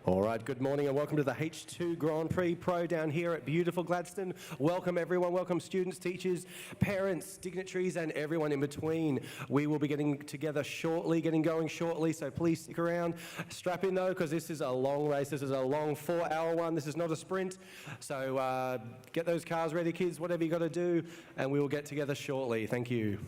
All right, good morning and welcome to the H2 Grand Prix Pro down here at beautiful Gladstone. Welcome everyone, welcome students, teachers, parents, dignitaries and everyone in between. We will be getting together shortly, getting going shortly, so please stick around. Strap in though, because this is a long race. This is a long 4-hour one. This is not a sprint. So get those cars ready, kids, whatever you got to do, and we will get together shortly. Thank you.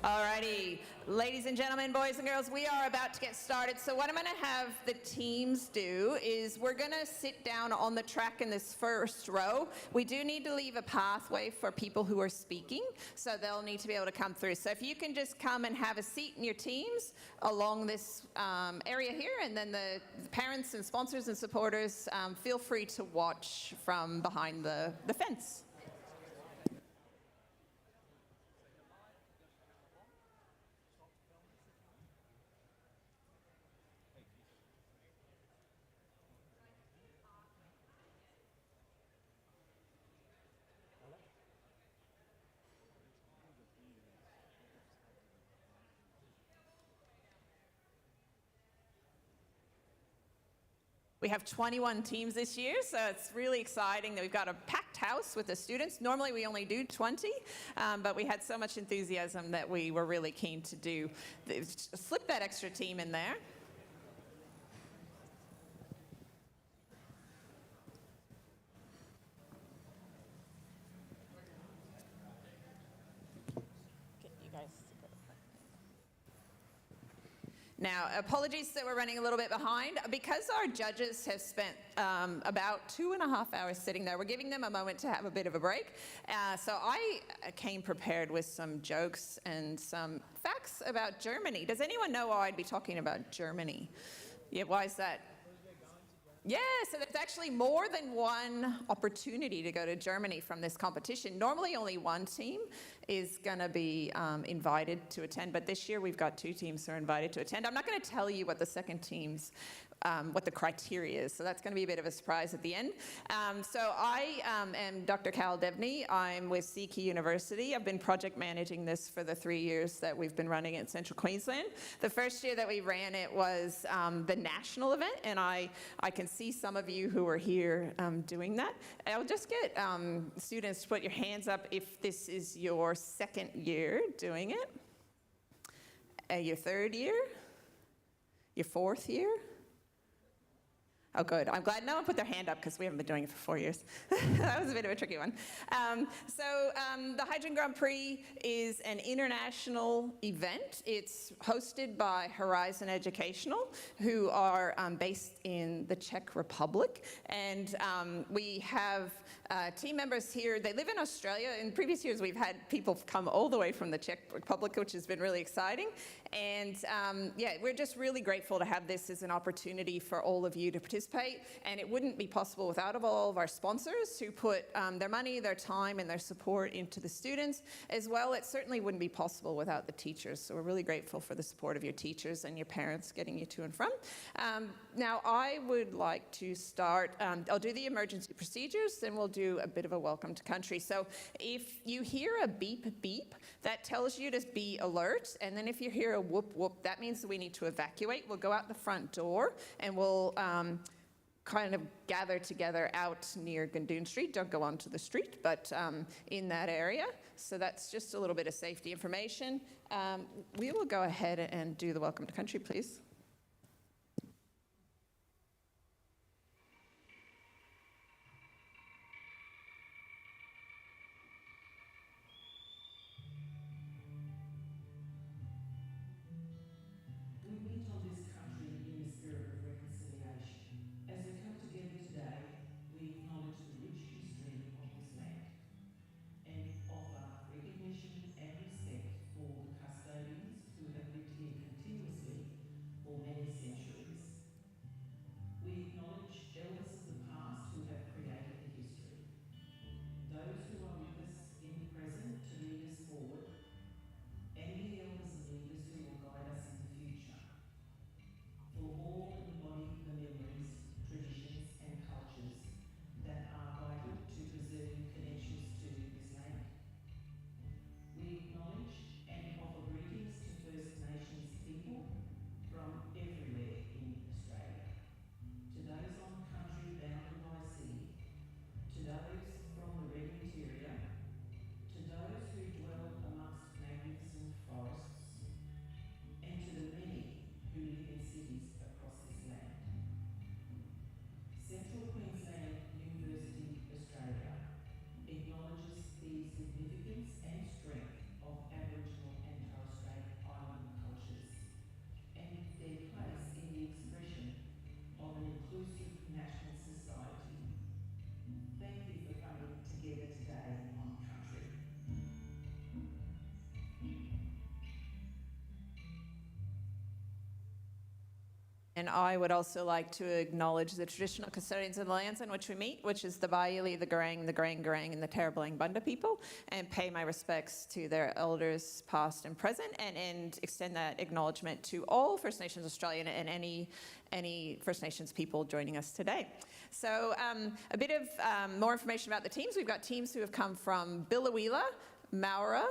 Alrighty, ladies and gentlemen, boys and girls, we are about to get started. So what I'm going to have the teams do is we're going to sit down on the track in this first row. We do need to leave a pathway for people who are speaking, so they'll need to be able to come through. So if you can just come and have a seat in your teams along this area here, and then the parents and sponsors and supporters, feel free to watch from behind the fence. We have 21 teams this year, so it's really exciting that we've got a packed house with the students. Normally we only do 20, but we had so much enthusiasm that we were really keen to slip that extra team in there. Now, apologies that we're running a little bit behind. Because our judges have spent about 2.5 hours sitting there, we're giving them a moment to have a bit of a break. So I came prepared with some jokes and some facts about Germany. Does anyone know why I'd be talking about Germany? Yeah, why is that? Yeah, so there's actually more than one opportunity to go to Germany from this competition. Normally only one team is going to be invited to attend, but this year we've got 2 teams who are invited to attend. I'm not going to tell you what the second team's what the criteria is, so that's going to be a bit of a surprise at the end. So I am Dr. Cal Devney. I'm with CQ University. I've been project managing this for the 3 years that we've been running it in Central Queensland. The first year that we ran it was the national event, and I can see some of you who are here doing that. I'll just get students to put your hands up if this is your second year doing it, your third year, your fourth year. Oh, good. I'm glad no one put their hand up because we haven't been doing it for 4 years. That was a bit of a tricky one. The Hydrogen Grand Prix is an international event. It's hosted by Horizon Educational, who are based in the Czech Republic. And we have team members here. They live in Australia. In previous years, we've had people come all the way from the Czech Republic, which has been really exciting. And yeah, we're just really grateful to have this as an opportunity for all of you to participate. And it wouldn't be possible without all of our sponsors who put their money, their time, and their support into the students. As well, it certainly wouldn't be possible without the teachers. So we're really grateful for the support of your teachers and your parents getting you to and from. Now, I would like to start. I'll do the emergency procedures, then we'll do a bit of a welcome to country. So if you hear a beep beep, that tells you to be alert. And then if you hear a whoop whoop, that means that we need to evacuate. We'll go out the front door and we'll kind of gather together out near Gundoon Street. Don't go onto the street, but in that area. So that's just a little bit of safety information. We will go ahead and do the welcome to country, please. We meet on this country in the spirit of reconciliation. As we come together today, we acknowledge the rich history of this land and offer recognition and respect for the custodians who have lived here continuously for many centuries. We acknowledge elders of the past who have created the history, those who are with us in the present to lead us forward, and the elders and leaders who will guide us in the future. For all embody the memories, traditions and cultures that are vital to preserving connections to this land. We acknowledge and offer greetings to First Nations people from everywhere in Australia, to those on the country bounded by sea, to those from the red interior, to those who dwell amongst magnificent forests, and to the many who live in cities across this land. Central Queensland University, Australia acknowledges the significance and strength of Aboriginal and Torres Strait Islander cultures and their place in the expression of an inclusive national society. Thank you for coming together today on country. And I would also like to acknowledge the traditional custodians of the lands on which we meet, which is the Bayuli, the Garang, and the Tarablang Bunda people, and pay my respects to their elders past and present, and extend that acknowledgement to all First Nations Australian and any First Nations people joining us today. So a bit of more information about the teams. We've got teams who have come from Biloela, Mowra,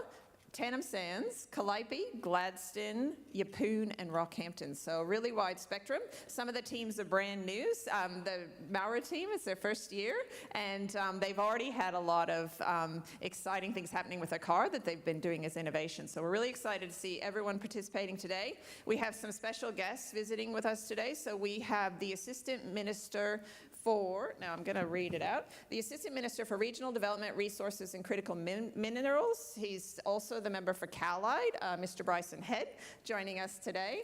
Tannum Sands, Calliope, Gladstone, Yeppoon, and Rockhampton. So really wide spectrum. Some of the teams are brand new. The Mowra team is their first year, and they've already had a lot of exciting things happening with their car that they've been doing as innovation. So we're really excited to see everyone participating today. We have some special guests visiting with us today. So we have the Assistant Minister now I'm going to read it out, the Assistant Minister for Regional Development, Resources and Critical Minerals. He's also the member for Callide, Mr. Bryson Head, joining us today.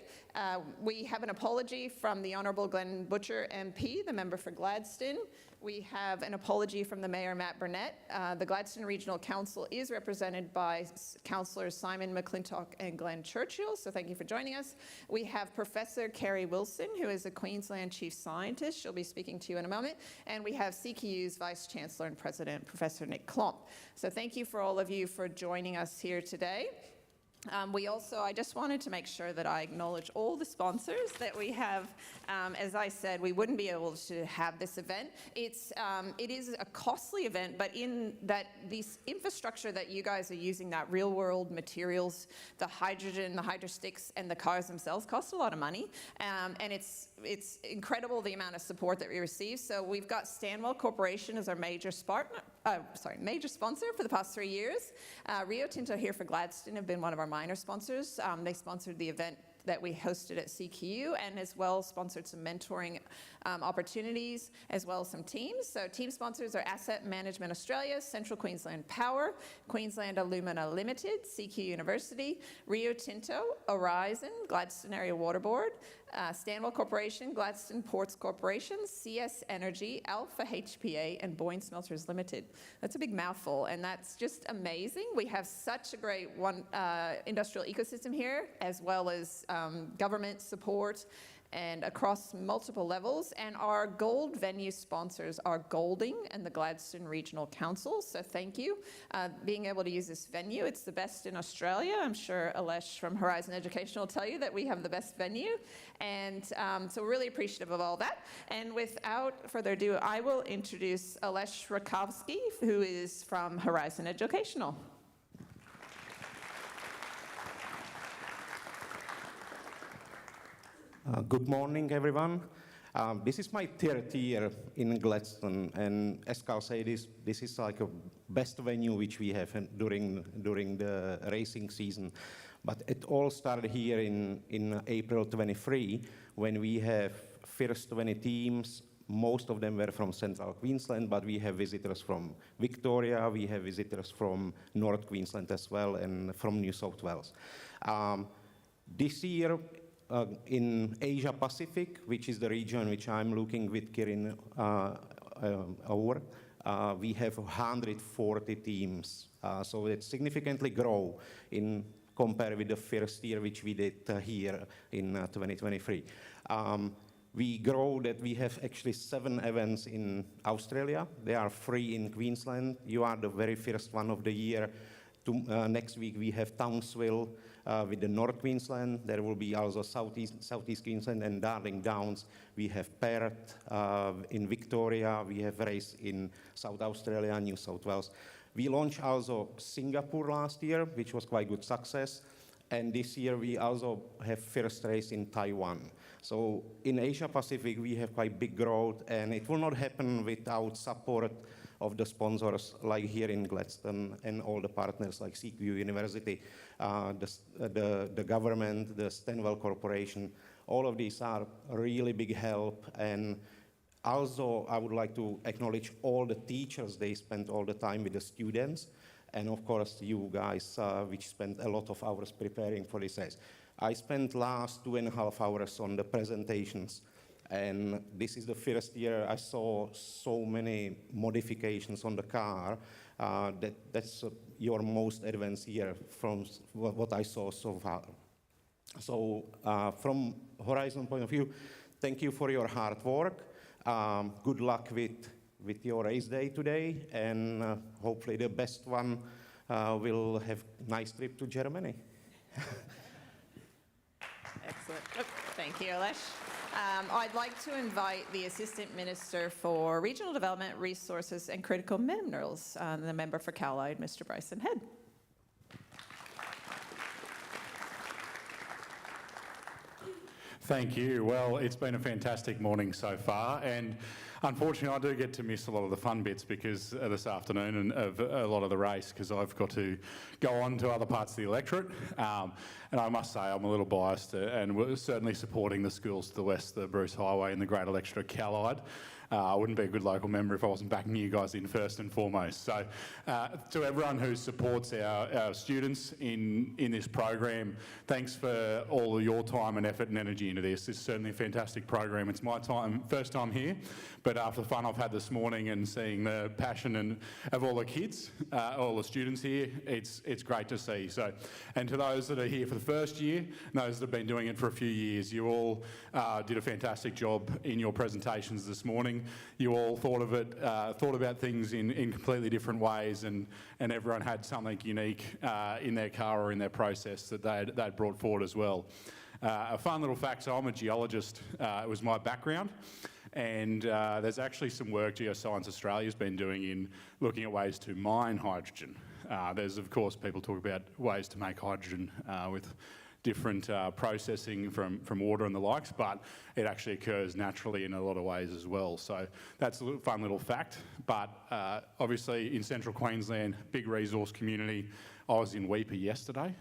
We have an apology from the Honourable Glenn Butcher MP, the member for Gladstone. We have an apology from the Mayor, Matt Burnett. The Gladstone Regional Council is represented by Councillors Simon McClintock and Glenn Churchill, so thank you for joining us. We have Professor Kerry Wilson, who is a Queensland Chief Scientist. She'll be speaking to you in a moment. And we have CQU's Vice Chancellor and President, Professor Nick Klomp. So thank you for all of you for joining us here today. I just wanted to make sure that I acknowledge all the sponsors that we have. As I said, we wouldn't be able to have this event. It is a costly event, but in that this infrastructure that you guys are using, that real world materials, the hydrogen, the hydrosticks, and the cars themselves cost a lot of money. And it's incredible the amount of support that we receive. So we've got Stanwell Corporation as our major sponsor for the past 3 years. Rio Tinto here for Gladstone have been one of our minor sponsors. They sponsored the event that we hosted at CQU, and as well sponsored some mentoring opportunities, as well as some teams. So team sponsors are Asset Management Australia, Central Queensland Power, Queensland Alumina Limited, CQ University, Rio Tinto, Horizon, Gladstone Area Water Board, Stanwell Corporation, Gladstone Ports Corporation, CS Energy, Alpha HPA, and Boyne Smelters Limited. That's a big mouthful, and that's just amazing. We have such a great industrial ecosystem here, as well as government support and across multiple levels. And our gold venue sponsors are Golding and the Gladstone Regional Council. So thank you. Being able to use this venue, it's the best in Australia. I'm sure Alesh from Horizon Education will tell you that we have the best venue. And so we're really appreciative of all that. And without further ado, I will introduce Alesh Rakowski, who is from Horizon Educational. Good morning, everyone. This is my third year in Gladstone, and as Carl said, this is like a best venue which we have during the racing season. But it all started here in April 23, when we have first 20 teams. Most of them were from Central Queensland, but we have visitors from Victoria, we have visitors from North Queensland as well, and from New South Wales. This year, in Asia Pacific, which is the region which I'm looking with Kirin over, we have 140 teams. So it significantly grow in compared with the first year which we did here in 2023. We grow that we have actually 7 events in Australia. They are 3 in Queensland. You are the very first one of the year. Next week we have Townsville with the North Queensland. There will be also Southeast Queensland and Darling Downs. We have Perth in Victoria. We have race in South Australia, New South Wales. We launched also Singapore last year, which was quite good success. And this year we also have first race in Taiwan. So in Asia Pacific we have quite big growth, and it will not happen without support of the sponsors like here in Gladstone and all the partners like CQ University, the government, the Stanwell Corporation. All of these are really big help. And also I would like to acknowledge all the teachers. They spend all the time with the students. And of course, you guys, which spent a lot of hours preparing for this race. I spent last 2.5 hours on the presentations, and this is the first year I saw so many modifications on the car. That's your most advanced year from what I saw so far. So from Horizon point of view, thank you for your hard work. Good luck with your race day today, and hopefully the best one will have a nice trip to Germany. Excellent. Oh, thank you, Alesh. I'd like to invite the Assistant Minister for Regional Development, Resources and Critical Minerals, the member for Callide, Mr. Bryson Head. Thank you. Well, it's been a fantastic morning so far, and unfortunately I do get to miss a lot of the fun bits because this afternoon and of a lot of the race, because I've got to go on to other parts of the electorate. And I must say I'm a little biased, and we're certainly supporting the schools to the west, the Bruce Highway and the Great Electorate of Callide. I wouldn't be a good local member if I wasn't backing you guys in first and foremost. So to everyone who supports our students in this program, thanks for all of your time and effort and energy into this. It's certainly a fantastic program. It's my first time here, but after the fun I've had this morning and seeing the passion of all the kids, all the students here, it's great to see. So, and to those that are here for the first year, and those that have been doing it for a few years, you all did a fantastic job in your presentations this morning. You all thought about things in completely different ways, and everyone had something unique in their car or in their process that they'd brought forward as well. A fun little fact, so I'm a geologist. It was my background. And there's actually some work Geoscience Australia's been doing in looking at ways to mine hydrogen. There's, of course, people talk about ways to make hydrogen with different processing from water and the likes, but it actually occurs naturally in a lot of ways as well. So that's a fun little fact. But obviously in Central Queensland, big resource community. I was in Weipa yesterday,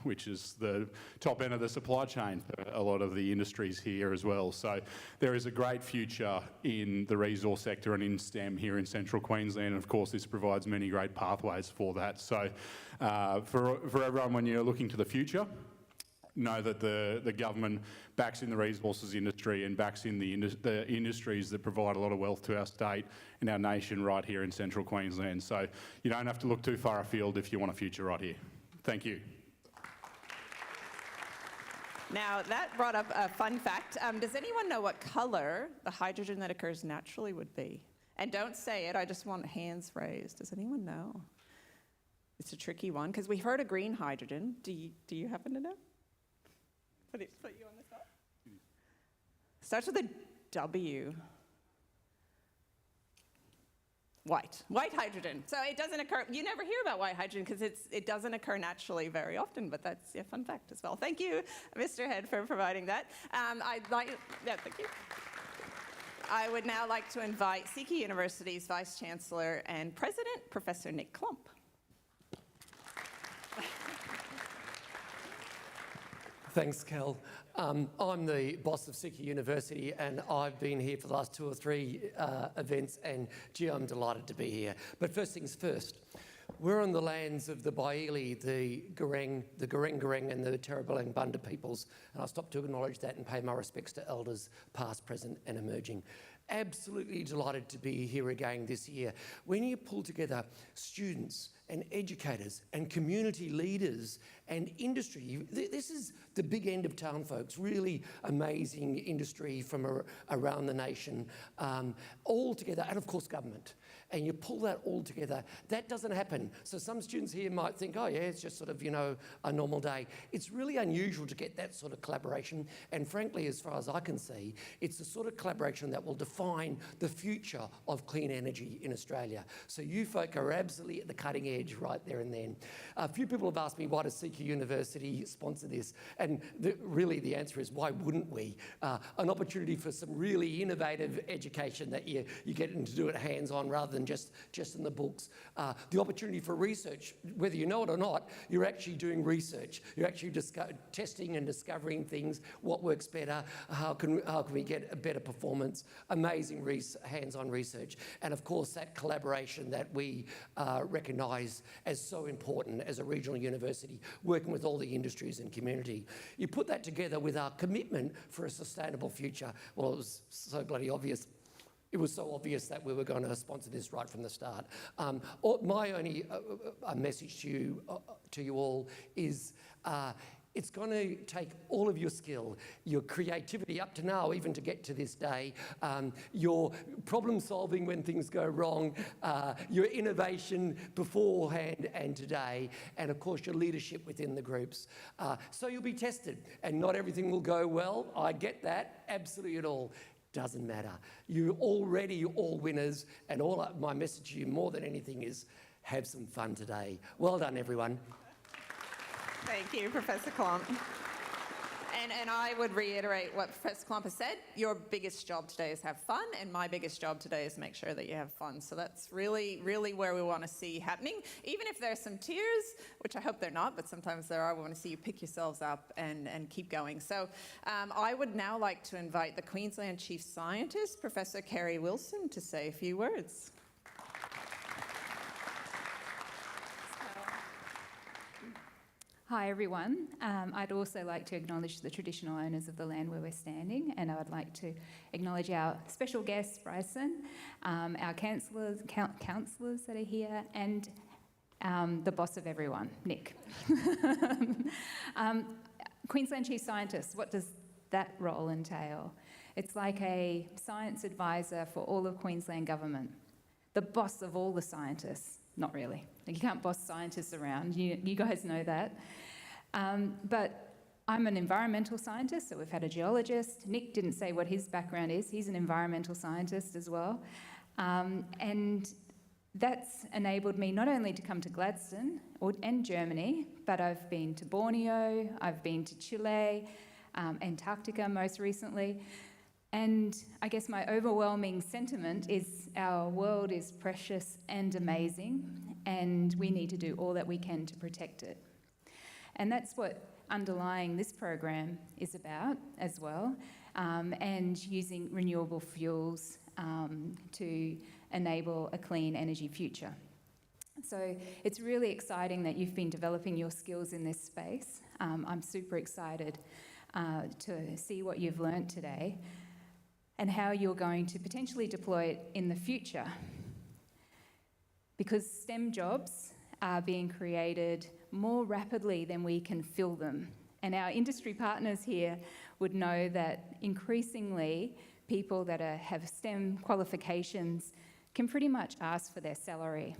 which is the top end of the supply chain for a lot of the industries here as well. So there is a great future in the resource sector and in STEM here in Central Queensland. And of course, this provides many great pathways for that. So for everyone, when you're looking to the future, know that the government backs in the resources industry and backs in the industries that provide a lot of wealth to our state and our nation right here in Central Queensland. So you don't have to look too far afield if you want a future right here. Thank you. Now, that brought up a fun fact. Does anyone know what colour the hydrogen that occurs naturally would be? And don't say it, I just want hands raised. Does anyone know? It's a tricky one, because we've heard of green hydrogen. Do you happen to know? Put you on the spot. Starts with a W. White hydrogen. So it doesn't occur, you never hear about white hydrogen because it doesn't occur naturally very often, but that's a fun fact as well. Thank you, Mr. Head, for providing that. Thank you. I would now like to invite Seeker University's Vice Chancellor and President, Professor Nick Klomp. Thanks, Kel. I'm the boss of Seeker University, and I've been here for the last 2 or 3 events, and gee, I'm delighted to be here. But first things first, we're on the lands of the Baili, the Gureng and the Terrabillang Bunda peoples, and I'll stop to acknowledge that and pay my respects to elders past, present and emerging. Absolutely delighted to be here again this year. When you pull together students and educators and community leaders and industry, this is the big end of town, folks. Really amazing industry from around the nation, all together, and of course government. And you pull that all together, that doesn't happen. So some students here might think, oh yeah, it's just sort of, a normal day. It's really unusual to get that sort of collaboration. And frankly, as far as I can see, it's the sort of collaboration that will define the future of clean energy in Australia. So you folk are absolutely at the cutting edge right there and then. A few people have asked me, why does Seeker University sponsor this? And really the answer is, why wouldn't we? An opportunity for some really innovative education that you get to do it hands-on rather than just in the books. The opportunity for research, whether you know it or not, you're actually doing research. You're actually testing and discovering things, what works better, how can we get a better performance, amazing hands-on research. And of course, that collaboration that we recognise as so important as a regional university, working with all the industries and community. You put that together with our commitment for a sustainable future. Well, it was so bloody obvious. It was so obvious that we were going to sponsor this right from the start. My only message to you all is it's going to take all of your skill, your creativity up to now, even to get to this day, your problem solving when things go wrong, your innovation beforehand and today, and of course your leadership within the groups. So you'll be tested, and not everything will go well. I get that, absolutely at all. Doesn't matter. You're already all winners, and my message to you more than anything is have some fun today. Well done, everyone. Thank you, Professor Klomp. And I would reiterate what Professor Klomp has said. Your biggest job today is have fun, and my biggest job today is make sure that you have fun. So that's really, really where we want to see happening. Even if there's some tears, which I hope they're not, but sometimes there are, we want to see you pick yourselves up and keep going. So I would now like to invite the Queensland Chief Scientist, Professor Kerry Wilson, to say a few words. Hi everyone. I'd also like to acknowledge the traditional owners of the land where we're standing, and I would like to acknowledge our special guest, Bryson, our councillors that are here, and the boss of everyone, Nick. Queensland Chief Scientist, what does that role entail? It's like a science advisor for all of Queensland government, the boss of all the scientists. Not really. You can't boss scientists around. You guys know that. But I'm an environmental scientist, so we've had a geologist. Nick didn't say what his background is. He's an environmental scientist as well. And that's enabled me not only to come to Gladstone and Germany, but I've been to Borneo, I've been to Chile, Antarctica most recently. And I guess my overwhelming sentiment is our world is precious and amazing, and we need to do all that we can to protect it. And that's what underlying this program is about as well, and using renewable fuels to enable a clean energy future. So it's really exciting that you've been developing your skills in this space. I'm super excited to see what you've learned today, and how you're going to potentially deploy it in the future. Because STEM jobs are being created more rapidly than we can fill them. And our industry partners here would know that increasingly people that have STEM qualifications can pretty much ask for their salary.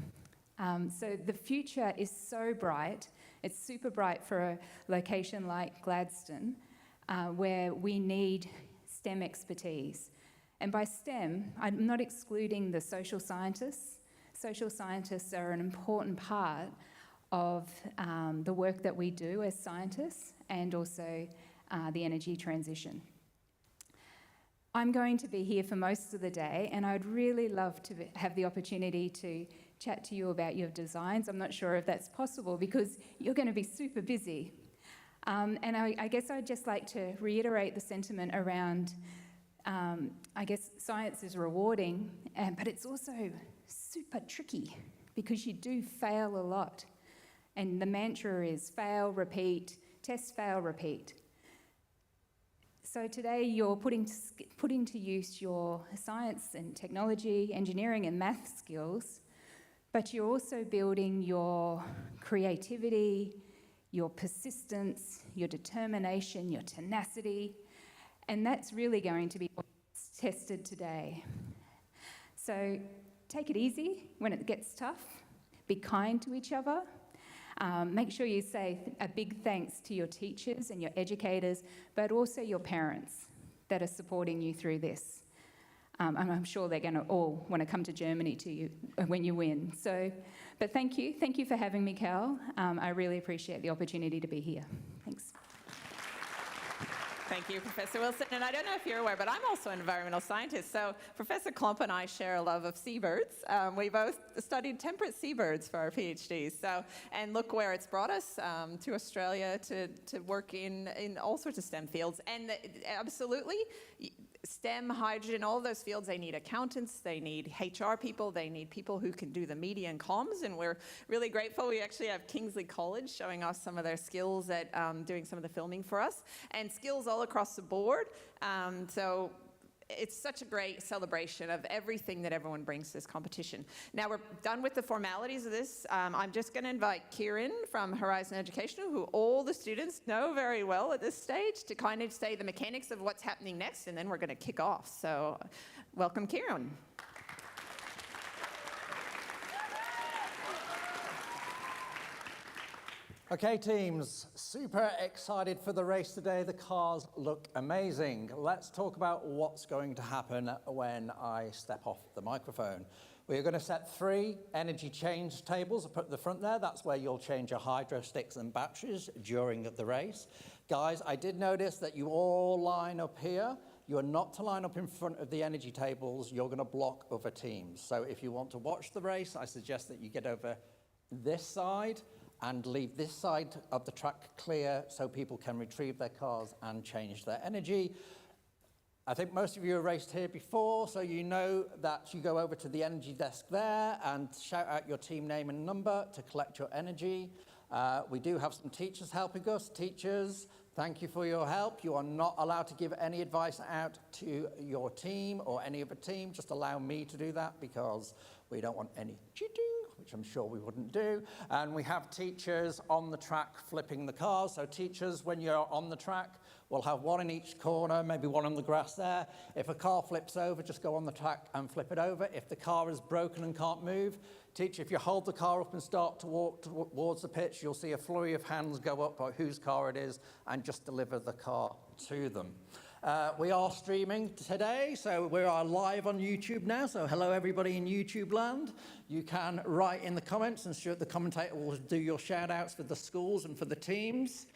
So the future is so bright. It's super bright for a location like Gladstone, where we need STEM expertise. And by STEM, I'm not excluding the social scientists. Social scientists are an important part of the work that we do as scientists, and also the energy transition. I'm going to be here for most of the day, and I'd really love to have the opportunity to chat to you about your designs. I'm not sure if that's possible because you're going to be super busy. And I guess I'd just like to reiterate the sentiment around, I guess science is rewarding, but it's also super tricky because you do fail a lot. And the mantra is fail, repeat, test, fail, repeat. So today you're putting to use your science and technology, engineering and math skills, but you're also building your creativity, your persistence, your determination, your tenacity, and that's really going to be what's tested today. So take it easy when it gets tough, be kind to each other. Make sure you say a big thanks to your teachers and your educators, but also your parents that are supporting you through this. And I'm sure they're going to all want to come to Germany to you when you win. So, but thank you for having me, Cal. I really appreciate the opportunity to be here. Thanks. Thank you, Professor Wilson. And I don't know if you're aware, but I'm also an environmental scientist. So Professor Klomp and I share a love of seabirds. We both studied temperate seabirds for our PhDs. So, and look where it's brought us to Australia to work in all sorts of STEM fields. And absolutely, STEM, hydrogen, all of those fields, they need accountants, they need HR people, they need people who can do the media and comms, and we're really grateful. We actually have Kingsley College showing us some of their skills at doing some of the filming for us, and skills all across the board. So it's such a great celebration of everything that everyone brings to this competition. Now we're done with the formalities of this. I'm just going to invite Kieran from Horizon Educational, who all the students know very well at this stage, to kind of say the mechanics of what's happening next, and then we're going to kick off. So welcome, Kieran. Okay, teams, super excited for the race today. The cars look amazing. Let's talk about what's going to happen when I step off the microphone. We're going to set 3 energy change tables. I'll put at the front there. That's where you'll change your hydro sticks and batteries during the race. Guys, I did notice that you all line up here. You are not to line up in front of the energy tables. You're going to block other teams. So if you want to watch the race, I suggest that you get over this side and leave this side of the track clear so people can retrieve their cars and change their energy. I think most of you have raced here before, so you know that you go over to the energy desk there and shout out your team name and number to collect your energy. We do have some teachers helping us. Teachers, thank you for your help. You are not allowed to give any advice out to your team or any other team. Just allow me to do that because we don't want any cheating, which I'm sure we wouldn't do. And we have teachers on the track flipping the cars. So teachers, when you're on the track, we'll have one in each corner, maybe one on the grass there. If a car flips over, just go on the track and flip it over. If the car is broken and can't move, teacher, if you hold the car up and start to walk towards the pitch, you'll see a flurry of hands go up by whose car it is and just deliver the car to them. We are streaming today, so we are live on YouTube now. So hello everybody in YouTube land. You can write in the comments and the commentator will do your shout outs for the schools and for the teams.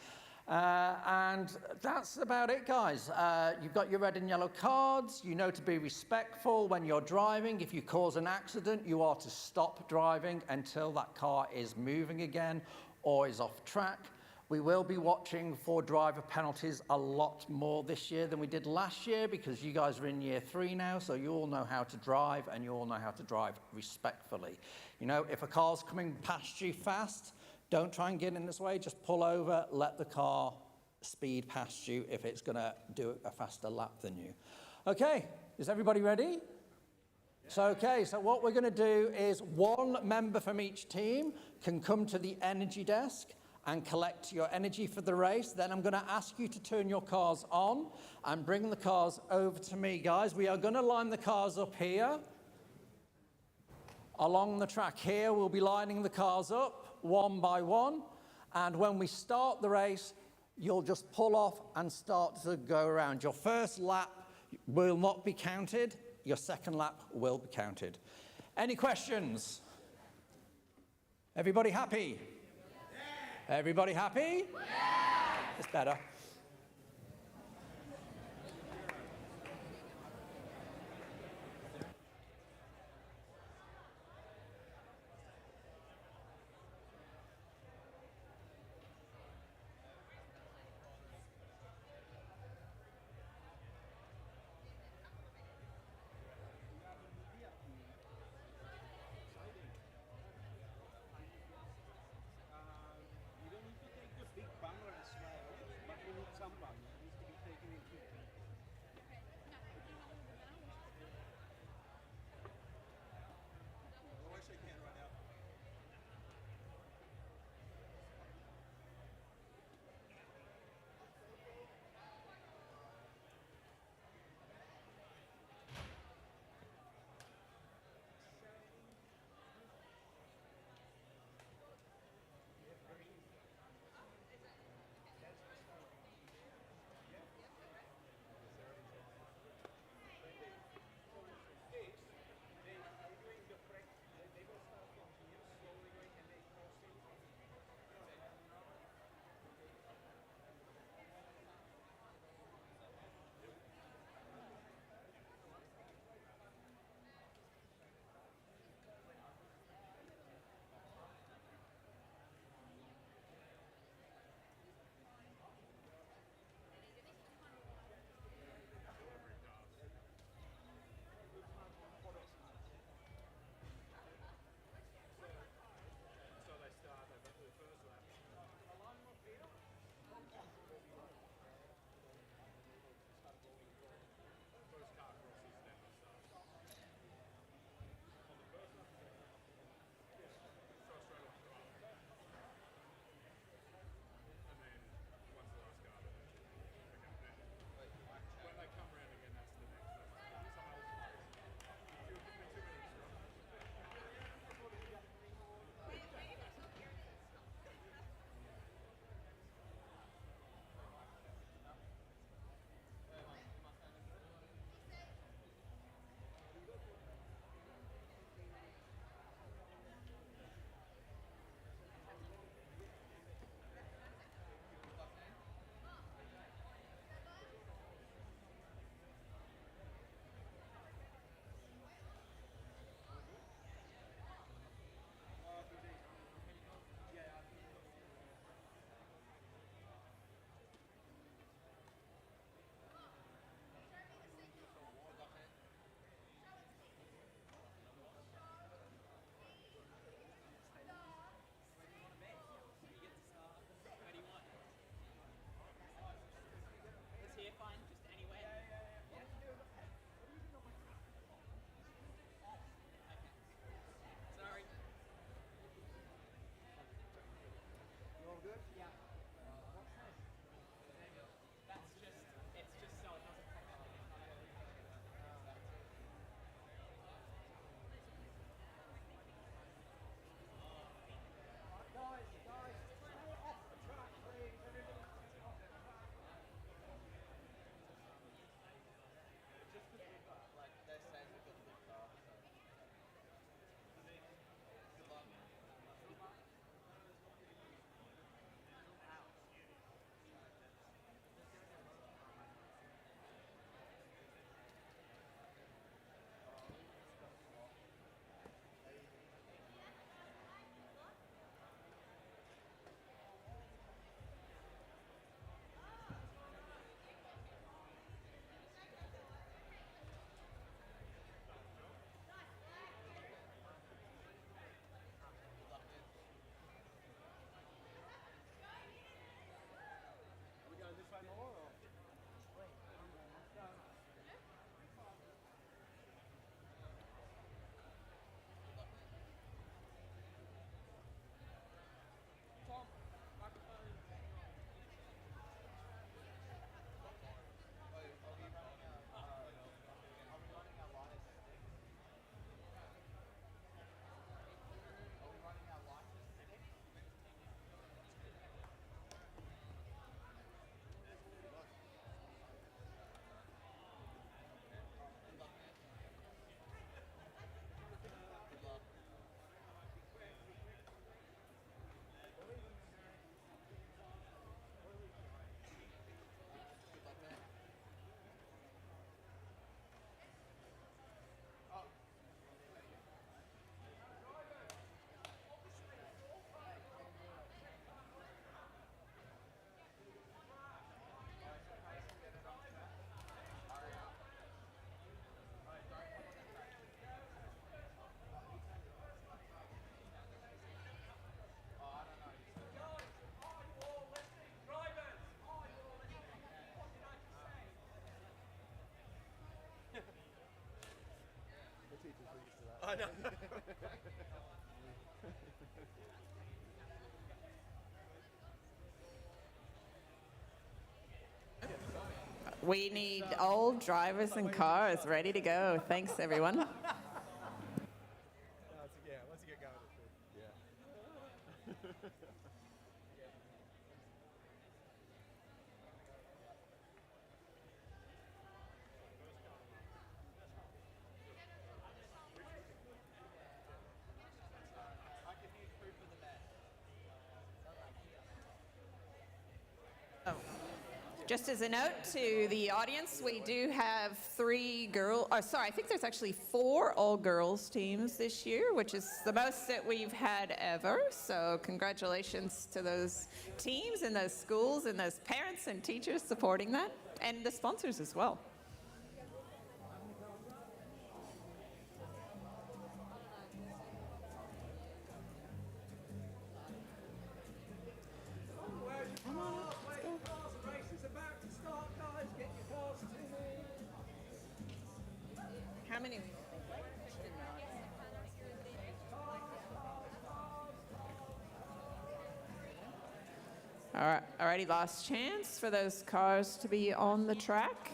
And that's about it, guys. You've got your red and yellow cards. You know to be respectful when you're driving. If you cause an accident, you are to stop driving until that car is moving again or is off track. We will be watching for driver penalties a lot more this year than we did last year because you guys are in year 3 now, so you all know how to drive and you all know how to drive respectfully. You know, if a car's coming past you fast, don't try and get in this way, just pull over, let the car speed past you if it's going to do a faster lap than you. Okay, is everybody ready? So what we're going to do is one member from each team can come to the energy desk and collect your energy for the race. Then I'm going to ask you to turn your cars on and bring the cars over to me, guys. We are going to line the cars up here. Along the track here, we'll be lining the cars up one by one. And when we start the race, you'll just pull off and start to go around. Your first lap will not be counted. Your second lap will be counted. Any questions? Everybody happy? Everybody happy? Yeah! It's better. We need old drivers and cars ready to go. Thanks, everyone. Just as a note to the audience, we do have I think there's actually 4 all-girls teams this year, which is the most that we've had ever. So congratulations to those teams and those schools and those parents and teachers supporting that, and the sponsors as well. How many? All right, alrighty, last chance for those cars to be on the track.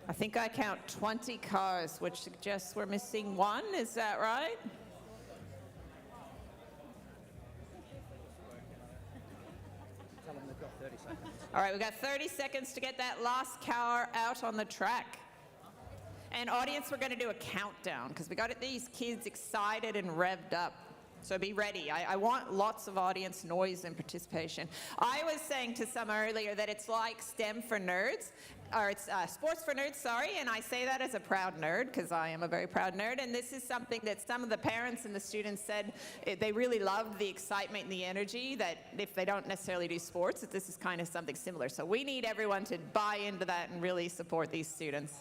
I think I count 20 cars, which suggests we're missing 1. Is that right? All right, we've got 30 seconds to get that last car out on the track. And audience, we're going to do a countdown because we got these kids excited and revved up. So be ready. I want lots of audience noise and participation. I was saying to some earlier that it's like STEM for nerds, or it's sports for nerds, sorry, and I say that as a proud nerd because I am a very proud nerd, and this is something that some of the parents and the students said they really loved the excitement and the energy, that if they don't necessarily do sports, that this is kind of something similar. So we need everyone to buy into that and really support these students.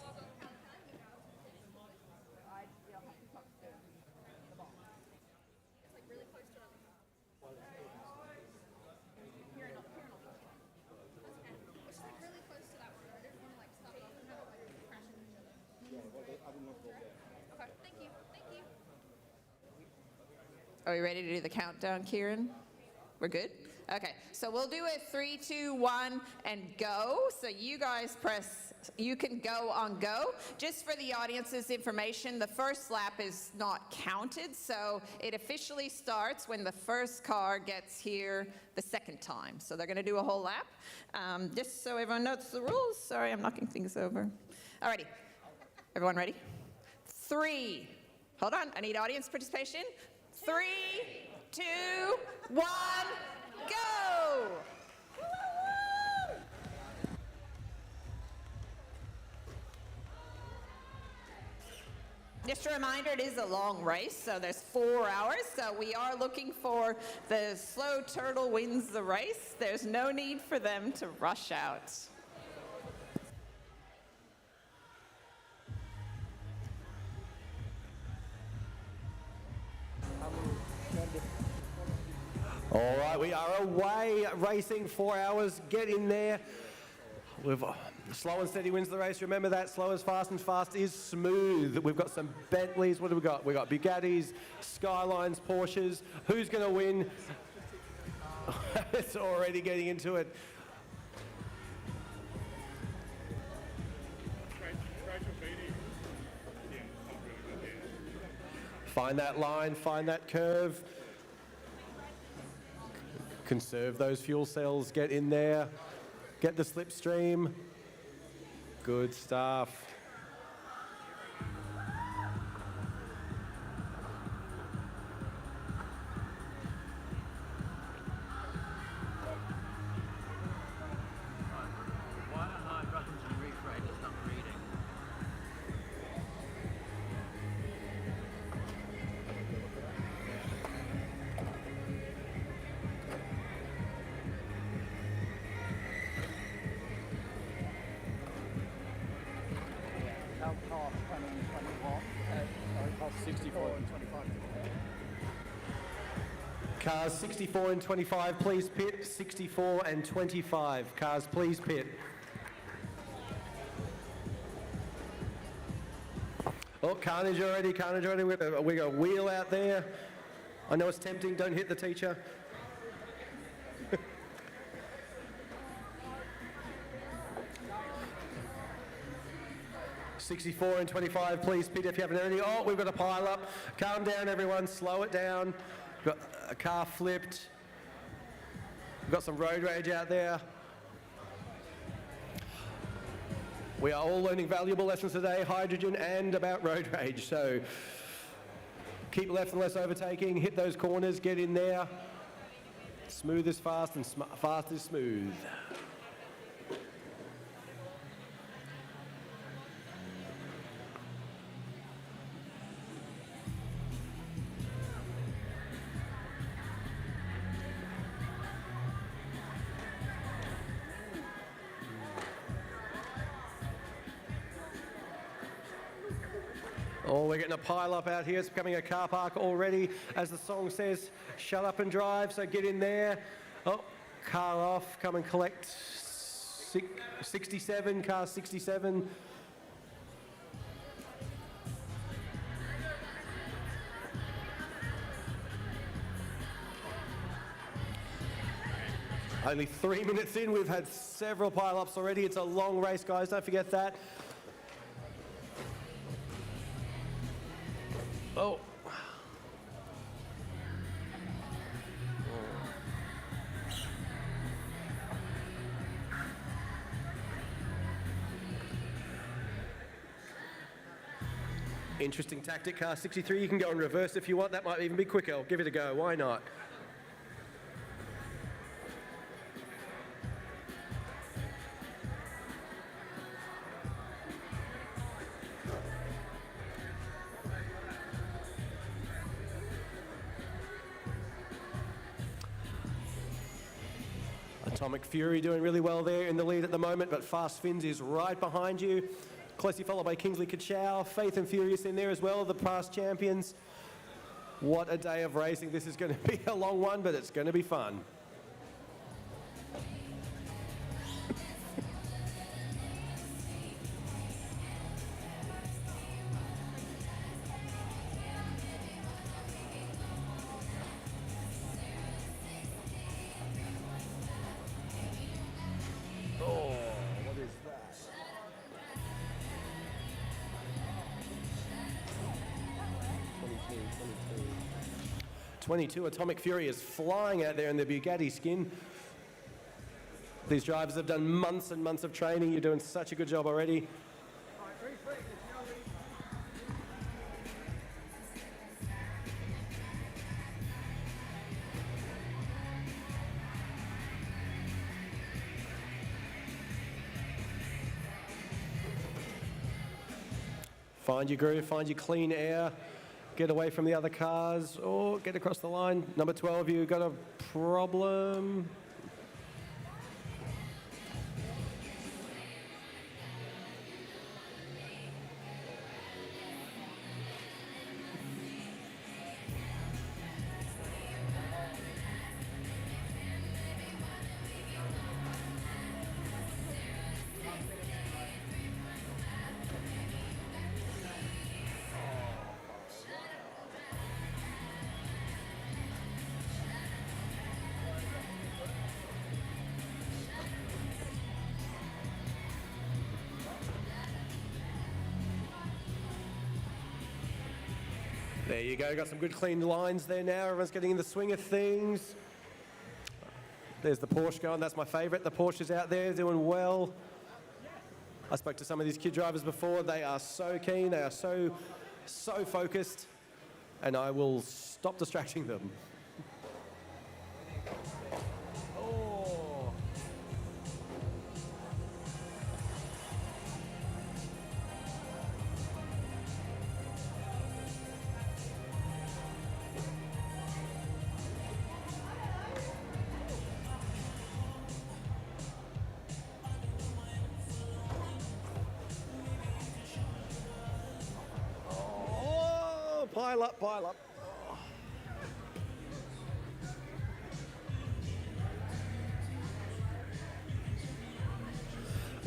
Are we ready to do the countdown, Kieran? We're good? Okay, so we'll do a 3, 2, 1, and go. So you guys you can go on go. Just for the audience's information, the first lap is not counted, so it officially starts when the first car gets here the second time. So they're gonna do a whole lap. Just so everyone knows the rules. Sorry, I'm knocking things over. Alrighty, everyone ready? 3, hold on, I need audience participation. 3, 2, 1, go! Just a reminder, it is a long race, so there's 4 hours, so we are looking for the slow turtle wins the race. There's no need for them to rush out. All right, we are away racing 4 hours. Get in there. Slow and steady wins the race. Remember that. Slow is fast and fast is smooth. We've got some Bentleys. What do we got? We've got Bugattis, Skylines, Porsches. Who's going to win? It's already getting into it. Find that line, find that curve. Conserve those fuel cells, get in there, get the slipstream. Good stuff. car 20 and 21. Sorry, cars 64 and 25. Cars 64 and 25, please pit. 64 and 25. Cars, please pit. Oh, carnage already, carnage already. We got a wheel out there. I know it's tempting, don't hit the teacher. '64 and 25, please pit if you haven't already. Oh, we've got a pile up. Calm down, everyone. Slow it down. Got a car flipped. We've got some road rage out there. We are all learning valuable lessons today, hydrogen and about road rage. So keep left and less overtaking, hit those corners, get in there. Smooth is fast and fast is smooth. Oh, we're getting a pile up out here. It's becoming a car park already. As the song says, shut up and drive, so get in there. Oh, car off, come and collect 67, car 67. Only 3 minutes in, we've had several pile-ups already. It's a long race, guys, don't forget that. Oh. Interesting tactic, car 63. You can go in reverse if you want. That might even be quicker. I'll give it a go. Why not? Atomic Fury doing really well there in the lead at the moment, but Fast Fins is right behind you. Closely followed by Kingsley Kachow, Faith and Furious in there as well, the past champions. What a day of racing. This is going to be a long one, but it's going to be fun. Oh, what is that? 22 Atomic Fury is flying out there in the Bugatti skin. These drivers have done months and months of training. You're doing such a good job already. Find your groove, find your clean air, get away from the other cars, or get across the line. Number 12, you got a problem. There you go, got some good clean lines there now. Everyone's getting in the swing of things. There's the Porsche going, that's my favourite. The Porsche's out there doing well. I spoke to some of these kid drivers before. They are so keen, they are so focused, and I will stop distracting them. pile up, pile up.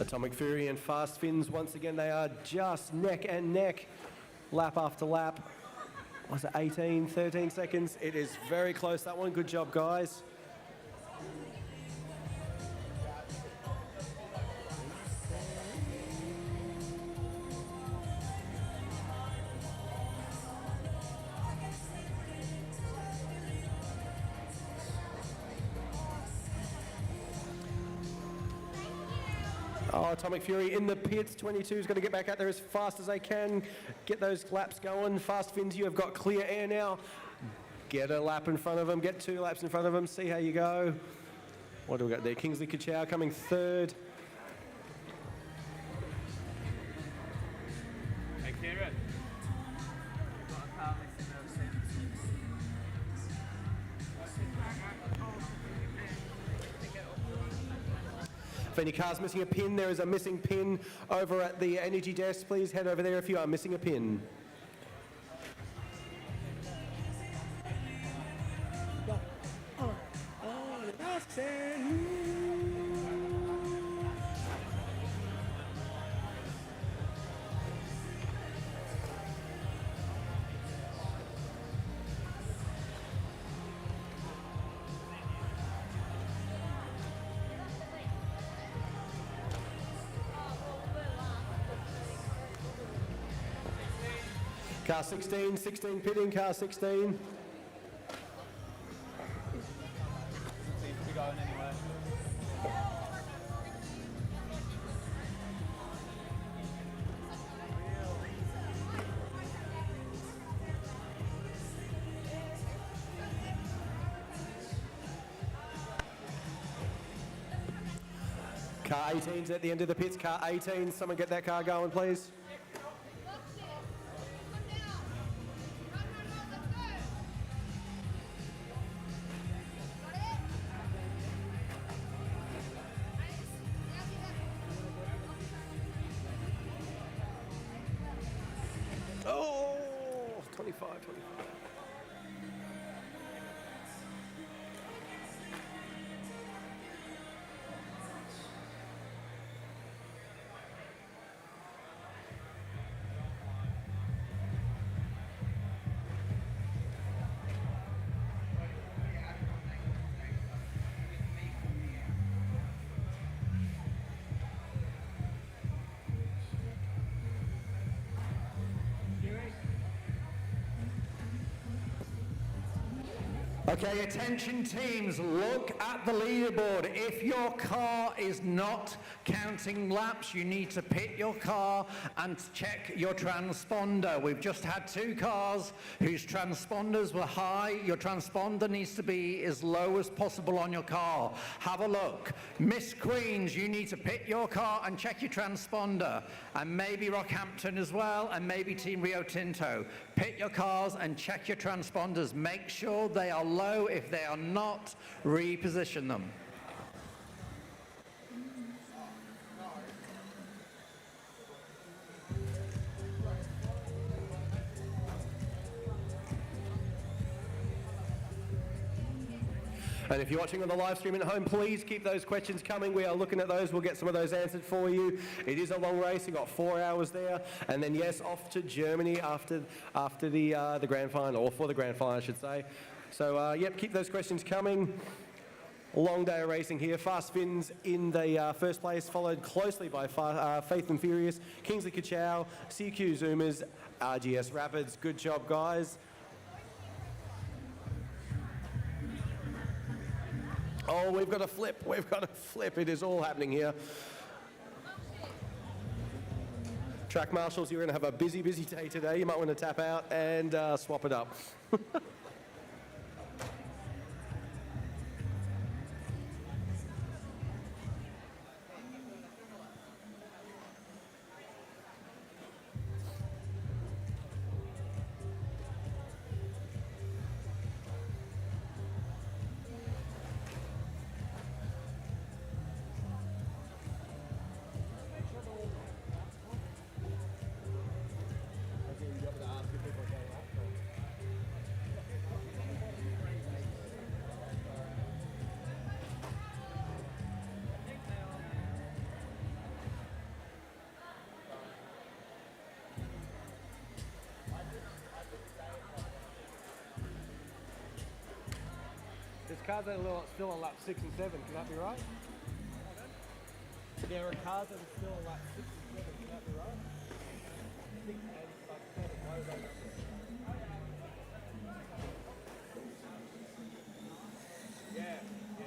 Atomic Fury and Fast Fins, once again, they are just neck and neck, lap after lap. Was it 18, 13 seconds? It is very close, that one. Good job, guys. Oh, Atomic Fury in the pits. 22's got to get back out there as fast as they can. Get those laps going. Fast Fins, you have got clear air now. Get a lap in front of them. Get 2 laps in front of them. See how you go. What do we got there? Kingsley Kachow coming third. Hey, Kieran. If any car's missing a pin, there is a missing pin over at the energy desk. Please head over there if you are missing a pin. Car 16, 16 pitting, car 16. Car 18's at the end of the pits. Car 18, someone get that car going, please. Oh, 25. Okay, attention teams, look at the leaderboard. If your car is not counting laps, you need to pit your car and check your transponder. We've just had 2 cars whose transponders were high. Your transponder needs to be as low as possible on your car. Have a look. Miss Queens, you need to pit your car and check your transponder. And maybe Rockhampton as well, and maybe Team Rio Tinto. Pit your cars and check your transponders. Make sure they are low. If they are not, reposition them. And if you're watching on the live stream at home, please keep those questions coming. We are looking at those. We'll get some of those answered for you. It is a long race. You've got 4 hours there. And then, yes, off to Germany after the grand final, or for the grand final, I should say. So, yep, keep those questions coming. Long day of racing here. Fast Fins in the first place, followed closely by Faith and Furious, Kingsley Kachow, CQ Zoomers, RGS Rapids. Good job, guys. Oh, we've got a flip. We've got a flip. It is all happening here. Track marshals, you're going to have a busy, busy day today. You might want to tap out and swap it up. says cars that are still on lap 6 and 7. Can that be right? There are cars that are still on lap 6 and 7. Can that be right? 6 and like 7. Why is that not there? Yeah, yeah.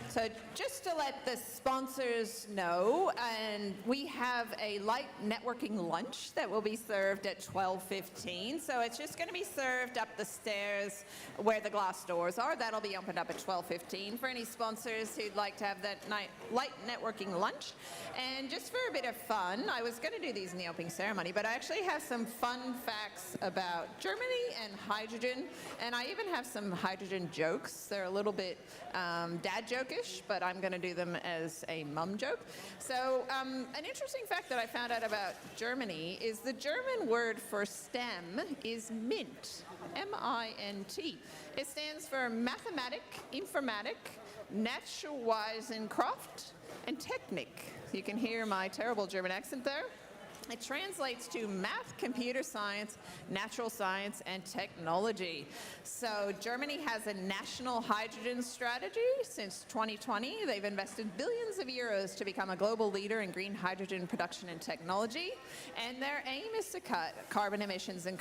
So just to let the sponsors know, and we have a light networking lunch that will be served at 12:15. So it's just going to be served up the stairs where the glass doors are. That'll be opened up at 12:15 for any sponsors who'd like to have that light networking lunch. And just for a bit of fun, I was going to do these in the opening ceremony, but I actually have some fun facts about Germany and hydrogen. And I even have some hydrogen jokes. They're a little bit dad jokish, but I'm going to do them as a mum joke. So an interesting fact that I found out about Germany is the German word for STEM is MINT, M-I-N-T. It stands for Mathematik, Informatik, Naturwissenschaft, and Technik. You can hear my terrible German accent there. It translates to math, computer science, natural science, and technology. So Germany has a national hydrogen strategy since 2020. They've invested billions of euros to become a global leader in green hydrogen production and technology. And their aim is to cut carbon emissions and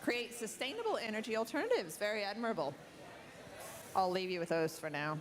create sustainable energy alternatives. Very admirable. I'll leave you with those for now.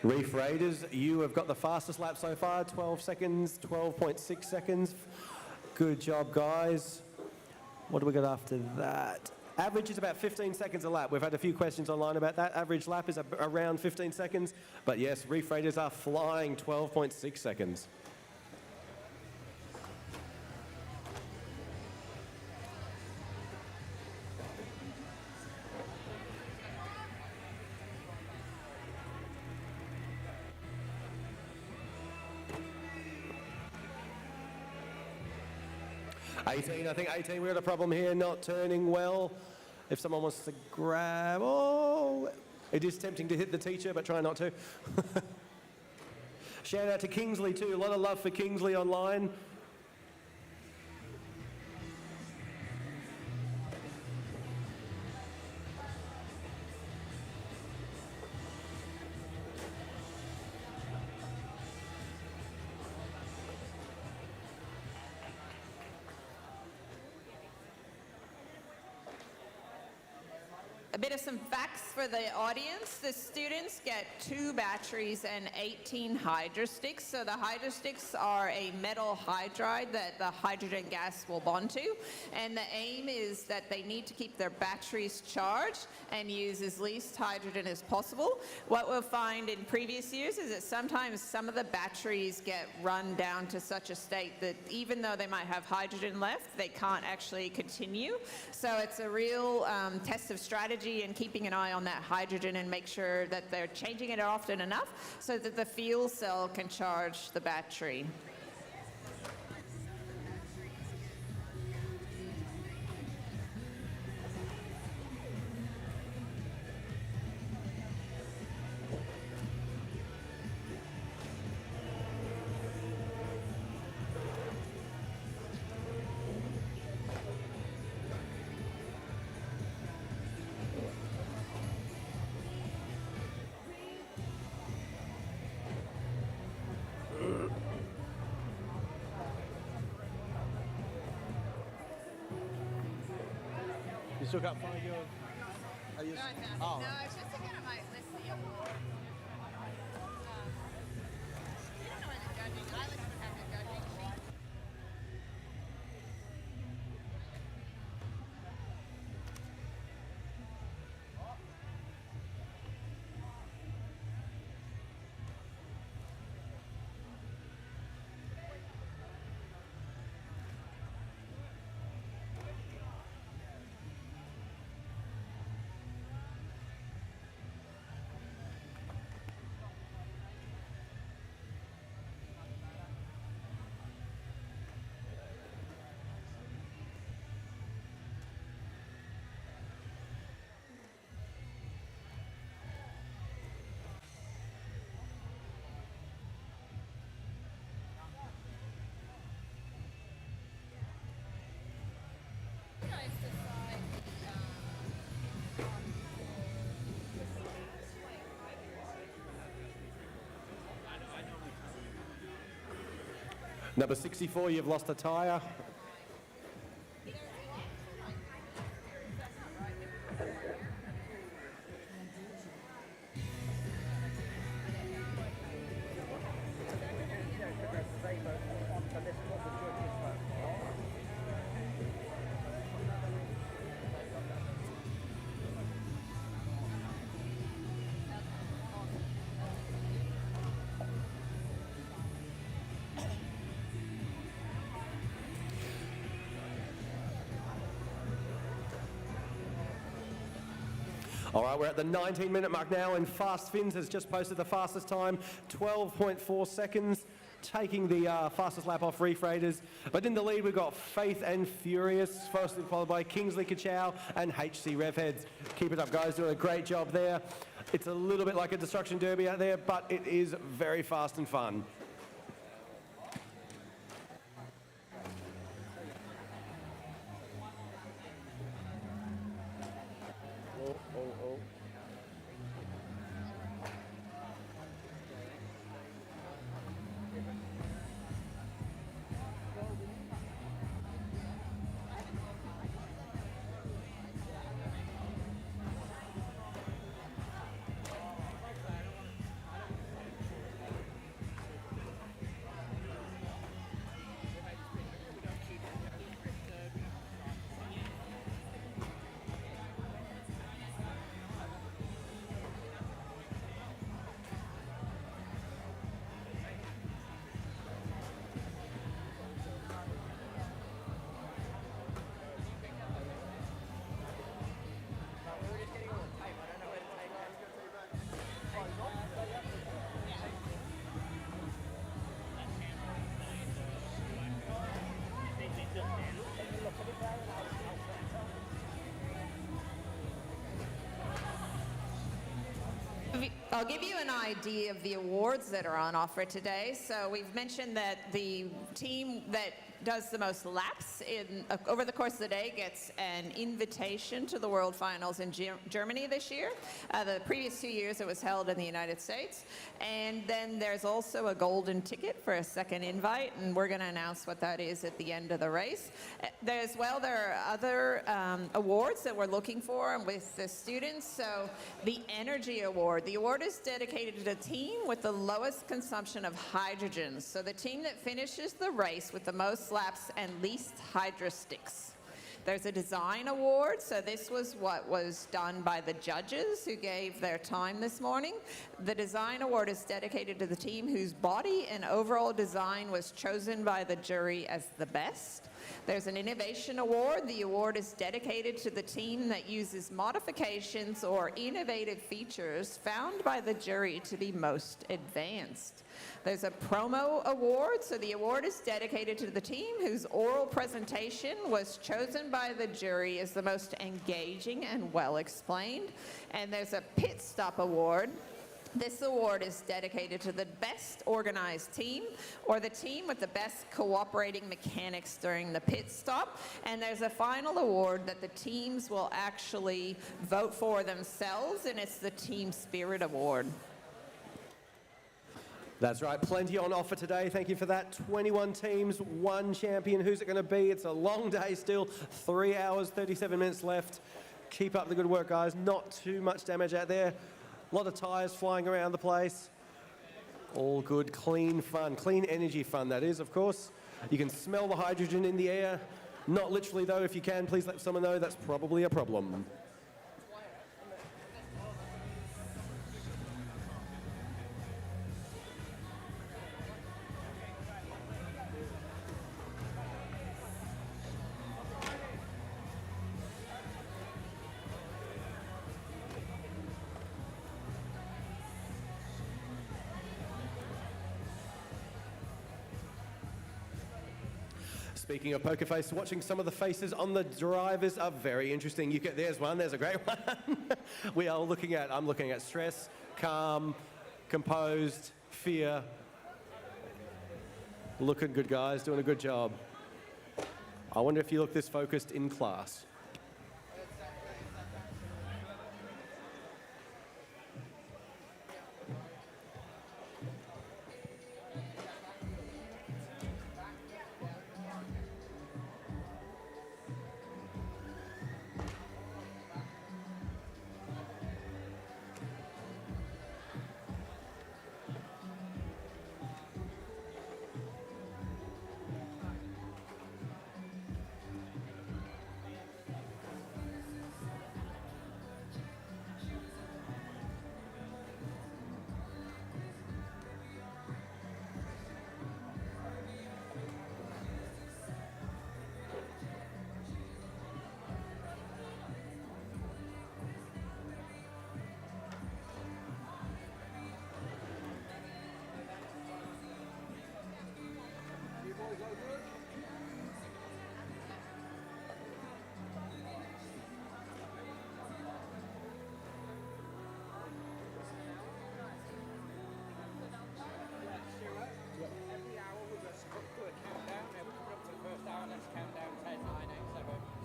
Reef Raiders, you have got the fastest lap so far, 12 seconds, 12.6 seconds. Good job, guys. What do we got after that? Average is about 15 seconds a lap. We've had a few questions online about that. Average lap is around 15 seconds. But yes, Reef Raiders are flying 12.6 seconds. I think 18, we got a problem here, not turning well. If someone wants to grab, oh, it is tempting to hit the teacher, but try not to. Shout out to Kingsley too, a lot of love for Kingsley online. A bit of some facts for the audience. The students get 2 batteries and 18 hydro sticks. So the hydro sticks are a metal hydride that the hydrogen gas will bond to. And the aim is that they need to keep their batteries charged and use as least hydrogen as possible. What we'll find in previous years is that sometimes some of the batteries get run down to such a state that even though they might have hydrogen left, they can't actually continue. So it's a real test of strategy and keeping an eye on that hydrogen and make sure that they're changing it often enough so that the fuel cell can charge the battery. You still can't find your... Are you... No, I found it. Oh. No, it's just again, I might list the award. You don't know where the judging. I like to have the judging sheet. Number 64, you've lost a tyre. All right, we're at the 19-minute mark now, and Fast Fins has just posted the fastest time, 12.4 seconds, taking the fastest lap off Reef Raiders. But in the lead, we've got Faith and Furious, firstly followed by Kingsley Kachow and HC Revheads. Keep it up, guys, doing a great job there. It's a little bit like a destruction derby out there, but it is very fast and fun. I'll give you an idea of the awards that are on offer today. So we've mentioned that the team that does the most laps over the course of the day gets an invitation to the World Finals in Germany this year. The previous 2 years it was held in the United States. And then there's also a golden ticket for a second invite, and we're going to announce what that is at the end of the race. There are other awards that we're looking for with the students. So the Energy Award. The award is dedicated to the team with the lowest consumption of hydrogen. So the team that finishes the race with the most laps and least hydrosticks. There's a design award, so this was what was done by the judges who gave their time this morning. The design award is dedicated to the team whose body and overall design was chosen by the jury as the best. There's an innovation award. The award is dedicated to the team that uses modifications or innovative features found by the jury to be most advanced. There's a promo award, so the award is dedicated to the team whose oral presentation was chosen by the jury as the most engaging and well explained. And there's a pit stop award. This award is dedicated to the best organized team or the team with the best cooperating mechanics during the pit stop. And there's a final award that the teams will actually vote for themselves, and it's the Team Spirit Award. That's right, plenty on offer today. Thank you for that. 21 teams, one champion. Who's it going to be? It's a long day still. 3 hours, 37 minutes left. Keep up the good work, guys. Not too much damage out there. A lot of tyres flying around the place. All good, clean fun. Clean energy fun, that is, of course. You can smell the hydrogen in the air. Not literally, though. If you can, please let someone know. That's probably a problem. Speaking of poker face, watching some of the faces on the drivers are very interesting. There's one, there's a great one. I'm looking at stress, calm, composed, fear. Looking good, guys, doing a good job. I wonder if you look this focused in class.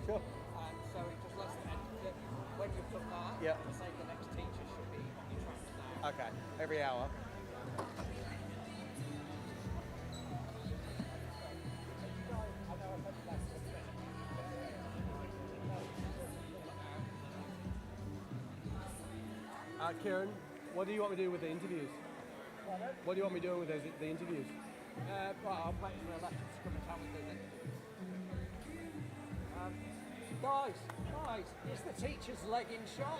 Sure. So it just lets when you've done that, Yeah. say the next teacher should be on your tracks now. Okay, every hour. Kieran, what do you want me to do with the interviews? What do you want me doing with the interviews? Well, I'm waiting for elections to come and tell me that. Guys, is the teacher's leg in shot?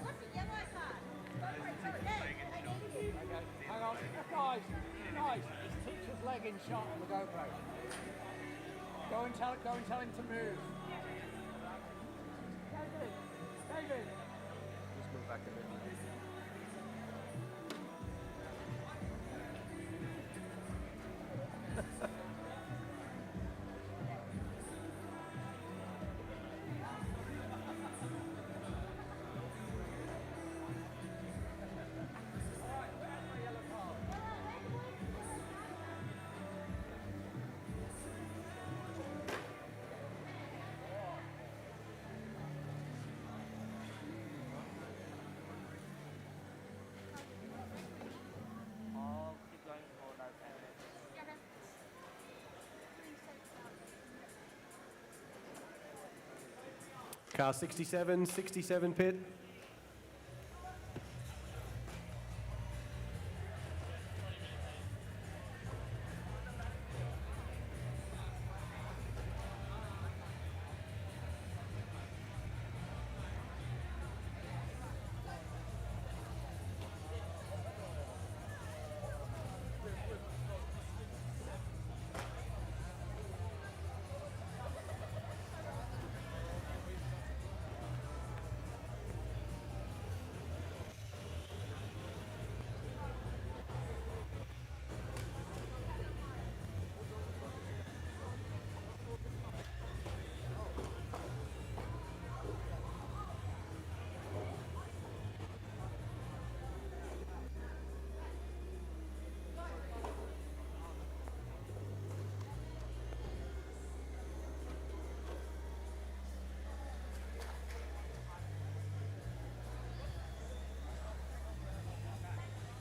What's the yellow card? Okay, hang on. Guys, is teacher's leg in shot on the GoPro? Go and tell him to move. David. Just move back a bit. Car 67 pit.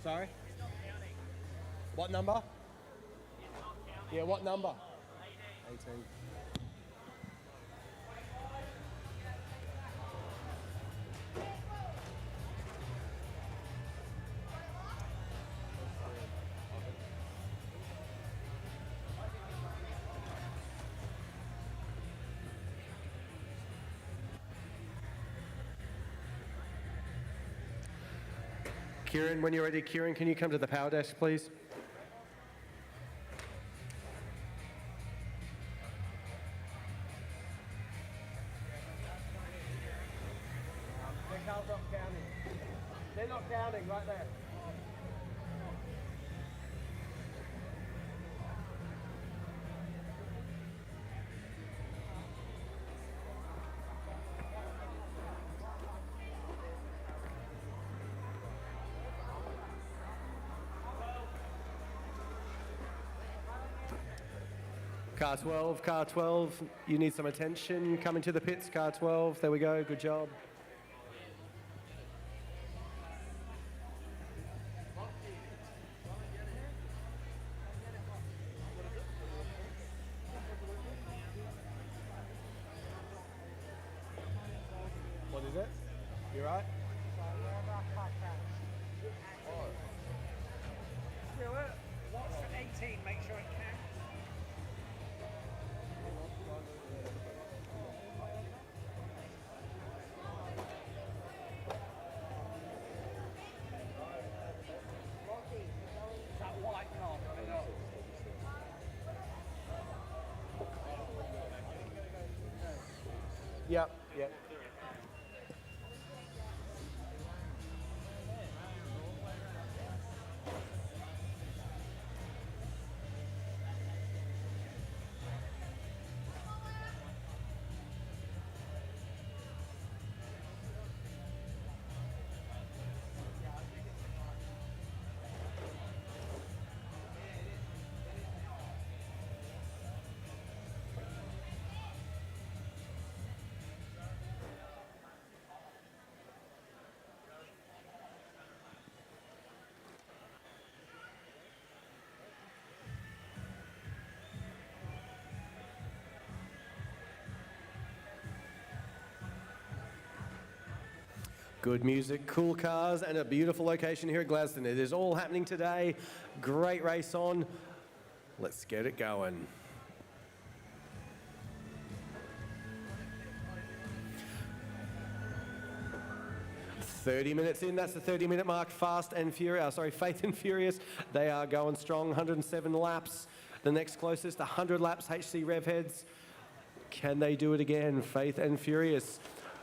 Sorry? What number? Yeah, what number? 18. Kieran, when you're ready, Kieran, can you come to the power desk, please? Their car's not counting. They're not counting right there. Car 12, you need some attention. Come into the pits, car 12. There we go, good job. What is it? You right? Watch for 18, make sure it counts. That white car coming up. Yep, yep. Good music, cool cars, and a beautiful location here at Gladstone. It is all happening today. Great race on. Let's get it going. "30 minutes in, that's the 30-minute mark. Faith and Furious. They are going strong, 107 laps. The next closest, 100 laps, HC Rev Heads. Can they do it again? Faith and Furious.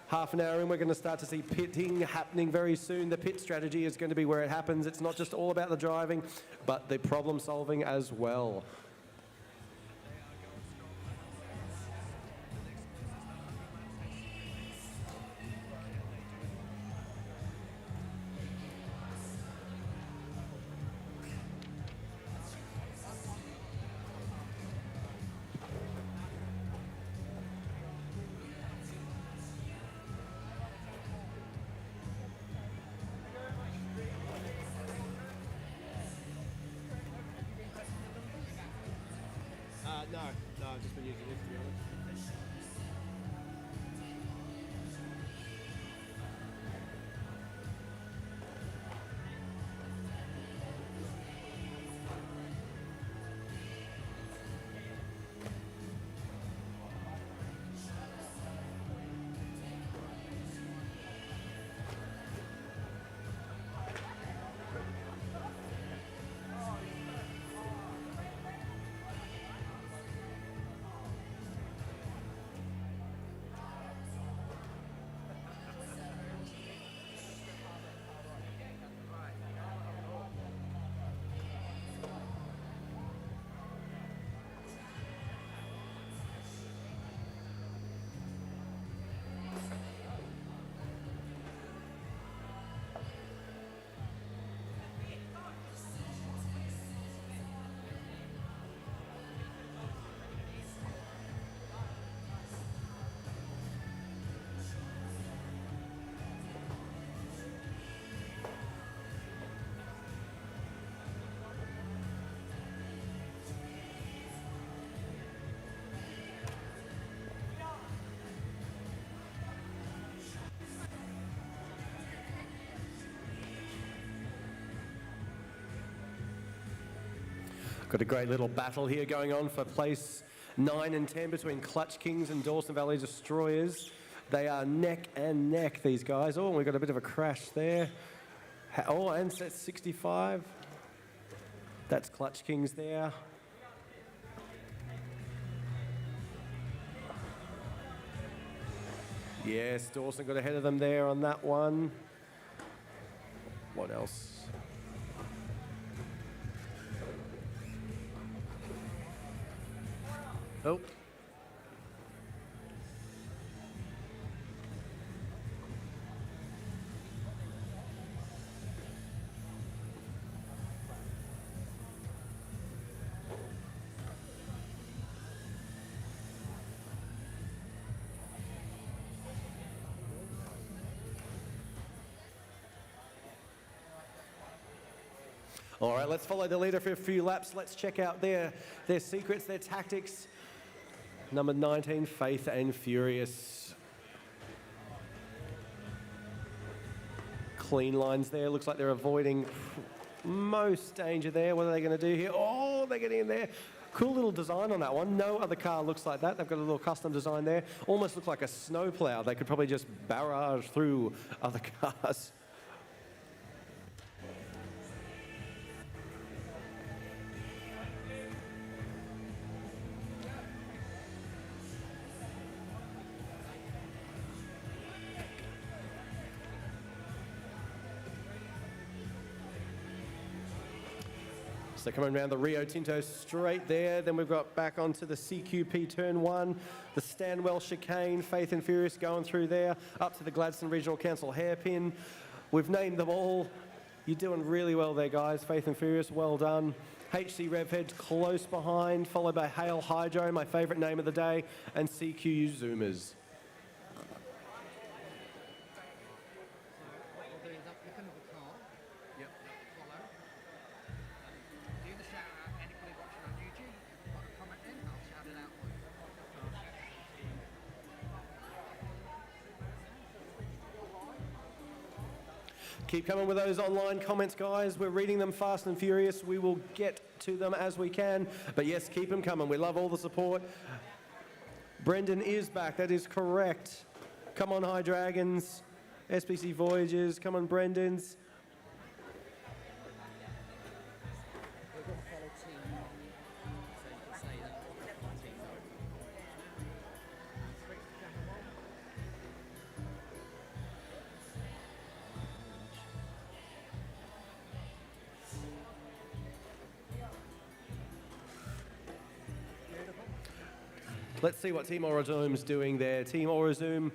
Half an hour in, we're going to start to see pitting happening very soon. The pit strategy is going to be where it happens. It's not just all about the driving, but the problem solving as well. No, I've just been using this, to be honest. Got a great little battle here going on for place 9 and 10 between Clutch Kings and Dawson Valley Destroyers. They are neck and neck, these guys. Oh, we've got a bit of a crash there. Oh, and set 65. That's Clutch Kings there. Yes, Dawson got ahead of them there on that one. What else? Oh. All right, let's follow the leader for a few laps. Let's check out their secrets, their tactics. Number 19, Faith and Furious. Clean lines there. Looks like they're avoiding most danger there. What are they going to do here? Oh, they're getting in there. Cool little design on that one. No other car looks like that. They've got a little custom design there. Almost looks like a snowplow. They could probably just barrage through other cars. So coming around the Rio Tinto straight there, then we've got back onto the CQP turn 1, the Stanwell chicane, Faith and Furious going through there, up to the Gladstone Regional Council hairpin. We've named them all. You're doing really well there, guys. Faith and Furious, well done. HC Revhead close behind, followed by Hail Hydro, my favourite name of the day, and CQ Zoomers. Keep coming with those online comments, guys. We're reading them fast and furious. We will get to them as we can. But yes, keep them coming. We love all the support. Brendan is back. That is correct. Come on, High Dragons. SPC Voyages. Come on, Brendans. Let's see what Team Aurozoom's doing there. Team Aurozoom,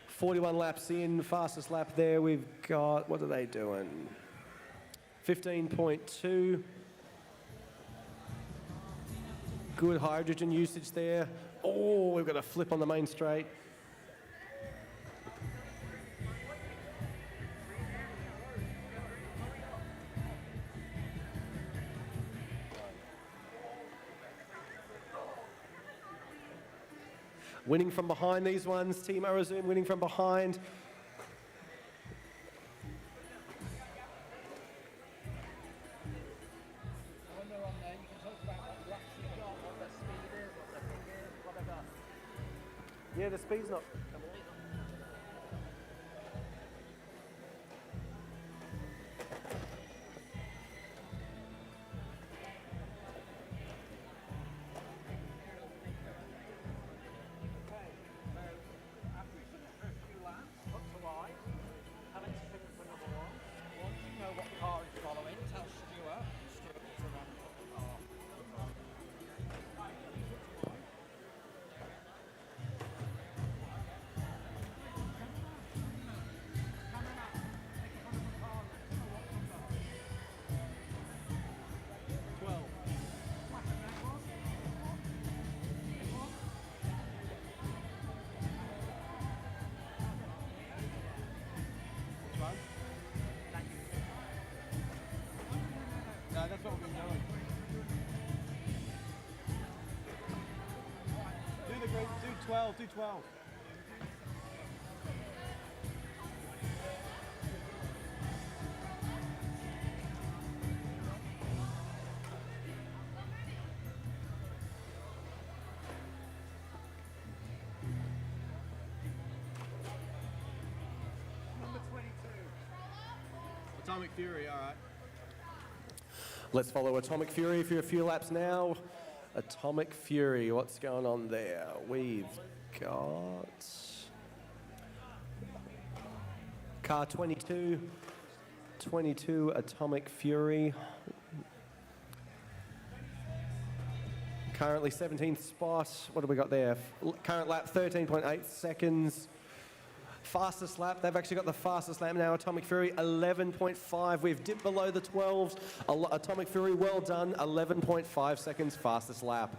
41 laps in, fastest lap there. We've got, what are they doing? 15.2. Good hydrogen usage there. Oh, we've got a flip on the main straight. Winning from behind these ones, Team Aurozoom winning from behind. Yeah, the speed's not... No, that's what we've been doing. Do 12, do 12. Atomic Fury, all right. Let's follow Atomic Fury for a few laps now. Atomic Fury, what's going on there? We've got car 22, 22 Atomic Fury. Currently 17th spot. What have we got there? Current lap 13.8 seconds. Fastest lap, they've actually got the fastest lap now. Atomic Fury 11.5. We've dipped below the 12s. Atomic Fury, well done. 11.5 seconds fastest lap.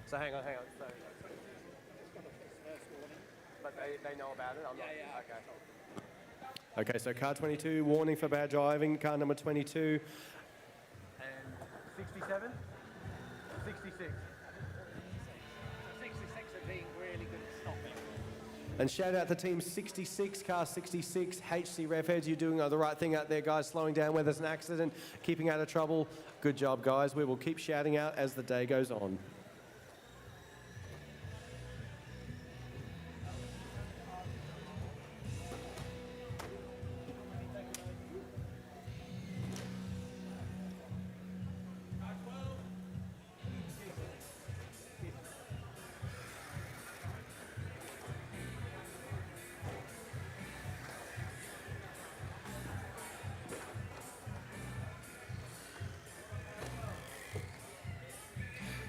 So hang on. So, but they know about it? Okay. Okay, so car 22, warning for bad driving. Car number 22. And 67? 66. 66 are being really good at stopping. And shout out to team 66, car 66, HC Revheads. You're doing the right thing out there, guys, slowing down where there's an accident, keeping out of trouble. Good job, guys. We will keep shouting out as the day goes on.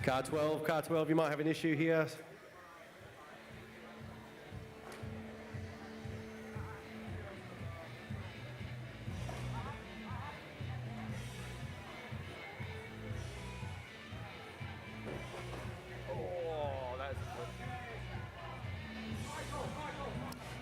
Car 12, you might have an issue here.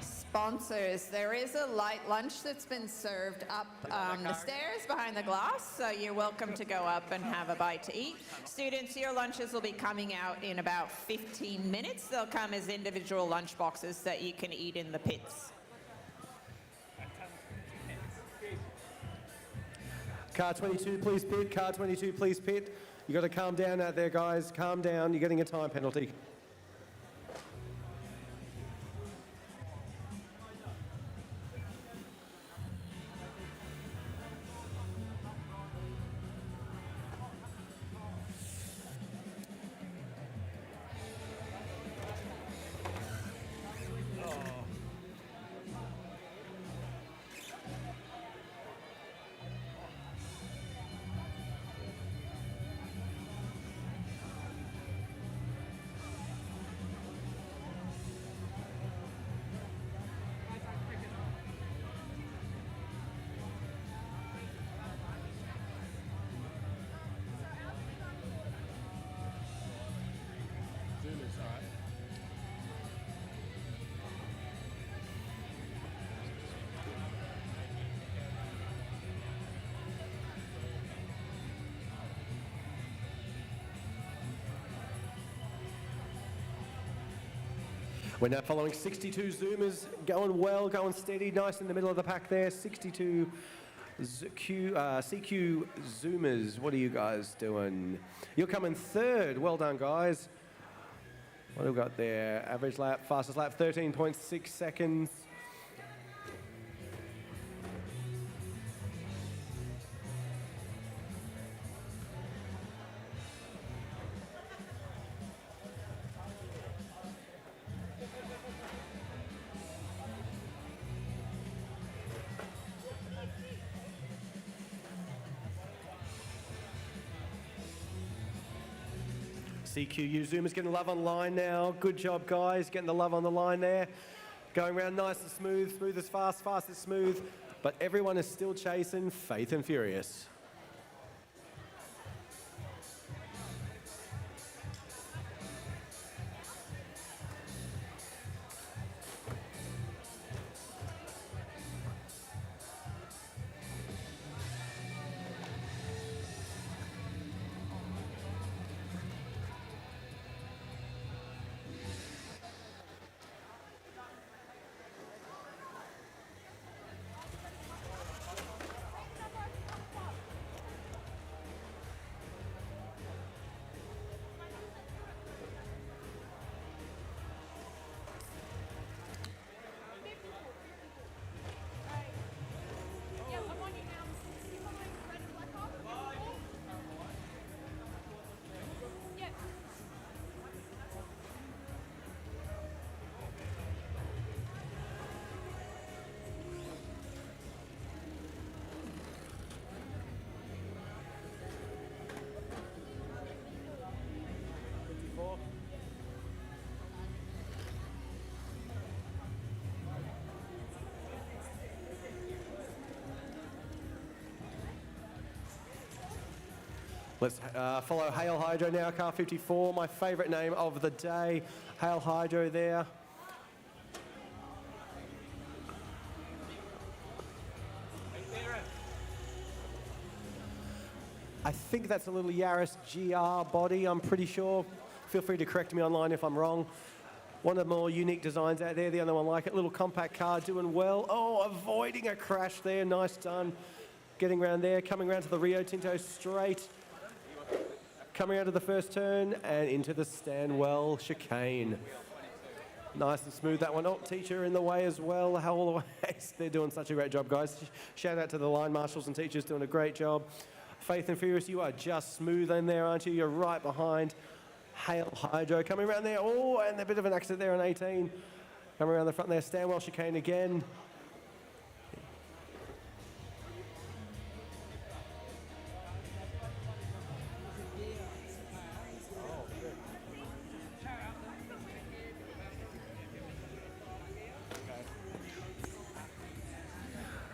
Sponsors, there is a light lunch that's been served up the stairs behind the glass, so you're welcome to go up and have a bite to eat. Students, your lunches will be coming out in about 15 minutes. They'll come as individual lunch boxes that you can eat in the pits. Car 22, please pit. Car 22, please pit. You got to calm down out there, guys. Calm down. You're getting a time penalty. We're now following 62 Zoomers, going well, going steady, nice in the middle of the pack there. 62 CQ Zoomers, what are you guys doing? You're coming third, well done, guys. What have we got there? Average lap, fastest lap, 13.6 seconds. CQU Zoomers getting love on the line now. Good job, guys, getting the love on the line there. Going around nice and smooth, smooth as fast, fast as smooth. But everyone is still chasing Faith and Furious. Let's follow Hail Hydro now, car 54, my favourite name of the day. Hail Hydro there. I think that's a little Yaris GR body, I'm pretty sure. Feel free to correct me online if I'm wrong. One of the more unique designs out there, the other one like it. Little compact car doing well. Oh, avoiding a crash there, nice done. Getting around there, coming around to the Rio Tinto straight. Coming out of the first turn and into the Stanwell chicane. Nice and smooth that one. Oh, teacher in the way as well. How all the way. They're doing such a great job, guys. Shout out to the line marshals and teachers doing a great job. Faith and Furious, you are just smooth in there, aren't you? You're right behind. Hail Hydro coming around there. Oh, and a bit of an accident there on 18. Coming around the front there. Stanwell chicane again.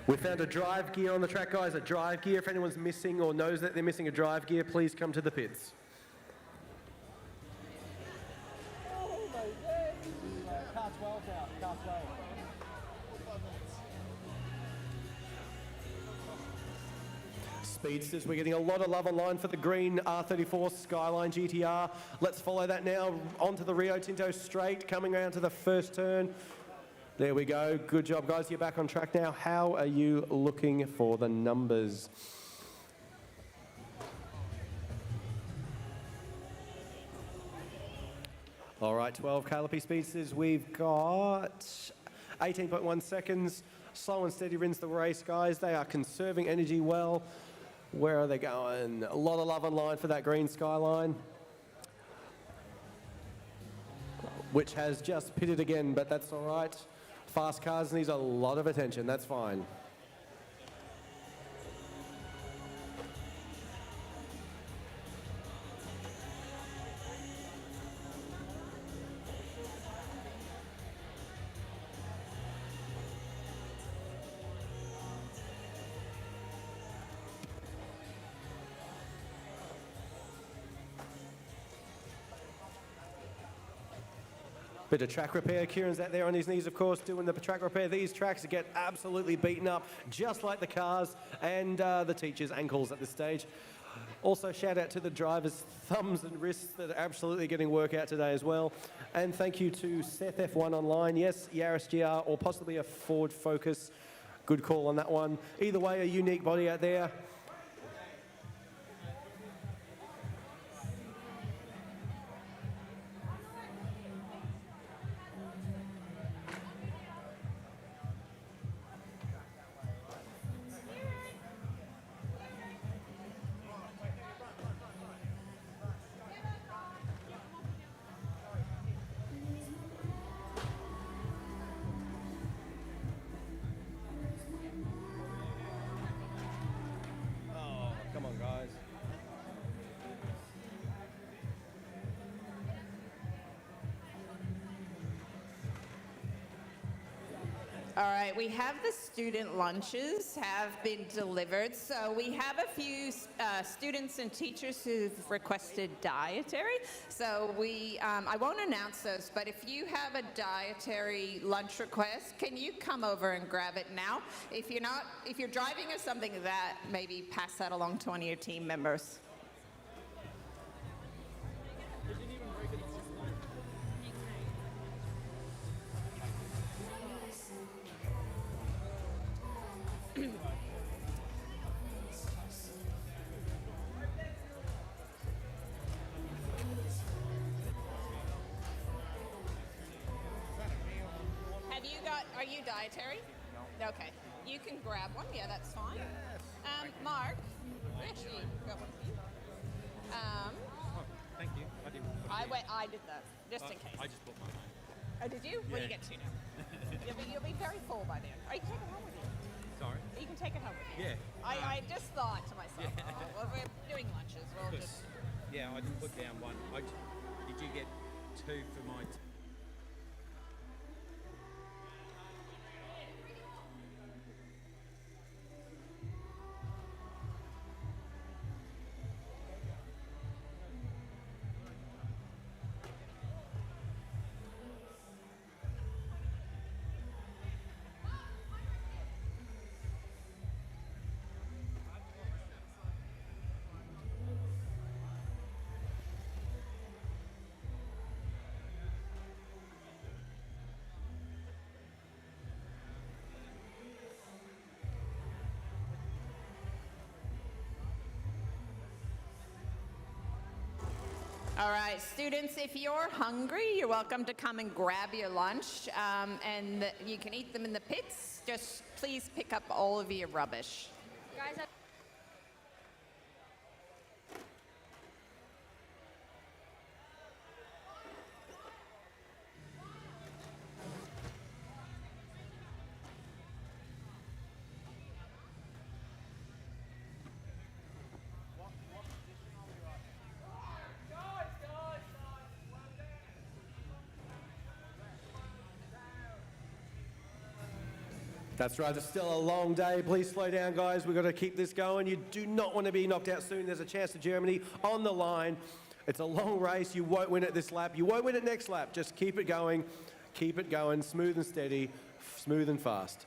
We found a drive gear on the track, guys, a drive gear. If anyone's missing or knows that they're missing a drive gear, please come to the pits. Speedsters, we're getting a lot of love online for the green R34 Skyline GTR. Let's follow that now onto the Rio Tinto straight, coming around to the first turn. There we go. Good job, guys. You're back on track now. How are you looking for the numbers? All right, 12 Callipy Speedsters. We've got 18.1 seconds. Slow and steady wins the race, guys. They are conserving energy well. Where are they going? A lot of love online for that green Skyline, which has just pitted again, but that's all right. Fast cars needs a lot of attention, that's fine. Bit of track repair. Kieran's out there on his knees, of course, doing the track repair. These tracks get absolutely beaten up, just like the cars and the teachers' ankles at this stage. Also, shout out to the drivers' thumbs and wrists that are absolutely getting work out today as well. And thank you to Seth F1 Online. Yes, Yaris GR or possibly a Ford Focus. Good call on that one. Either way, a unique body out there. All right, we have the student lunches have been delivered. So we have a few students and teachers who've requested dietary. So I won't announce those, but if you have a dietary lunch request, can you come over and grab it now? If you're driving or something like that, maybe pass that along to one of your team members. Are you dietary? No. Okay. You can grab one. Yeah, that's fine. Mark, actually got one for you. Thank you. I did that, just in case. I just bought mine. Oh, did you? Yeah. Well, you get two now. You'll be very full by then. Or you can take it home with you. Sorry? You can take it home with you. Yeah. I just thought to myself, well, we're doing lunches. We'll just... Yeah, I didn't put down one. Did you get two for my... All right, students, if you're hungry, you're welcome to come and grab your lunch, and you can eat them in the pits. Just please pick up all of your rubbish. Guys, That's right, it's still a long day. Please slow down, guys. We've got to keep this going. You do not want to be knocked out soon. There's a chance to Germany on the line. It's a long race. You won't win it this lap. You won't win it next lap. Just keep it going. Keep it going. Smooth and steady. Smooth and fast.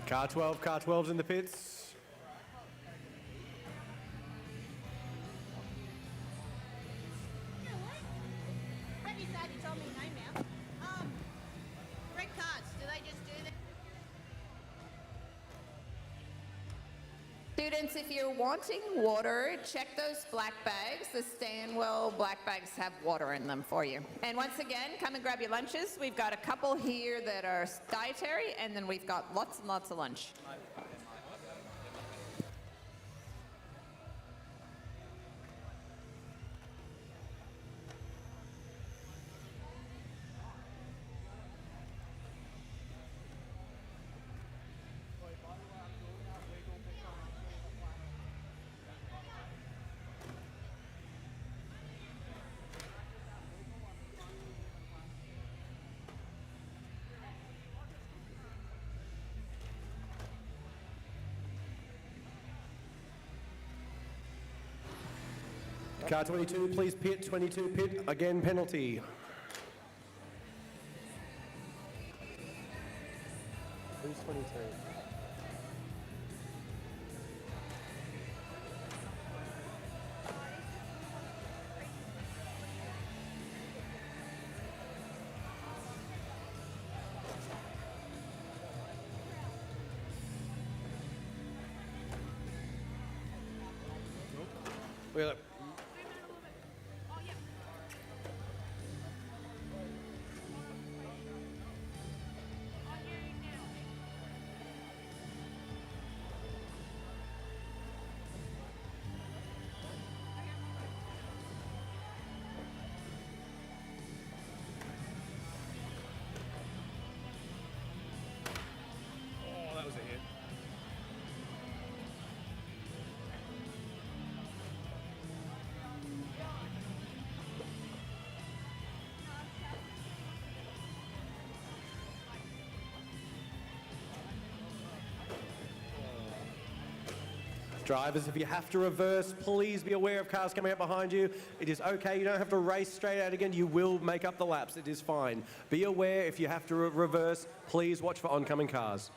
Car 12's in the pits. you know what? That is sad, you told me your name now. Red cards, do they just do that? Students, if you're wanting water, check those black bags. The Stanwell black bags have water in them for you. And once again, come and grab your lunches. We've got a couple here that are dietary, and then we've got lots and lots of lunch. Car 22, please pit. 22 pit. Again, penalty. Who's 22? Wait, look. Oh, that was a hit. Drivers, if you have to reverse, please be aware of cars coming up behind you. It is okay, you don't have to race straight out again. You will make up the laps, it is fine. Be aware if you have to reverse, please watch for oncoming cars.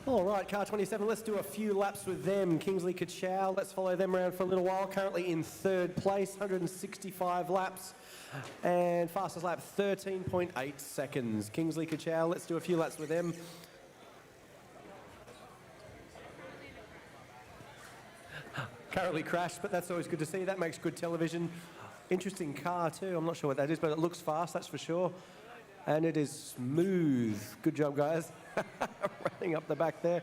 All right, car 27, let's do a few laps with them. Kingsley Kachow, let's follow them around for a little while. Currently in third place, 165 laps. And fastest lap, 13.8 seconds. Kingsley Kachow, let's do a few laps with them. Currently crashed, but that's always good to see. That makes good television. Interesting car too. I'm not sure what that is, but it looks fast, that's for sure. And it is smooth. Good job, guys. Running up the back there.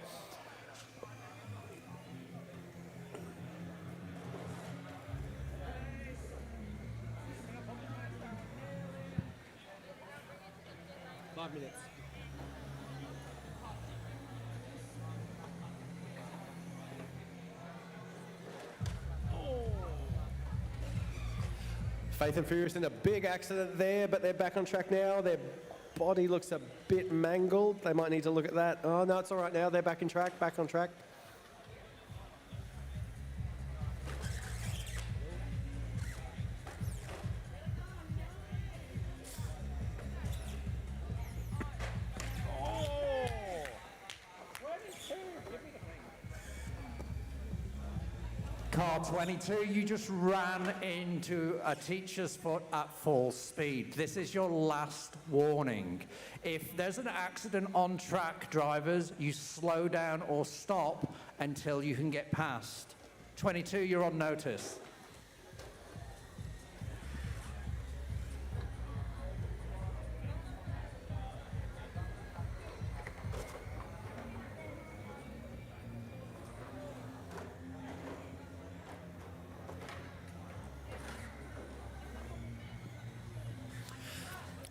Faith and Furious in a big accident there, but they're back on track now. Their body looks a bit mangled. They might need to look at that. Oh, no, it's all right now. They're back on track. Car 22, you just ran into a teacher's foot at full speed. This is your last warning. If there's an accident on track, drivers, you slow down or stop until you can get past. 22, you're on notice.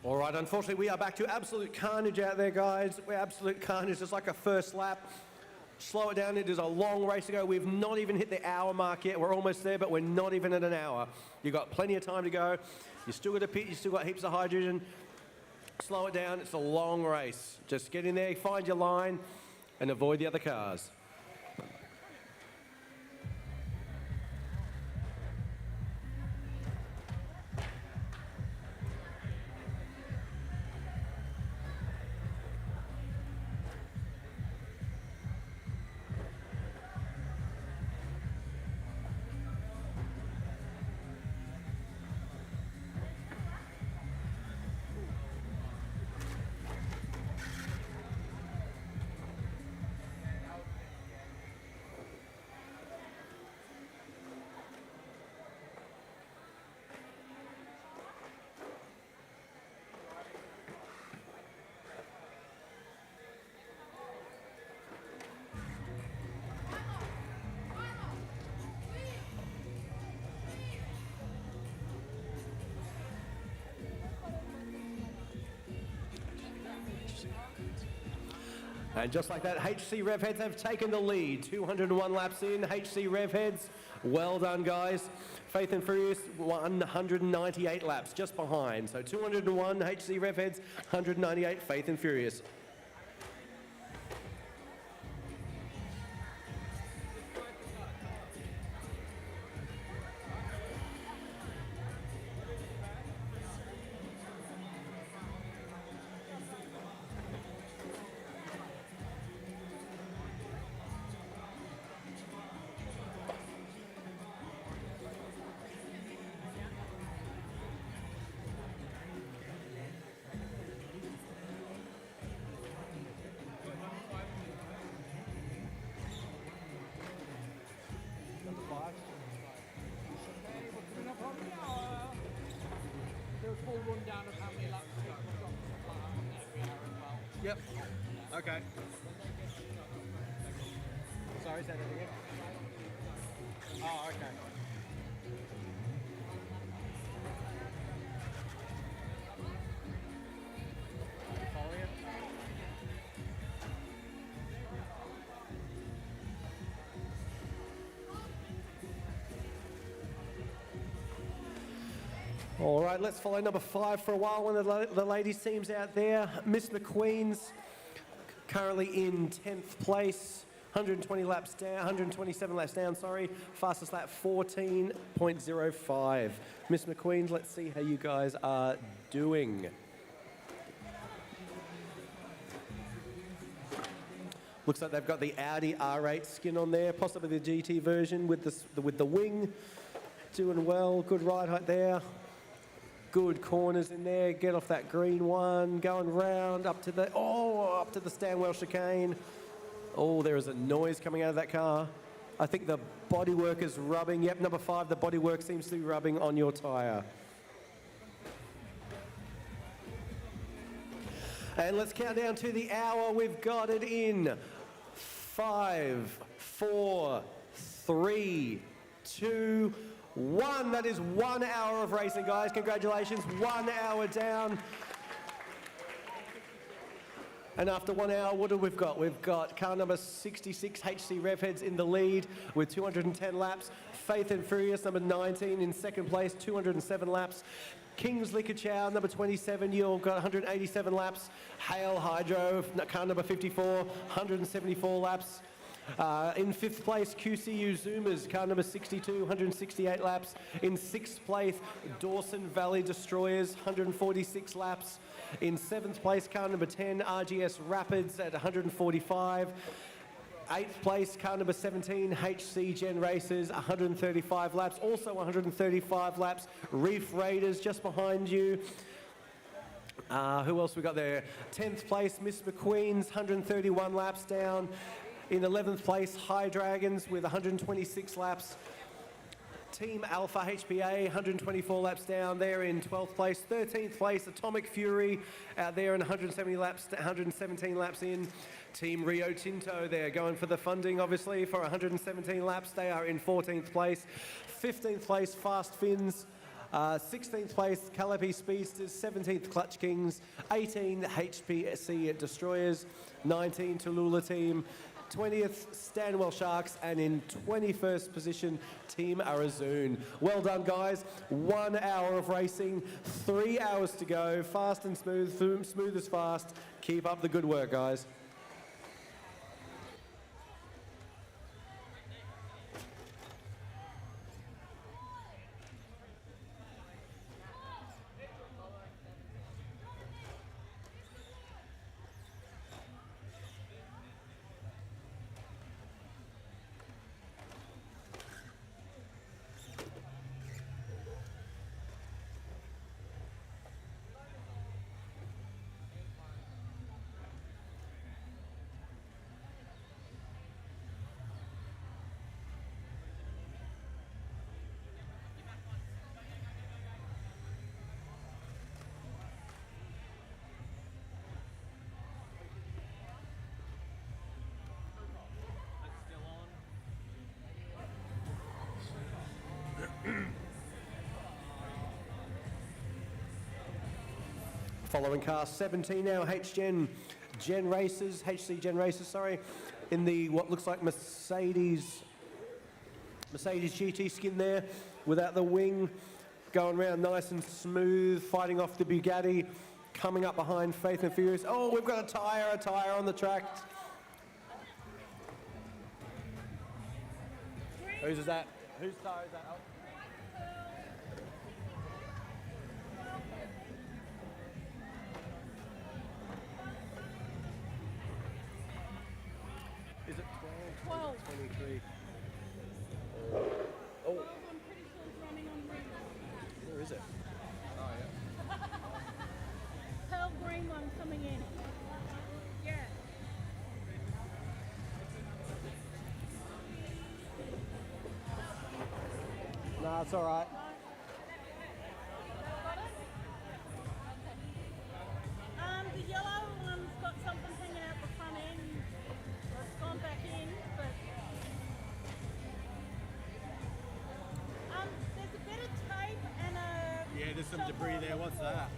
All right, unfortunately, we are back to absolute carnage out there, guys. We're absolute carnage. It's like a first lap. Slow it down. It is a long race to go. We've not even hit the hour mark yet. We're almost there, but we're not even at an hour. You've got plenty of time to go. You still got a pit. You still got heaps of hydrogen. Slow it down. It's a long race. Just get in there, find your line, and avoid the other cars. And just like that, HC Revheads have taken the lead. 201 laps in, HC Revheads. Well done, guys. Faith and Furious, 198 laps, just behind. So 201 HC Revheads, 198 Faith and Furious. Yep. Okay. Sorry, say that again. Oh, okay. Following it? All right, let's follow number 5 for a while. One of the ladies' teams out there. Miss McQueen's currently in 10th place. 120 laps down, 127 laps down, sorry. Fastest lap, 14.05. Miss McQueen's, let's see how you guys are doing. Looks like they've got the Audi R8 skin on there, possibly the GT version with the wing. Doing well, good ride height there. Good corners in there, get off that green one, going round up to the Stanwell chicane. Oh, there is a noise coming out of that car. I think the bodywork is rubbing. Yep, number 5, the bodywork seems to be rubbing on your tyre. And let's count down to the hour. We've got it in 5, 4, 3, 2, 1. That is 1 hour of racing, guys. Congratulations, 1 hour down. And after 1 hour, what have we got? We've got car number 66, HC Revheads, in the lead with 210 laps. Faith and Furious, number 19, in second place, 207 laps. King's Liquor Chow, number 27, you've got 187 laps. Hale Hydro, car number 54, 174 laps. In fifth place, QCU Zoomers, car number 62, 168 laps. In sixth place, Dawson Valley Destroyers, 146 laps. In seventh place, car number 10, RGS Rapids at 145. Eighth place, car number 17, HC Gen Racers, 135 laps. Also 135 laps, Reef Raiders just behind you. Who else we got there? 10th place, Miss McQueen's, 131 laps down. In 11th place, High Dragons with 126 laps. Team Alpha HPA, 124 laps down. They're in 12th place. 13th place, Atomic Fury out there in 117 laps in. Team Rio Tinto, they're going for the funding, obviously, for 117 laps. They are in 14th place. 15th place, Fast Fins. 16th place, Calliope Speedsters. 17th, Clutch Kings. 18, HPC Destroyers. 19, Tallulah Team. 20th, Stanwell Sharks, and in 21st position, Team Arazoon. Well done, guys. 1 hour of racing, 3 hours to go. Fast and smooth, smooth as fast. Keep up the good work, guys. Following car 17 now, HC Gen Racers, in the what looks like Mercedes GT skin there, without the wing, going around nice and smooth, fighting off the Bugatti, coming up behind Faith and Furious. Oh, we've got a tyre on the track. Whose is that? Whose tyre is that? Oh. Is it 12? 23. Oh. I'm pretty sure it's running on green. Where is it? Oh, yeah. Pearl green one coming in. Yeah. No, it's all right. The yellow one's got something hanging out the front end. It's gone back in, but there's a bit of tape and a. Yeah, there's some debris there. What's that?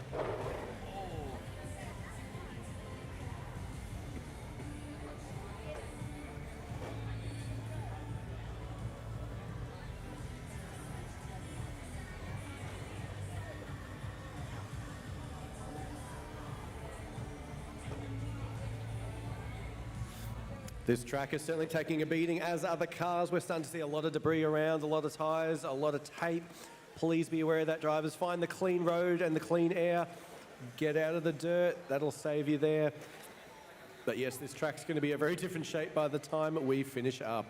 This track is certainly taking a beating, as are the cars. We're starting to see a lot of debris around, a lot of tyres, a lot of tape. Please be aware of that, drivers. Find the clean road and the clean air. Get out of the dirt. That'll save you there. But yes, this track's going to be a very different shape by the time we finish up.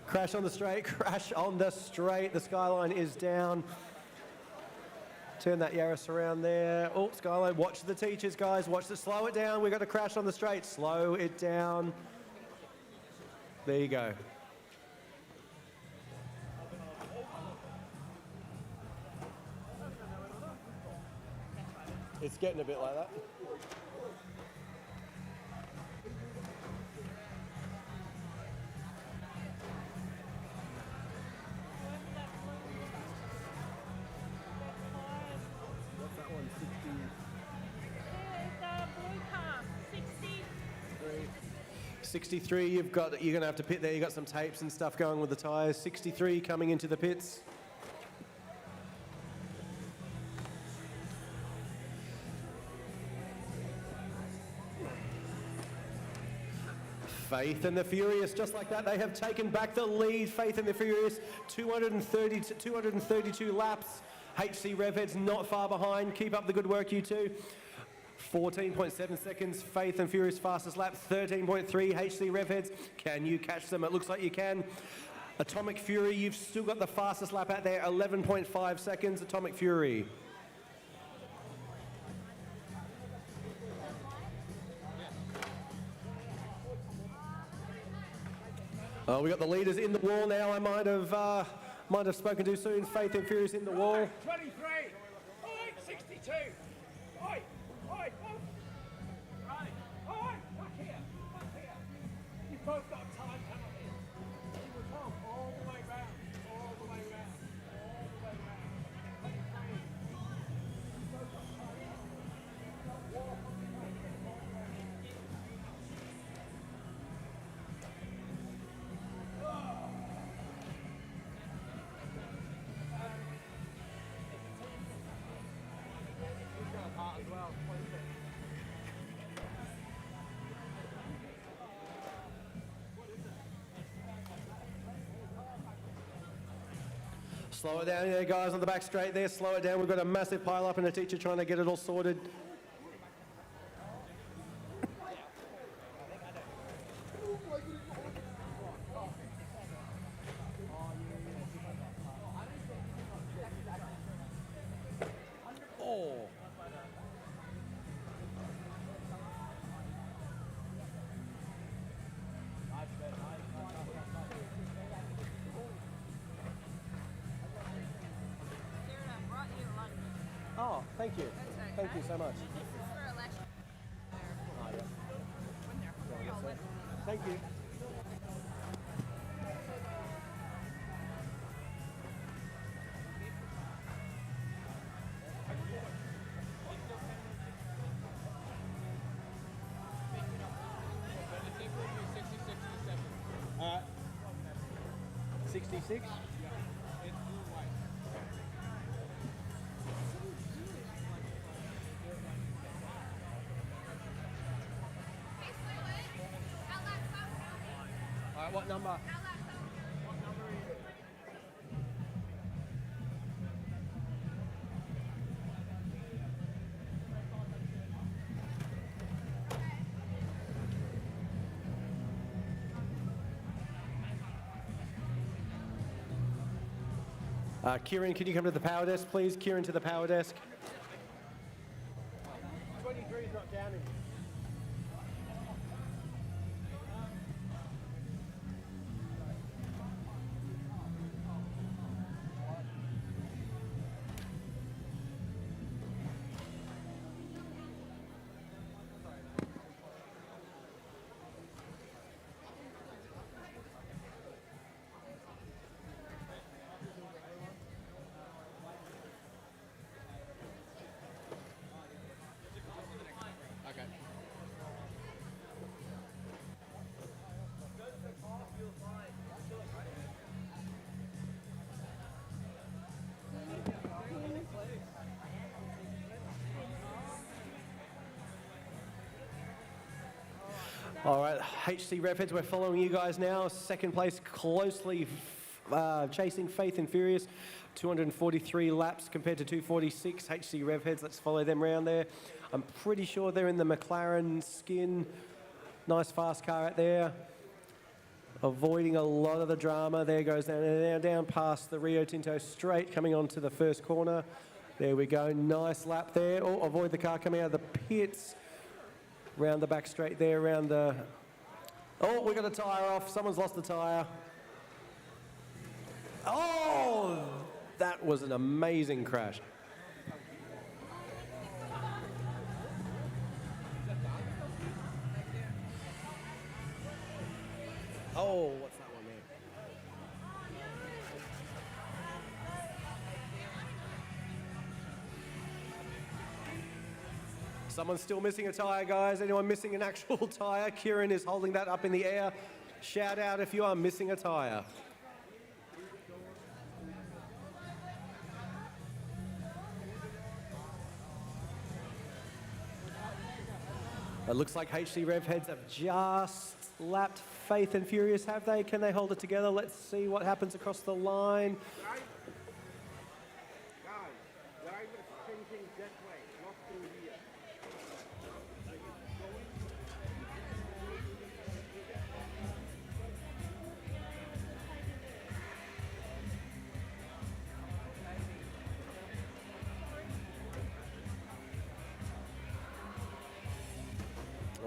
Crash on the straight, crash on the straight. The skyline is down. Turn that Yaris around there. Oh, skyline, watch the teachers, guys. Watch the, slow it down. We've got to crash on the straight. Slow it down. There you go. It's getting a bit like that. What's that one? 63, you're going to have to pit there. You've got some tapes and stuff going with the tyres. 63 coming into the pits. Faith and the Furious, just like that, they have taken back the lead. Faith and the Furious, 232 laps. HC Revhead's not far behind. Keep up the good work, you two. 14.7 seconds, Faith and Furious fastest lap. 13.3, HC Revheads. Can you catch them? It looks like you can. Atomic Fury, you've still got the fastest lap out there. 11.5 seconds, Atomic Fury. Oh, we got the leaders in the wall now. I might have spoken too soon. Faith and Furious in the wall. 23, 62. Oi, oi, right, back here. You've both got time penalty. You will come all the way round, all the way round, all the way round. 23. You've both got time penalty. Walk on the way, all the way round. Slow it down there, guys, on the back straight there. Slow it down. We've got a massive pile up and a teacher trying to get it all sorted. Oh. Oh, thank you. Thank you so much. Thank you. All right. 66? All right, what number? Kieran, can you come to the power desk, please? Kieran, to the power desk. 23 is not down in. All right, HC Revheads, we're following you guys now. Second place, closely chasing Faith and Furious. 243 laps compared to 246. HC Revheads, let's follow them around there. I'm pretty sure they're in the McLaren skin. Nice fast car out there. Avoiding a lot of the drama. There goes down past the Rio Tinto straight, coming onto the first corner. There we go, nice lap there. Oh, avoid the car coming out of the pits. Round the back straight there, around the... Oh, we got a tyre off. Someone's lost the tyre. Oh, that was an amazing crash. Oh, what's that one there? Someone's still missing a tyre, guys. Anyone missing an actual tyre? Kieran is holding that up in the air. Shout out if you are missing a tyre. It looks like HC Revheads have just lapped Faith and Furious, have they? Can they hold it together? Let's see what happens across the line.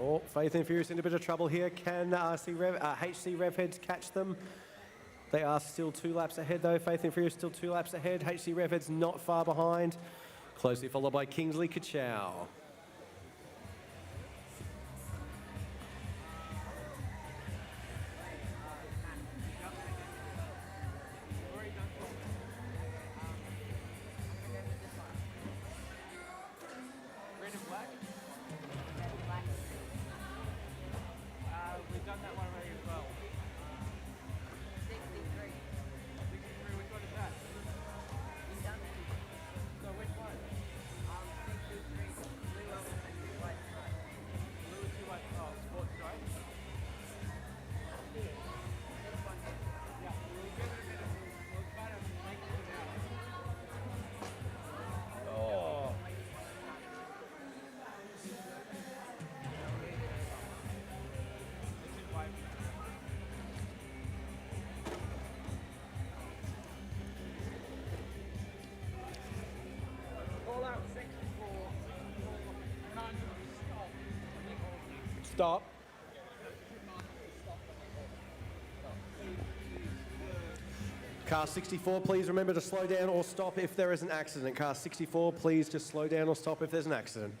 Oh, Faith and Furious in a bit of trouble here. Can HC Revheads catch them? They are still 2 laps ahead though. Faith and Furious still 2 laps ahead. HC Revheads not far behind. Closely followed by Kingsley Kachow. We've done that one already as well. 63. 63, which one is that? We've done that. So which one? 63, blue and white stripe. Blue and 2 white, oh, sports stripe. This one here. Yeah, we'll give it a minute. We'll try to make it out. Oh. Call out 64. Can't stop. Stop. Car 64, please remember to slow down or stop if there is an accident. Car 64, please just slow down or stop if there's an accident.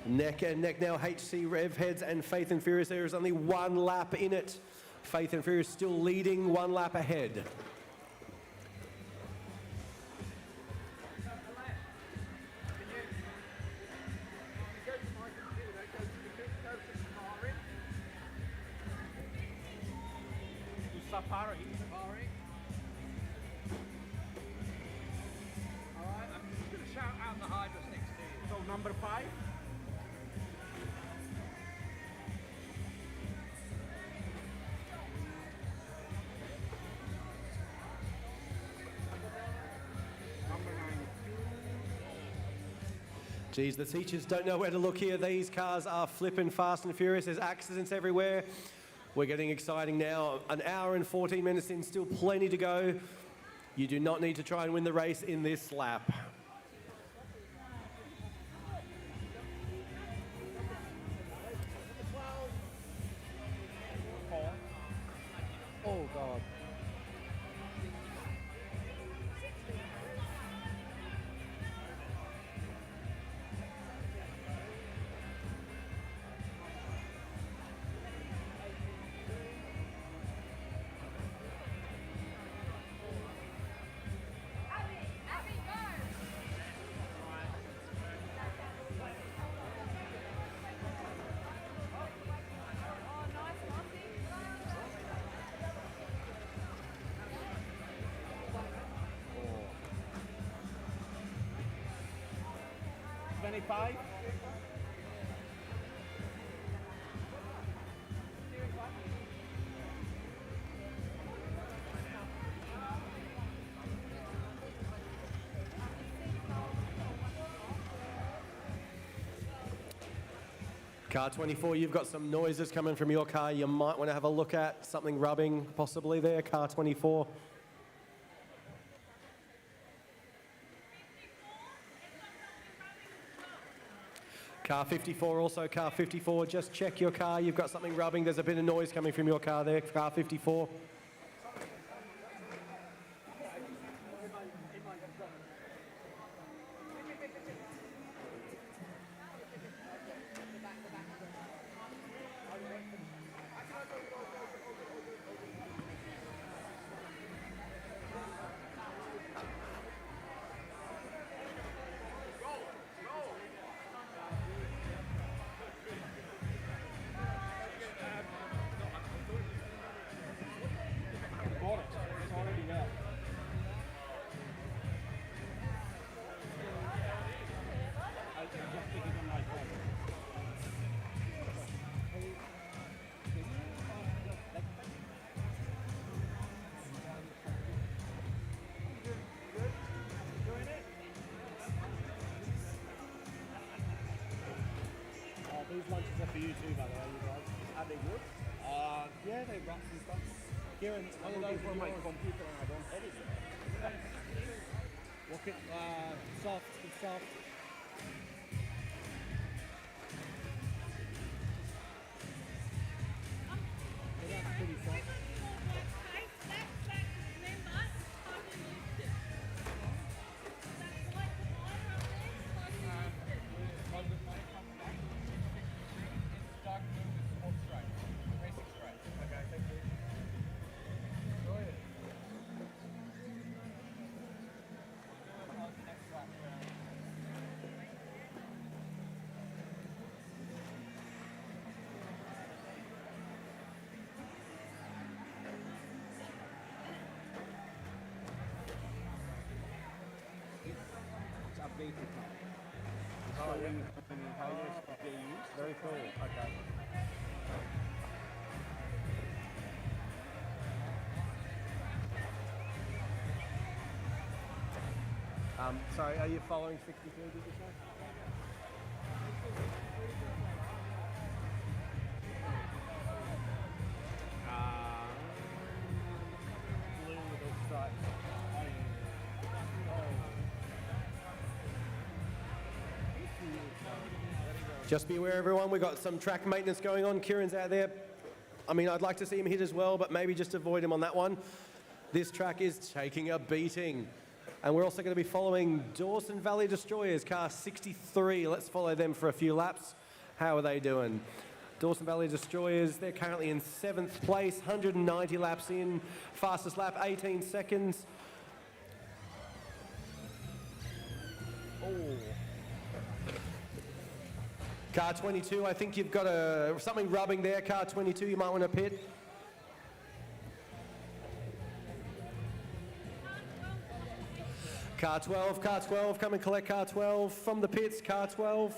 Neck and neck now, HC Revheads and Faith and Furious. There is only 1 lap in it. Faith and Furious still leading, 1 lap ahead. Safari. Alright, I'm just going to shout out the hydras next to you. So number 5. Geez, the teachers don't know where to look here. These cars are flipping fast and furious. There's accidents everywhere. We're getting exciting now. An hour and 14 minutes in, still plenty to go. You do not need to try and win the race in this lap. Oh, God. Car 24, you've got some noises coming from your car you might want to have a look at. Something rubbing possibly there, car 24. Car 54 also, car 54, just check your car. You've got something rubbing. There's a bit of noise coming from your car there, car 54. These lunches are for you too, by the way, you guys. Are they good? Yeah, they're rough and stuff. Kieran, one of those on my computer and I don't edit it. Look at soft, it's soft. So that's pretty soft. Very cool. Okay. Sorry, are you following 62, did you say? Blue with those stripes. Just be aware, everyone, we've got some track maintenance going on. Kieran's out there. I mean, I'd like to see him hit as well, but maybe just avoid him on that one. This track is taking a beating. And we're also going to be following Dawson Valley Destroyers, car 63. Let's follow them for a few laps. How are they doing? Dawson Valley Destroyers, they're currently in 7th place, 190 laps in. Fastest lap, 18 seconds. Oh. Car 22, I think you've got something rubbing there. Car 22, you might want to pit. Car 12, come and collect car 12 from the pits, car 12.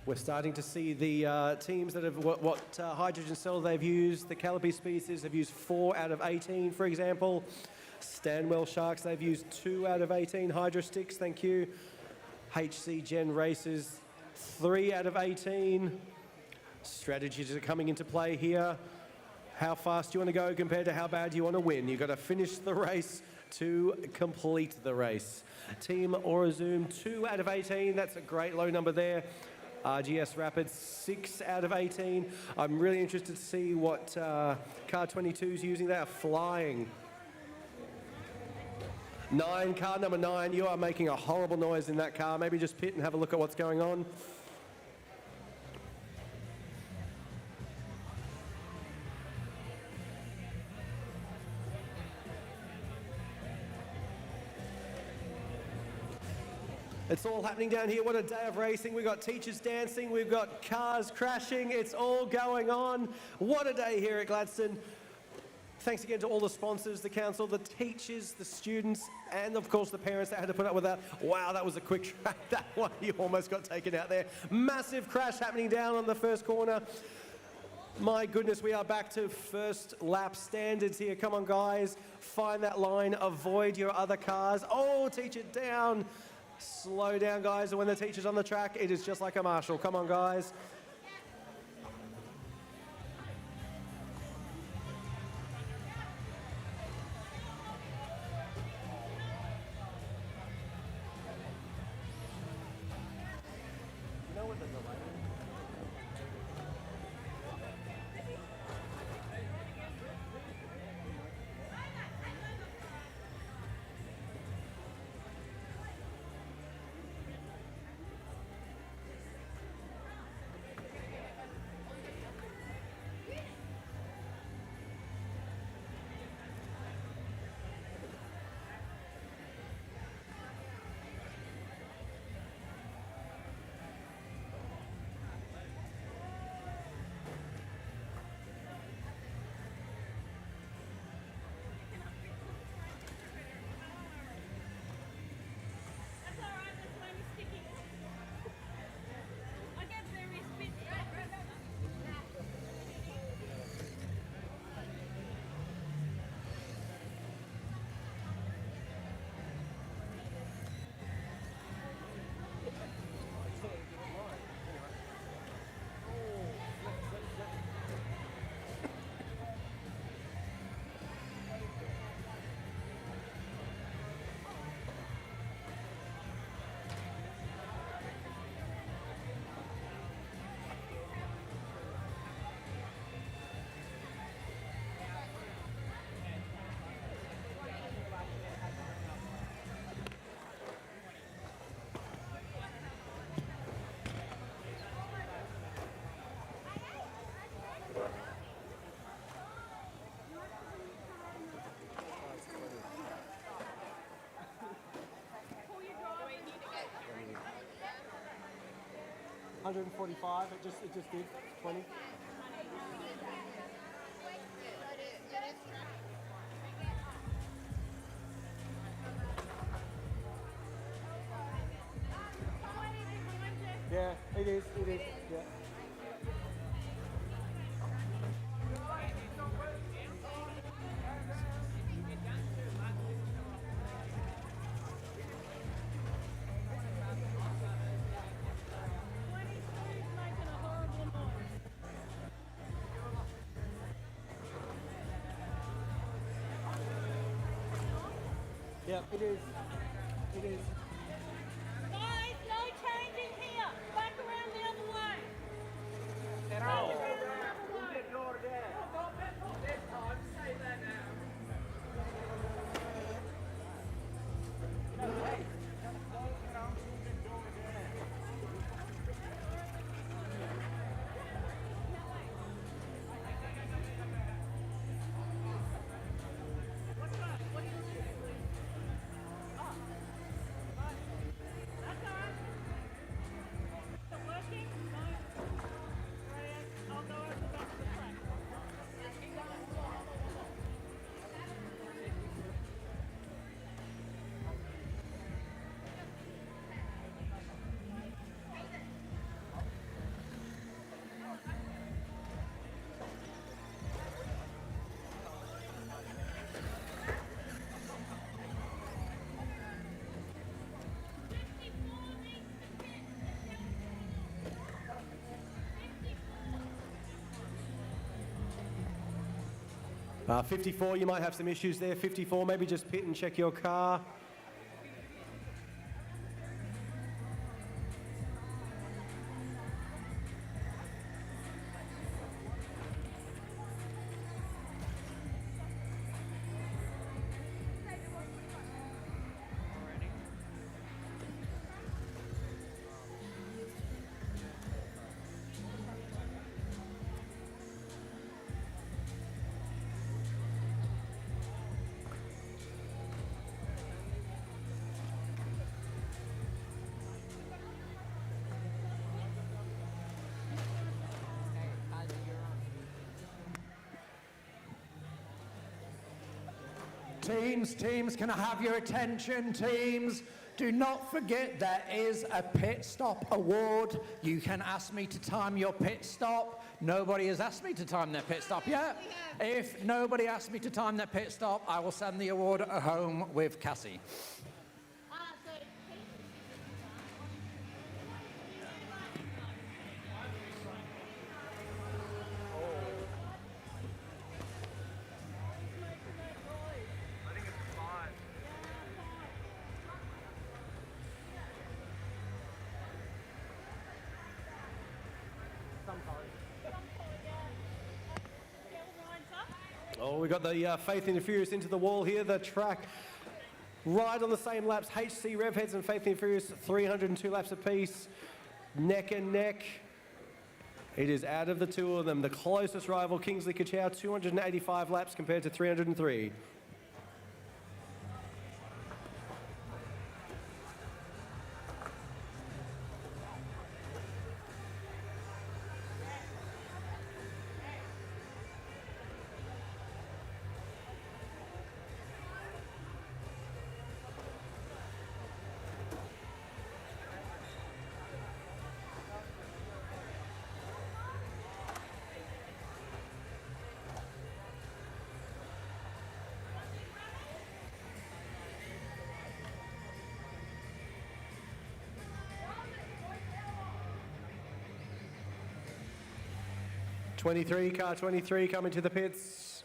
We're starting to see the teams that have what hydrogen cell they've used. The Calliope species have used 4 out of 18, for example. Stanwell Sharks, they've used 2 out of 18 hydro sticks, thank you. HC Gen Racers, 3 out of 18. Strategies are coming into play here. How fast do you want to go compared to how bad do you want to win? You've got to finish the race to complete the race. Team Aurizum, 2 out of 18. That's a great low number there. RGS Rapids, 6 out of 18. I'm really interested to see what car 22 is using. They are flying. 9, car number 9, you are making a horrible noise in that car. Maybe just pit and have a look at what's going on. It's all happening down here. What a day of racing. We've got teachers dancing. We've got cars crashing. It's all going on. What a day here at Gladstone. Thanks again to all the sponsors, the council, the teachers, the students, and of course the parents that had to put up with that. Wow, that was a quick track. That one, you almost got taken out there. Massive crash happening down on the first corner. My goodness, we are back to first lap standards here. Come on, guys. Find that line. Avoid your other cars. Oh, teacher down. Slow down, guys. And when the teacher's on the track, it is just like a marshal. Come on, guys. $145. It just did 20. Yeah, it is. Yeah. Yeah, it is. It is. Guys, no changing here. Back around the other way. Back around the other way. 54, you might have some issues there. 54, maybe just pit and check your car. Teams, can I have your attention, teams? Do not forget there is a pit stop award. You can ask me to time your pit stop. Nobody has asked me to time their pit stop yet. If nobody asks me to time their pit stop, I will send the award home with Cassie. Oh, we got the Faith in the Furious into the wall here. The track right on the same laps. HC Revheads and Faith in the Furious, 302 laps apiece. Neck and neck. It is out of the two of them. The closest rival, Kingsley Kachow, 285 laps compared to 303. Car 23 coming to the pits.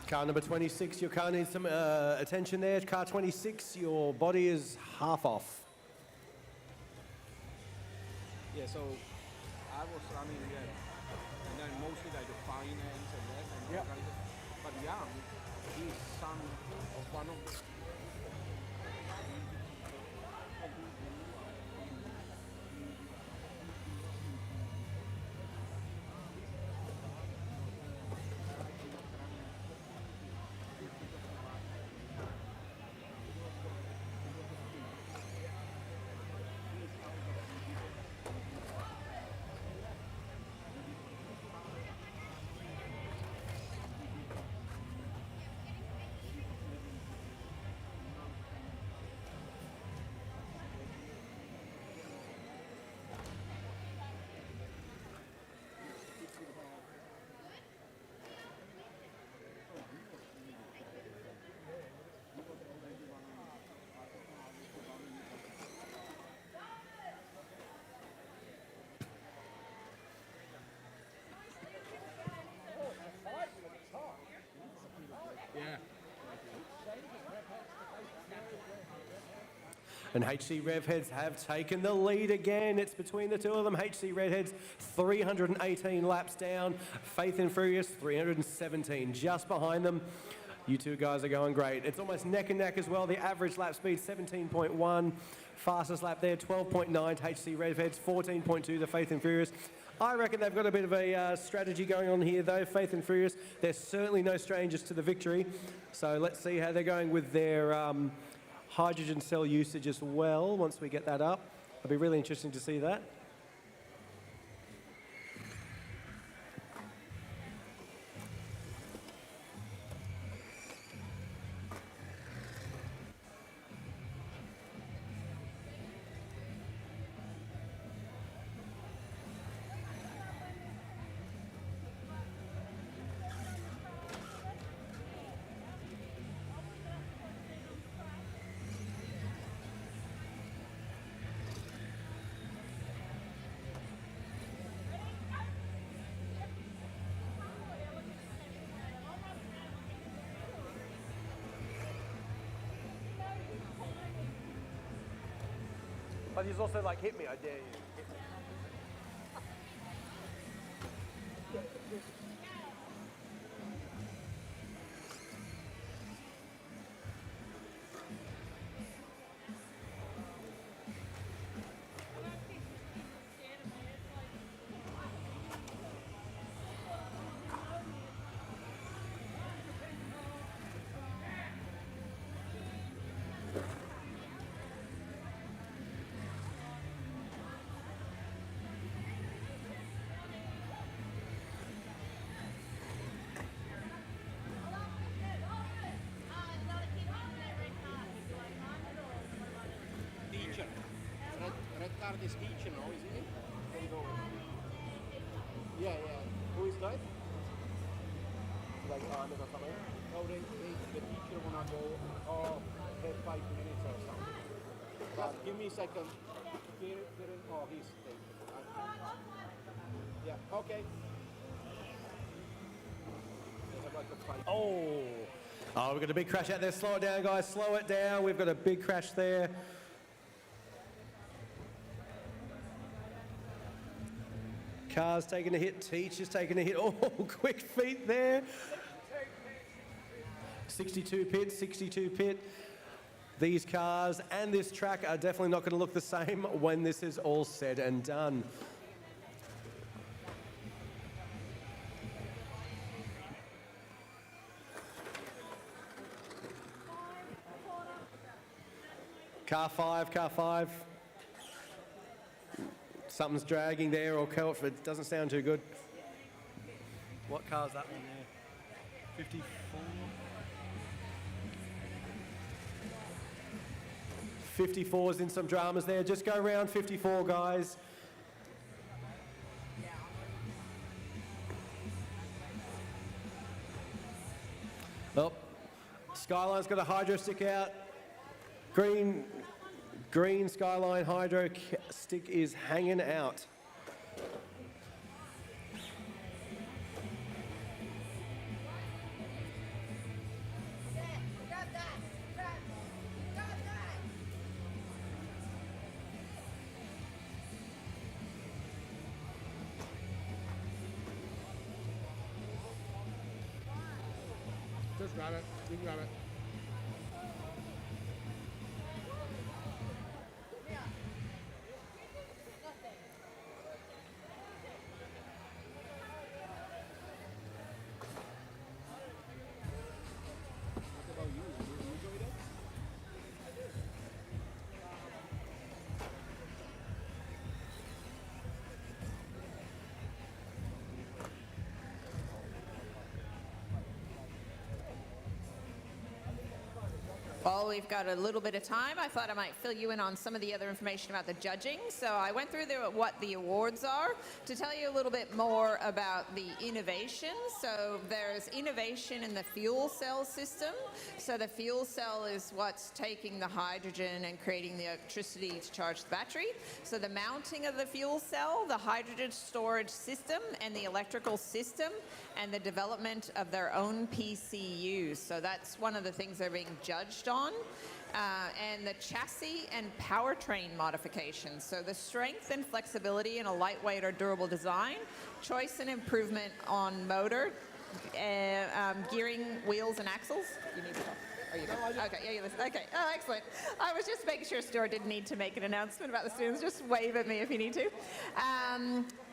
Car number 26, your car needs some attention there. Car 26, your body is half off. Yeah, so I was running there, and then mostly like the finance and that, and Yep. like that. But Yang, he's son of one of the And HC Revheads have taken the lead again. It's between the two of them. HC Redheads 318 laps down. Faith and Furious 317 just behind them. You two guys are going great. It's almost neck and neck as well. The average lap speed 17.1. Fastest lap there 12.9 to HC Revheads, 14.2 to Faith and Furious. I reckon they've got a bit of a strategy going on here though. Faith and Furious, they're certainly no strangers to the victory. So let's see how they're going with their hydrogen cell usage as well once we get that up. It'll be really interesting to see that. But he's also like, hit me, I dare you. Hit me. Red card is each, you know, isn't it? Yeah, yeah. Who is that? Like Ahmed or something? No, the teacher wanna go, have 5 minutes or something. But give me a second. He's taking. Yeah, okay. They have like a 5. Oh, we've got a big crash out there. Slow it down, guys. Slow it down. We've got a big crash there. Car's taking a hit. Teacher's taking a hit. Oh, quick feet there. 62 pit, 62 pit. These cars and this track are definitely not going to look the same when this is all said and done. Car 5. Something's dragging there, or it doesn't sound too good. What car's that one there? 54? 54's in some dramas there. Just go round 54, guys. Oh, Skyline's got a hydro stick out. Green Skyline hydro stick is hanging out. Just grab it. You can grab it. Well, we've got a little bit of time. I thought I might fill you in on some of the other information about the judging. So I went through what the awards are to tell you a little bit more about the innovation. So there's innovation in the fuel cell system. So the fuel cell is what's taking the hydrogen and creating the electricity to charge the battery. So the mounting of the fuel cell, the hydrogen storage system, and the electrical system, and the development of their own PCUs. So that's one of the things they're being judged on. and the chassis and powertrain modifications. So the strength and flexibility in a lightweight or durable design, choice and improvement on motor, gearing, wheels, and axles. You need to talk. Oh, you do? Okay, yeah, you listen. Okay, oh, excellent. I was just making sure Stuart didn't need to make an announcement about the students. Just wave at me if you need to.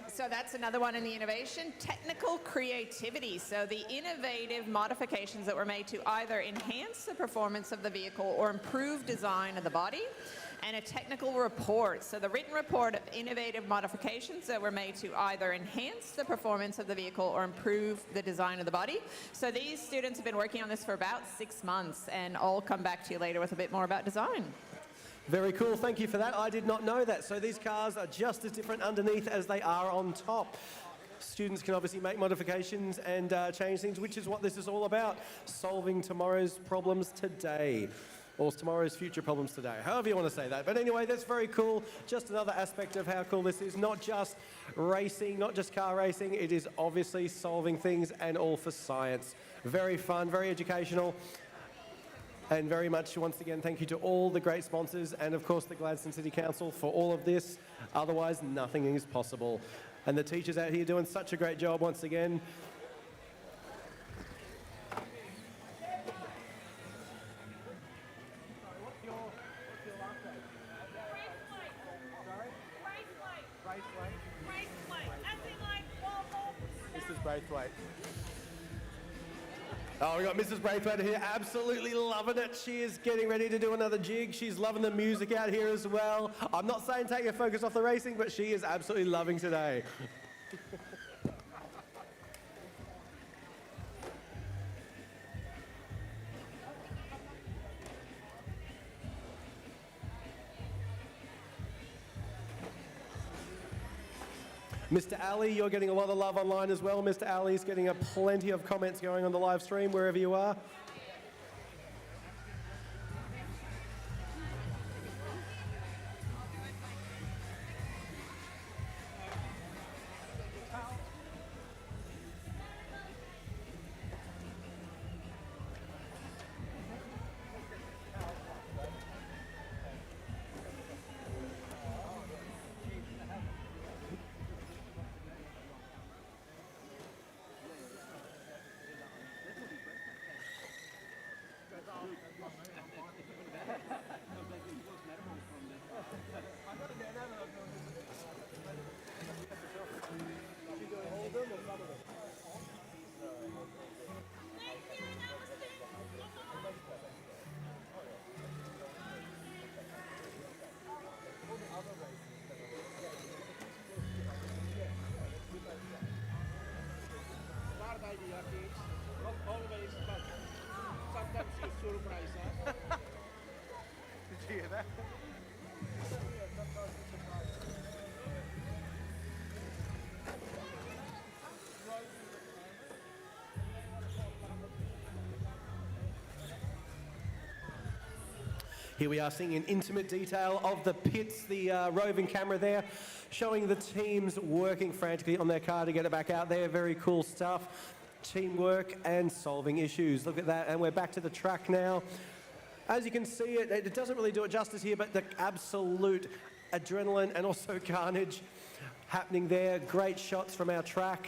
So that's another one in the innovation. Technical creativity. So the innovative modifications that were made to either enhance the performance of the vehicle or improve design of the body. And a technical report. So the written report of innovative modifications that were made to either enhance the performance of the vehicle or improve the design of the body. So these students have been working on this for about 6 months, and I'll come back to you later with a bit more about design. Very cool, thank you for that. I did not know that. So these cars are just as different underneath as they are on top. Students can obviously make modifications and change things, which is what this is all about, solving tomorrow's problems today. Or tomorrow's future problems today, however you want to say that. But anyway, that's very cool. Just another aspect of how cool this is. Not just racing, not just car racing. It is obviously solving things and all for science. Very fun, very educational. And very much, once again, thank you to all the great sponsors and, of course, the Gladstone City Council for all of this. Otherwise, nothing is possible. And the teachers out here doing such a great job once again. Mrs. Braithwaite. Oh, we got Mrs. Braithwaite here, absolutely loving it. She is getting ready to do another jig. She's loving the music out here as well. I'm not saying take your focus off the racing, but she is absolutely loving today. Mr. Ali, you're getting a lot of love online as well. Mr. Ali's getting plenty of comments going on the live stream, wherever you are. Not always, but sometimes you surprise us. Did you hear that? Here we are seeing an intimate detail of the pits, the roving camera there, showing the teams working frantically on their car to get it back out there. Very cool stuff. Teamwork and solving issues. Look at that, and we're back to the track now. As you can see, it doesn't really do it justice here, but the absolute adrenaline and also carnage happening there. Great shots from our track.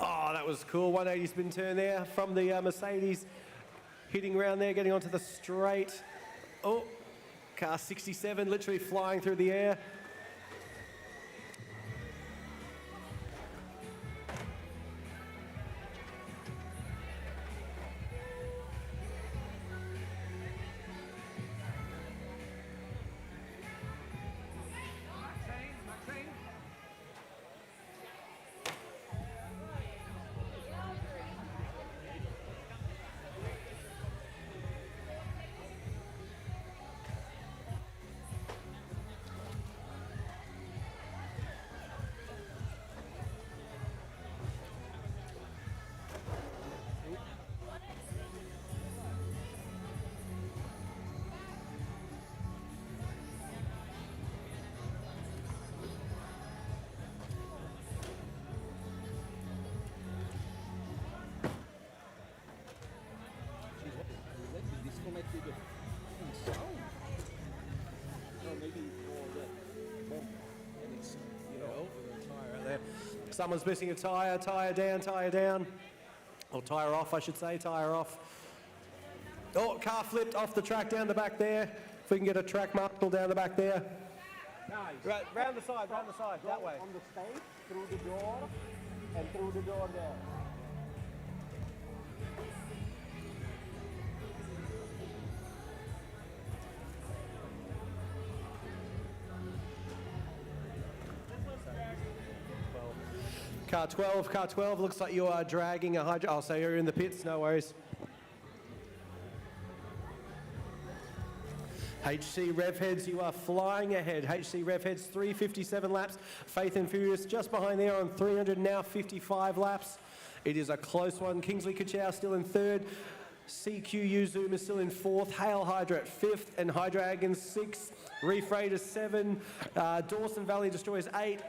Oh, that was cool. 180 spin turn there from the Mercedes. Hitting around there, getting onto the straight. Oh, car 67 literally flying through the air. Someone's missing a tyre. Tyre down. Or tyre off, I should say. Tyre off. Oh, car flipped off the track down the back there. If we can get a track marshal down the back there. Guys, Right, round the side, that way. on the stage, through the door, and through the door there. Car 12, looks like you are dragging a hydro. Oh, so you're in the pits, no worries. HC Rev Heads, you are flying ahead. HC Rev Heads, 357 laps. Faith and Furious just behind there on 300, now 55 laps. It is a close one. Kingsley Kachow still in third. CQU Zoom is still in fourth. Hail Hydra at fifth and Hydrodragon sixth. Reef Raiders 7. Dawson Valley Destroyers 8.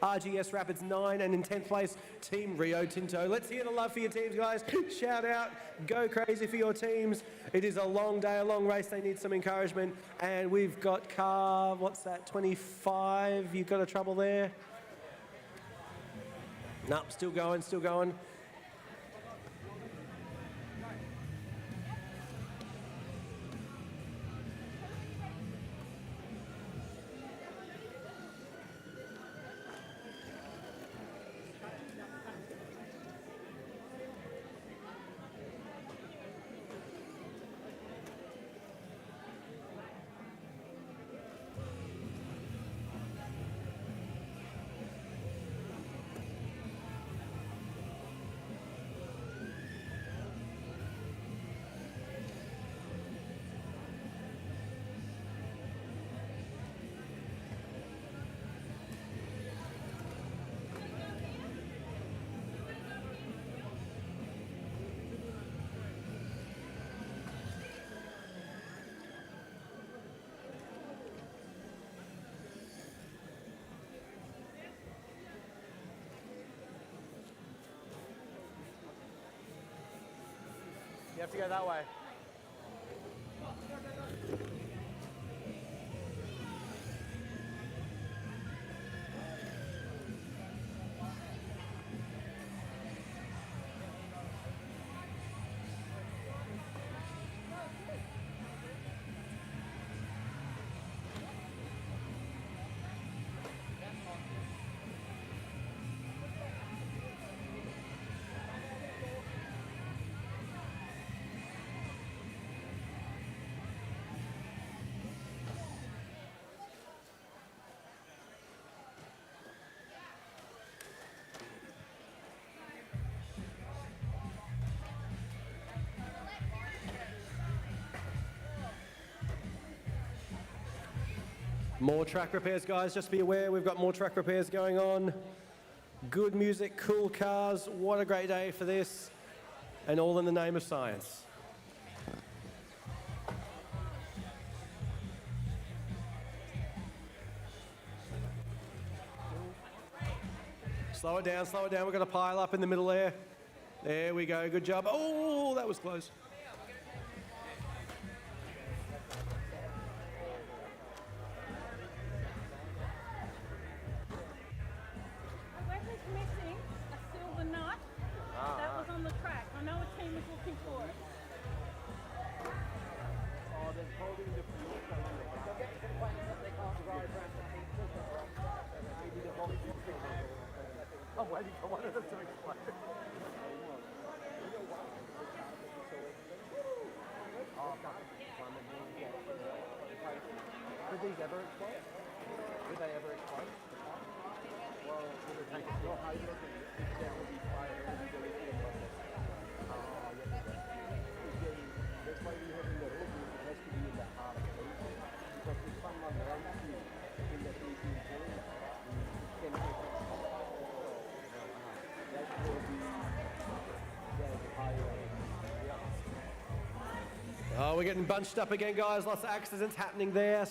RGS Rapids 9, and in 10th place, Team Rio Tinto. Let's hear the love for your teams, guys. Shout out, go crazy for your teams. It is a long day, a long race. They need some encouragement. And we've got car, what's that, 25? You've got a trouble there? Nope, still going. You have to go that way. More track repairs, guys. Just be aware, we've got more track repairs going on. Good music, cool cars. What a great day for this. And all in the name of science. Slow it down. We're going to pile up in the middle there. There we go. Good job. Oh, that was close. Missing a silver nut that was on the track. I know a team is looking for it. Oh, they're holding the fuel. I'm waiting for one of them to explain. Did these ever explode? Did they ever explode? Well, did it take your height? There will be fire and there will be a process. That's why we have in the road, it has to be in the heart of the place. Because if someone runs you in the Philippine zone, it can take it. That will be the higher. Oh, we're getting bunched up again, guys. Lots of accidents happening there.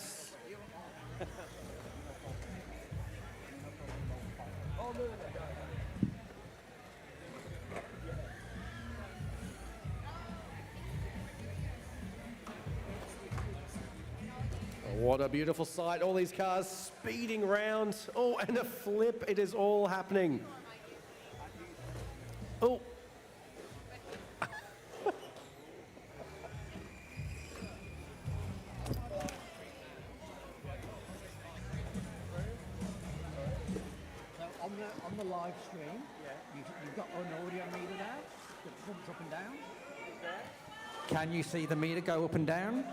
What a beautiful sight. All these cars speeding round. Oh, and a flip. It is all happening. Oh, So on the live stream, you've got an audio meter there that pumps up and down. Can you see the meter go up and down?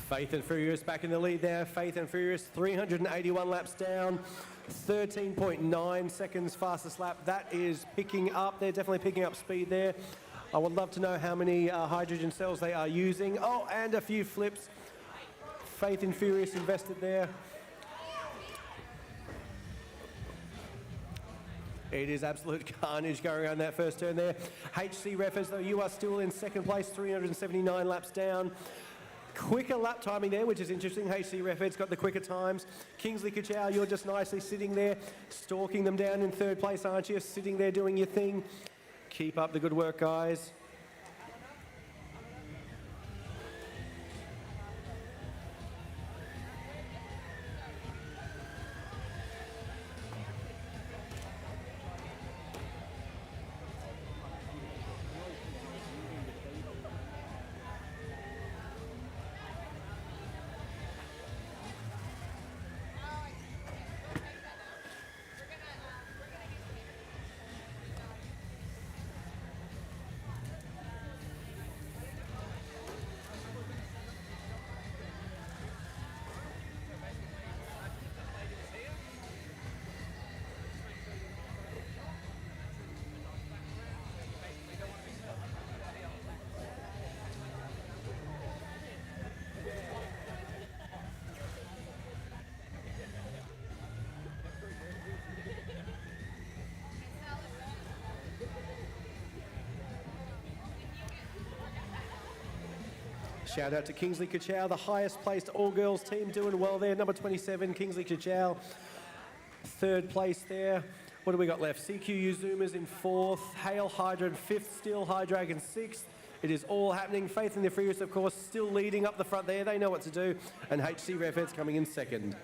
Faith and Furious back in the lead there. Faith and Furious, 381 laps down, 13.9 seconds fastest lap. That is picking up. They're definitely picking up speed there. I would love to know how many hydrogen cells they are using. Oh, and a few flips. Faith and Furious invested there. It is absolute carnage going around that first turn there. HC Refers, though, you are still in second place, 379 laps down. Quicker lap timing there, which is interesting. HC Refed's got the quicker times. Kingsley Kachow, you're just nicely sitting there, stalking them down in third place, aren't you? Sitting there doing your thing. Keep up the good work, guys. Shout out to Kingsley Kachow, the highest placed all-girls team, doing well there. Number 27, Kingsley Kachow, third place there. What do we got left? CQ Zoomers in fourth, Hale Hydra in fifth, Steel Hydra sixth. It is all happening. Faith in the Furious, of course, still leading up the front there. They know what to do. And HC Refed's coming in second.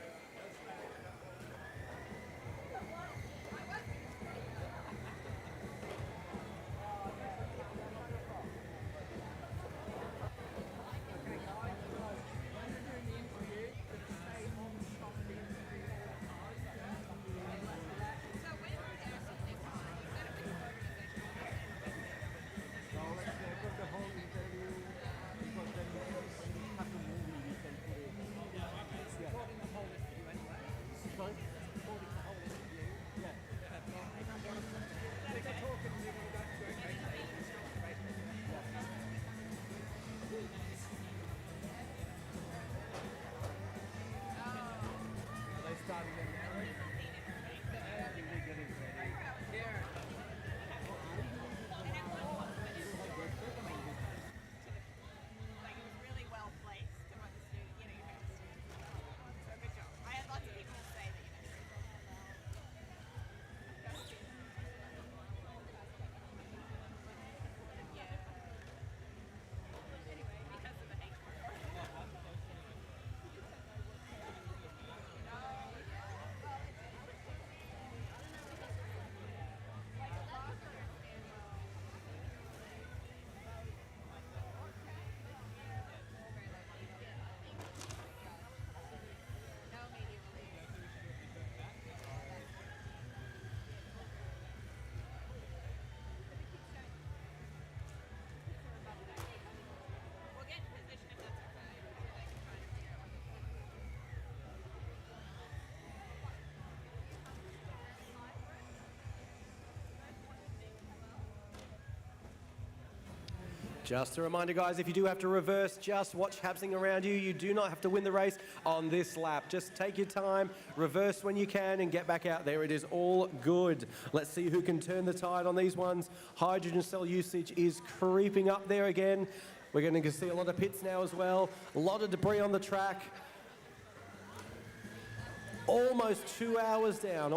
Just a reminder, guys, if you do have to reverse, just watch happening around you. You do not have to win the race on this lap. Just take your time, reverse when you can, and get back out there. It is all good. Let's see who can turn the tide on these ones. Hydrogen cell usage is creeping up there again. We're going to see a lot of pits now as well. A lot of debris on the track. Almost 2 hours down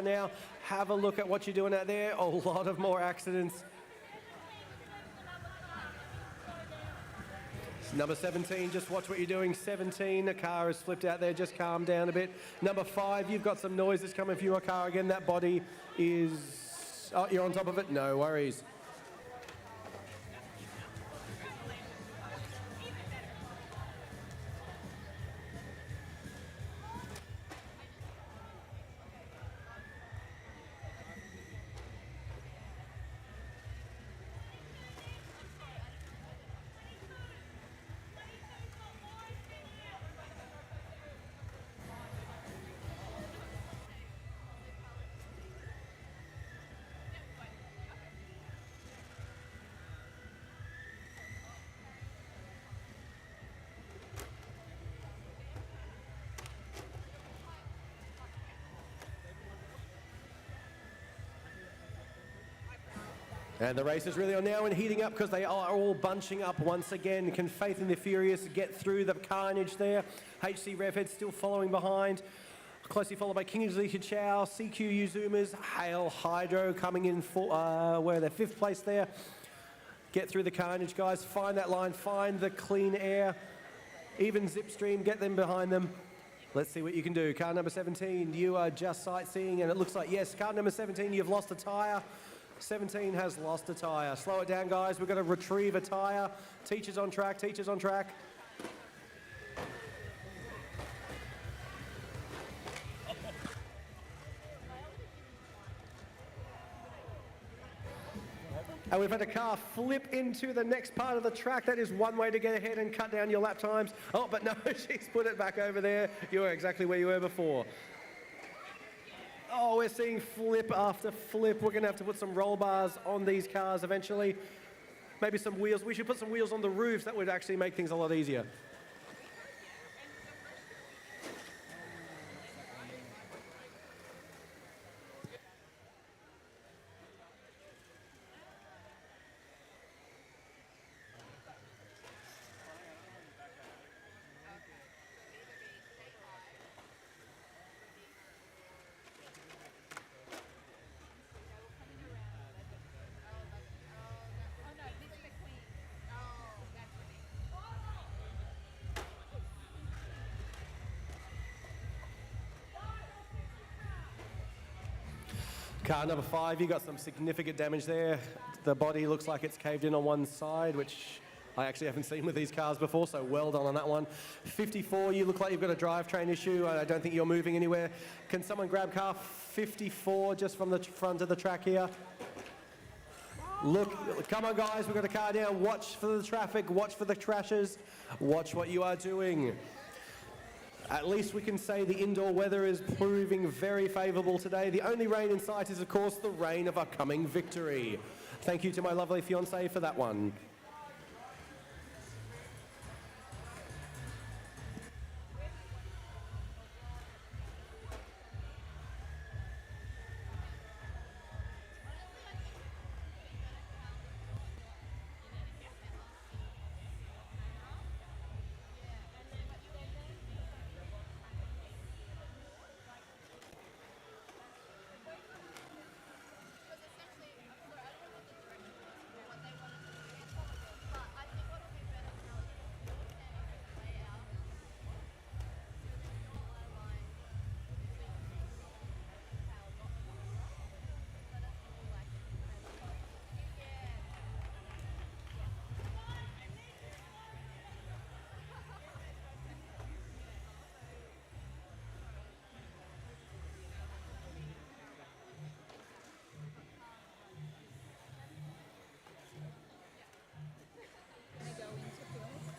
now. Have a look at what you're doing out there. A lot of more accidents. Number 17, just watch what you're doing. 17, a car has flipped out there, just calm down a bit. Number 5, you've got some noises coming from your car again. That body is, oh, you're on top of it? No worries. And the race is really on now and heating up because they are all bunching up once again. Can Faith and the Furious get through the carnage there? HC Revhead still following behind. Closely followed by Kingsley Hichao, CQ Uzumers, Hale Hydro coming in for, where they're 5th place there. Get through the carnage, guys. Find that line, find the clean air. Even Zipstream, get them behind them. Let's see what you can do. Car number 17, you are just sightseeing, and it looks like, yes, car number 17, you've lost a tyre. 17 has lost a tyre. Slow it down, guys. We've got to retrieve a tyre. Teachers on track, teachers on track. And we've had a car flip into the next part of the track. That is one way to get ahead and cut down your lap times. Oh, but no, she's put it back over there. You are exactly where you were before. Oh, we're seeing flip after flip. We're going to have to put some roll bars on these cars eventually. Maybe some wheels. We should put some wheels on the roofs. That would actually make things a lot easier. Car number 5, you got some significant damage there. The body looks like it's caved in on one side, which I actually haven't seen with these cars before, so well done on that one. 54, you look like you've got a drivetrain issue. I don't think you're moving anywhere. Can someone grab car 54 just from the front of the track here? Look, come on guys, we've got a car down. Watch for the traffic, watch for the crashes, watch what you are doing. At least we can say the indoor weather is proving very favourable today. The only rain in sight is, of course, the rain of our coming victory. Thank you to my lovely fiancée for that one.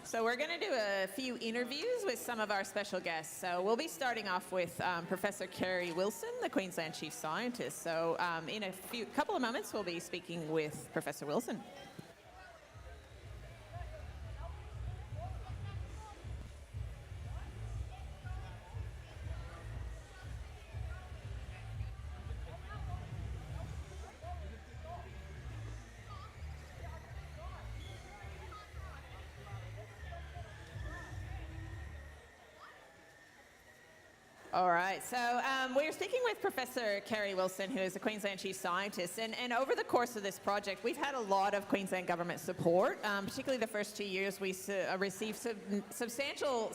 So we're going to do a few interviews with some of our special guests. So we'll be starting off with Professor Kerry Wilson, the Queensland Chief Scientist. So in a couple of moments, we'll be speaking with Professor Wilson. All right, so we're speaking with Professor Kerry Wilson, who is a Queensland Chief Scientist, and over the course of this project, we've had a lot of Queensland Government support, particularly the first 2 years we received substantial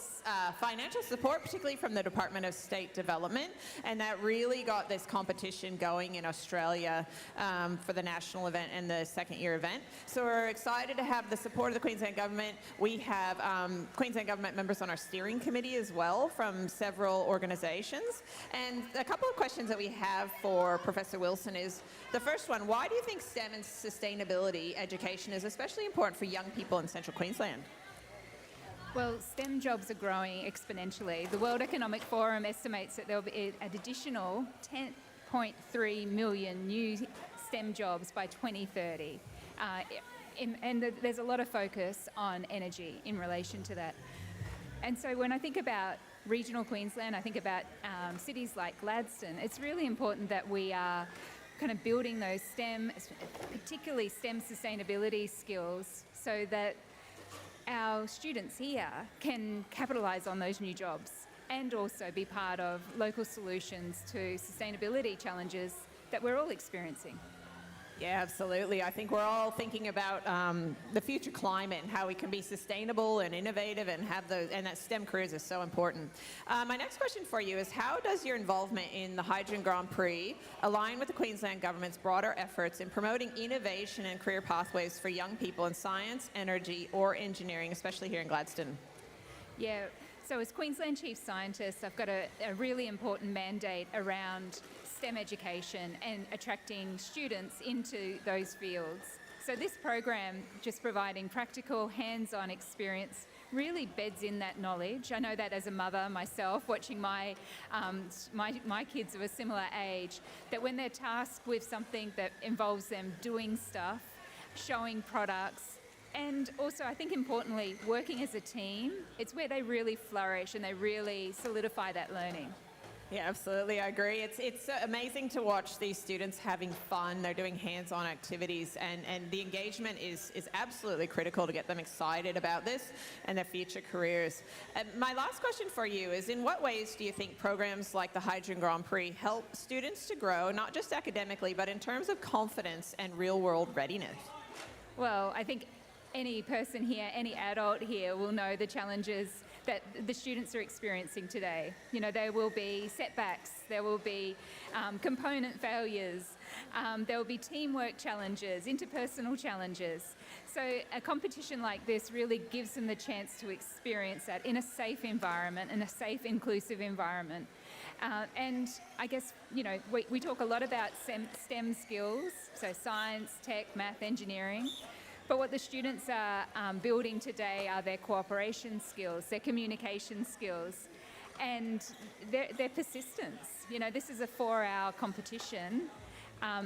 financial support, particularly from the Department of State Development, and that really got this competition going in Australia for the national event and the second year event. So we're excited to have the support of the Queensland Government. We have Queensland Government members on our steering committee as well from several organizations. And a couple of questions that we have for Professor Wilson is, the first one, why do you think STEM and sustainability education is especially important for young people in Central Queensland? Well, STEM jobs are growing exponentially. The World Economic Forum estimates that there will be an additional 10.3 million new STEM jobs by 2030. And there's a lot of focus on energy in relation to that. And so when I think about regional Queensland, I think about cities like Gladstone, it's really important that we are kind of building those STEM, particularly STEM sustainability skills, so that our students here can capitalise on those new jobs and also be part of local solutions to sustainability challenges that we're all experiencing. Yeah, absolutely. I think we're all thinking about the future climate and how we can be sustainable and innovative and have those, and that STEM careers is so important. My next question for you is, how does your involvement in the Hydrogen Grand Prix align with the Queensland Government's broader efforts in promoting innovation and career pathways for young people in science, energy, or engineering, especially here in Gladstone? Yeah, so as Queensland Chief Scientist, I've got a really important mandate around STEM education and attracting students into those fields. So this program, just providing practical, hands-on experience, really beds in that knowledge. I know that as a mother myself, watching my kids of a similar age, that when they're tasked with something that involves them doing stuff, showing products, and also, I think importantly, working as a team, it's where they really flourish and they really solidify that learning. Yeah, absolutely. I agree. It's amazing to watch these students having fun. They're doing hands-on activities, and the engagement is absolutely critical to get them excited about this and their future careers. My last question for you is, in what ways do you think programs like the Hydrogen Grand Prix help students to grow, not just academically, but in terms of confidence and real-world readiness? Well, I think any person here, any adult here will know the challenges that the students are experiencing today. You know, there will be setbacks, there will be component failures, there will be teamwork challenges, interpersonal challenges. So a competition like this really gives them the chance to experience that in a safe environment, in a safe, inclusive environment. And I guess, you know, we talk a lot about STEM skills, so science, tech, math, engineering. But what the students are building today are their cooperation skills, their communication skills, and their persistence. You know, this is a 4-hour competition.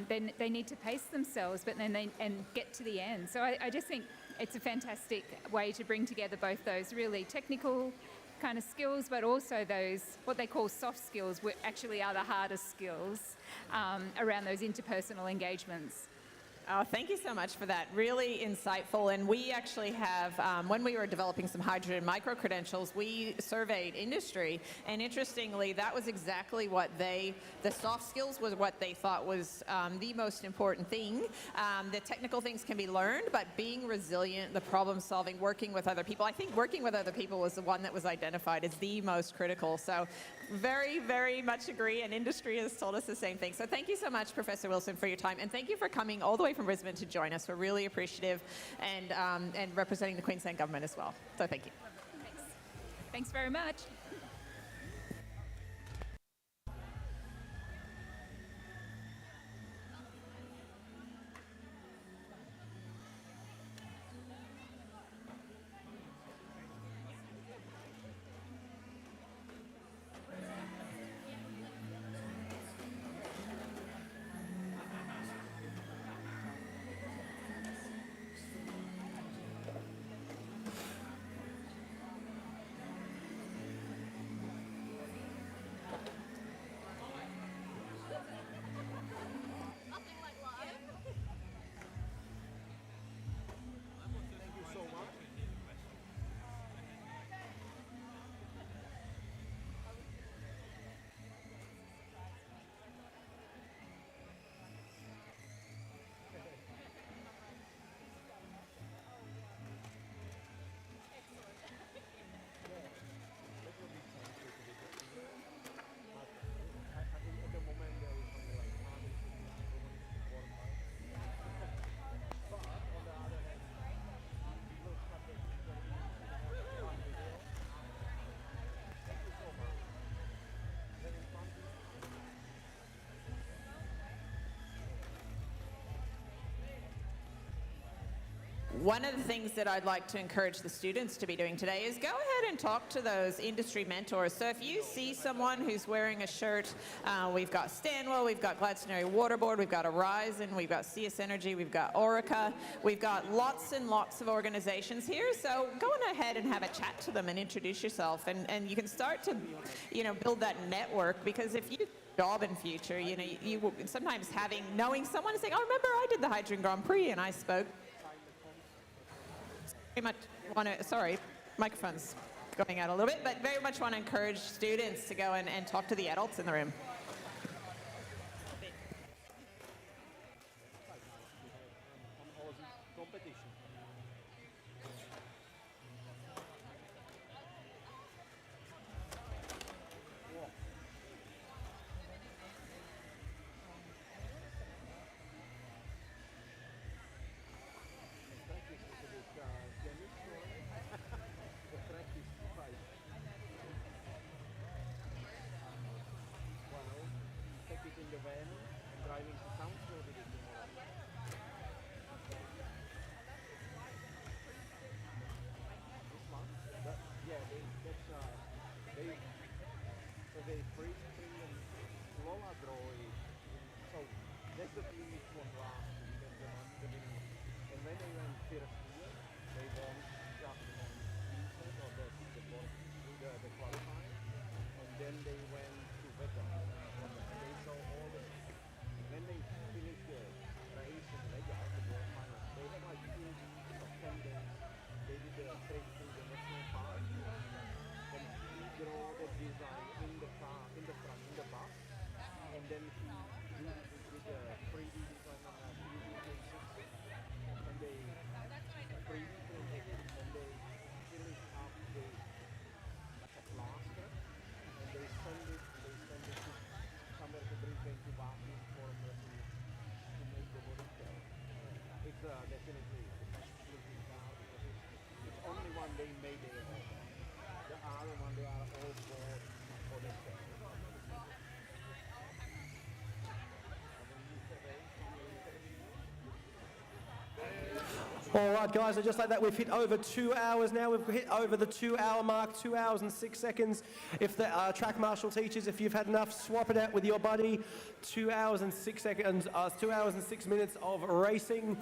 Then they need to pace themselves, but then and get to the end. So I just think it's a fantastic way to bring together both those really technical kind of skills, but also those, what they call soft skills, which actually are the hardest skills around those interpersonal engagements. Oh, thank you so much for that. Really insightful. And we actually have, when we were developing some hydrogen micro-credentials, we surveyed industry. And interestingly, that was exactly what the soft skills was what they thought was the most important thing. The technical things can be learned, but being resilient, the problem solving, working with other people. I think working with other people was the one that was identified as the most critical. So very, very much agree. And industry has told us the same thing. So thank you so much, Professor Wilson, for your time. And thank you for coming all the way from Brisbane to join us. We're really appreciative, and representing the Queensland Government as well. So thank you. Thanks very much. one of the things that I'd like to encourage the students to be doing today is go ahead and talk to those industry mentors. So if you see someone who's wearing a shirt, we've got Stanwell, we've got Gladstone Waterboard, we've got Horizon, we've got CS Energy, we've got Orica, we've got lots and lots of organizations here. So go on ahead and have a chat to them and introduce yourself, and you can start to, build that network, because if you job in future, you will sometimes knowing someone and saying, oh, remember I did the Hydrogen Grand Prix and I spoke. Very much want to, sorry, microphone's going out a little bit, but very much want to encourage students to go and talk to the adults in the room. All right, guys, so just like that, we've hit over 2 hours now. We've hit over the 2-hour mark, 2 hours and 6 seconds. If the track marshal teachers, if you've had enough, swap it out with your buddy. 2 hours and 6 seconds, 2 hours and 6 minutes of racing.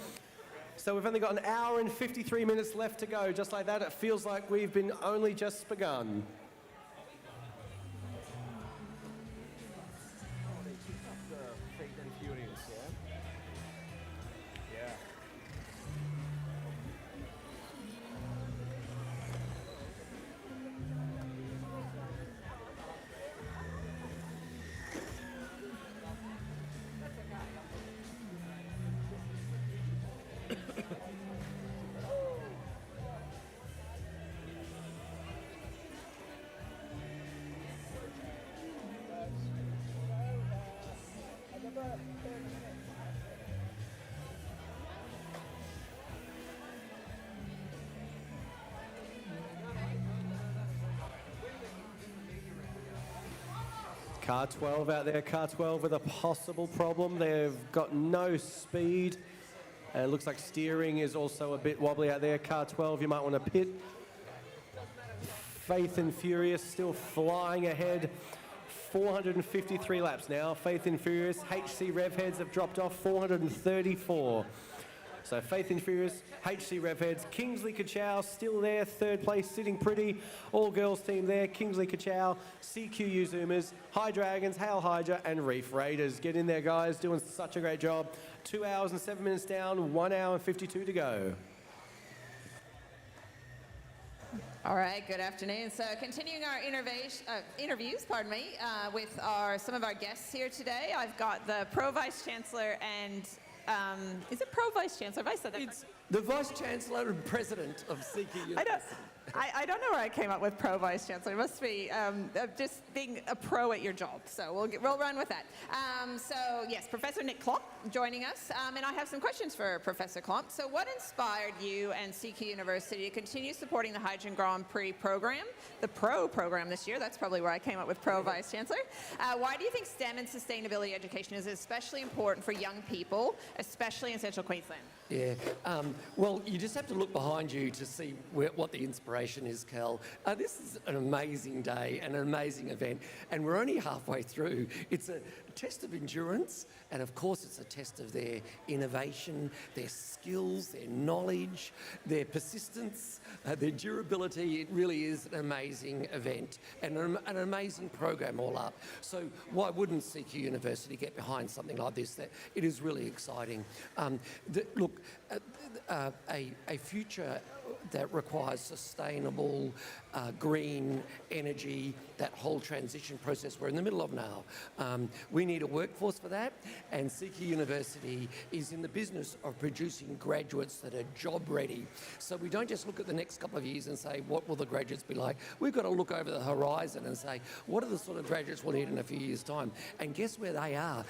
So we've only got an hour and 53 minutes left to go. Just like that, it feels like we've been only just begun. Car 12 out there, car 12 with a possible problem. They've got no speed. It looks like steering is also a bit wobbly out there. Car 12, you might want to pit. Faith and Furious still flying ahead. 453 laps now. Faith and Furious. HC Rev Heads have dropped off 434. So Faith and Furious, HC Rev Heads, Kingsley Kachow still there, third place, sitting pretty. All girls team there, Kingsley Kachow, CQU Zoomers, High Dragons, Hail Hydra, and Reef Raiders. Get in there, guys, doing such a great job. 2 hours and 7 minutes down, 1 hour and 52 to go. All right, good afternoon. So continuing our interviews, with some of our guests here today. I've got the Pro Vice Chancellor and, is it Pro Vice Chancellor? Have I said that? It's the Vice Chancellor and President of CQ. I don't know where I came up with Pro Vice Chancellor. It must be just being a pro at your job. So we'll run with that. So yes, Professor Nick Klomp joining us. And I have some questions for Professor Klomp. So what inspired you and CQ University to continue supporting the Hydrogen Grand Prix program, the Pro program this year? That's probably where I came up with Pro Vice Chancellor. Why do you think STEM and sustainability education is especially important for young people, especially in Central Queensland? Yeah, well, you just have to look behind you to see what the inspiration is, Cal. This is an amazing day, an amazing event, and we're only halfway through. It's a test of endurance, and of course it's a test of their innovation, their skills, their knowledge, their persistence, their durability. It really is an amazing event and an amazing program all up. So why wouldn't CQ University get behind something like this? That it is really exciting. Look, a future that requires sustainable green energy, that whole transition process we're in the middle of now. We need a workforce for that, and CQ University is in the business of producing graduates that are job ready. So we don't just look at the next couple of years and say, what will the graduates be like? We've got to look over the horizon and say, what are the sort of graduates we'll need in a few years' time? And guess where they are?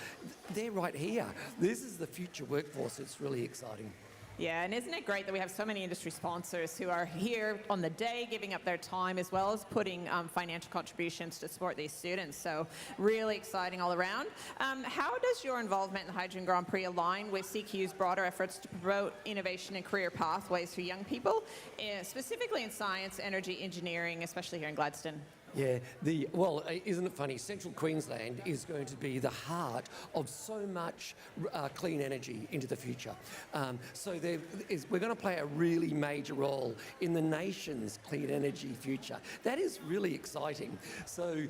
They're right here. This is the future workforce. It's really exciting. Yeah, and isn't it great that we have so many industry sponsors who are here on the day, giving up their time as well as putting financial contributions to support these students. So really exciting all around. How does your involvement in the Hydrogen Grand Prix align with CQ's broader efforts to promote innovation and career pathways for young people, specifically in science, energy, engineering, especially here in Gladstone? Yeah, well, isn't it funny? Central Queensland is going to be the heart of so much clean energy into the future. So we're going to play a really major role in the nation's clean energy future. That is really exciting. So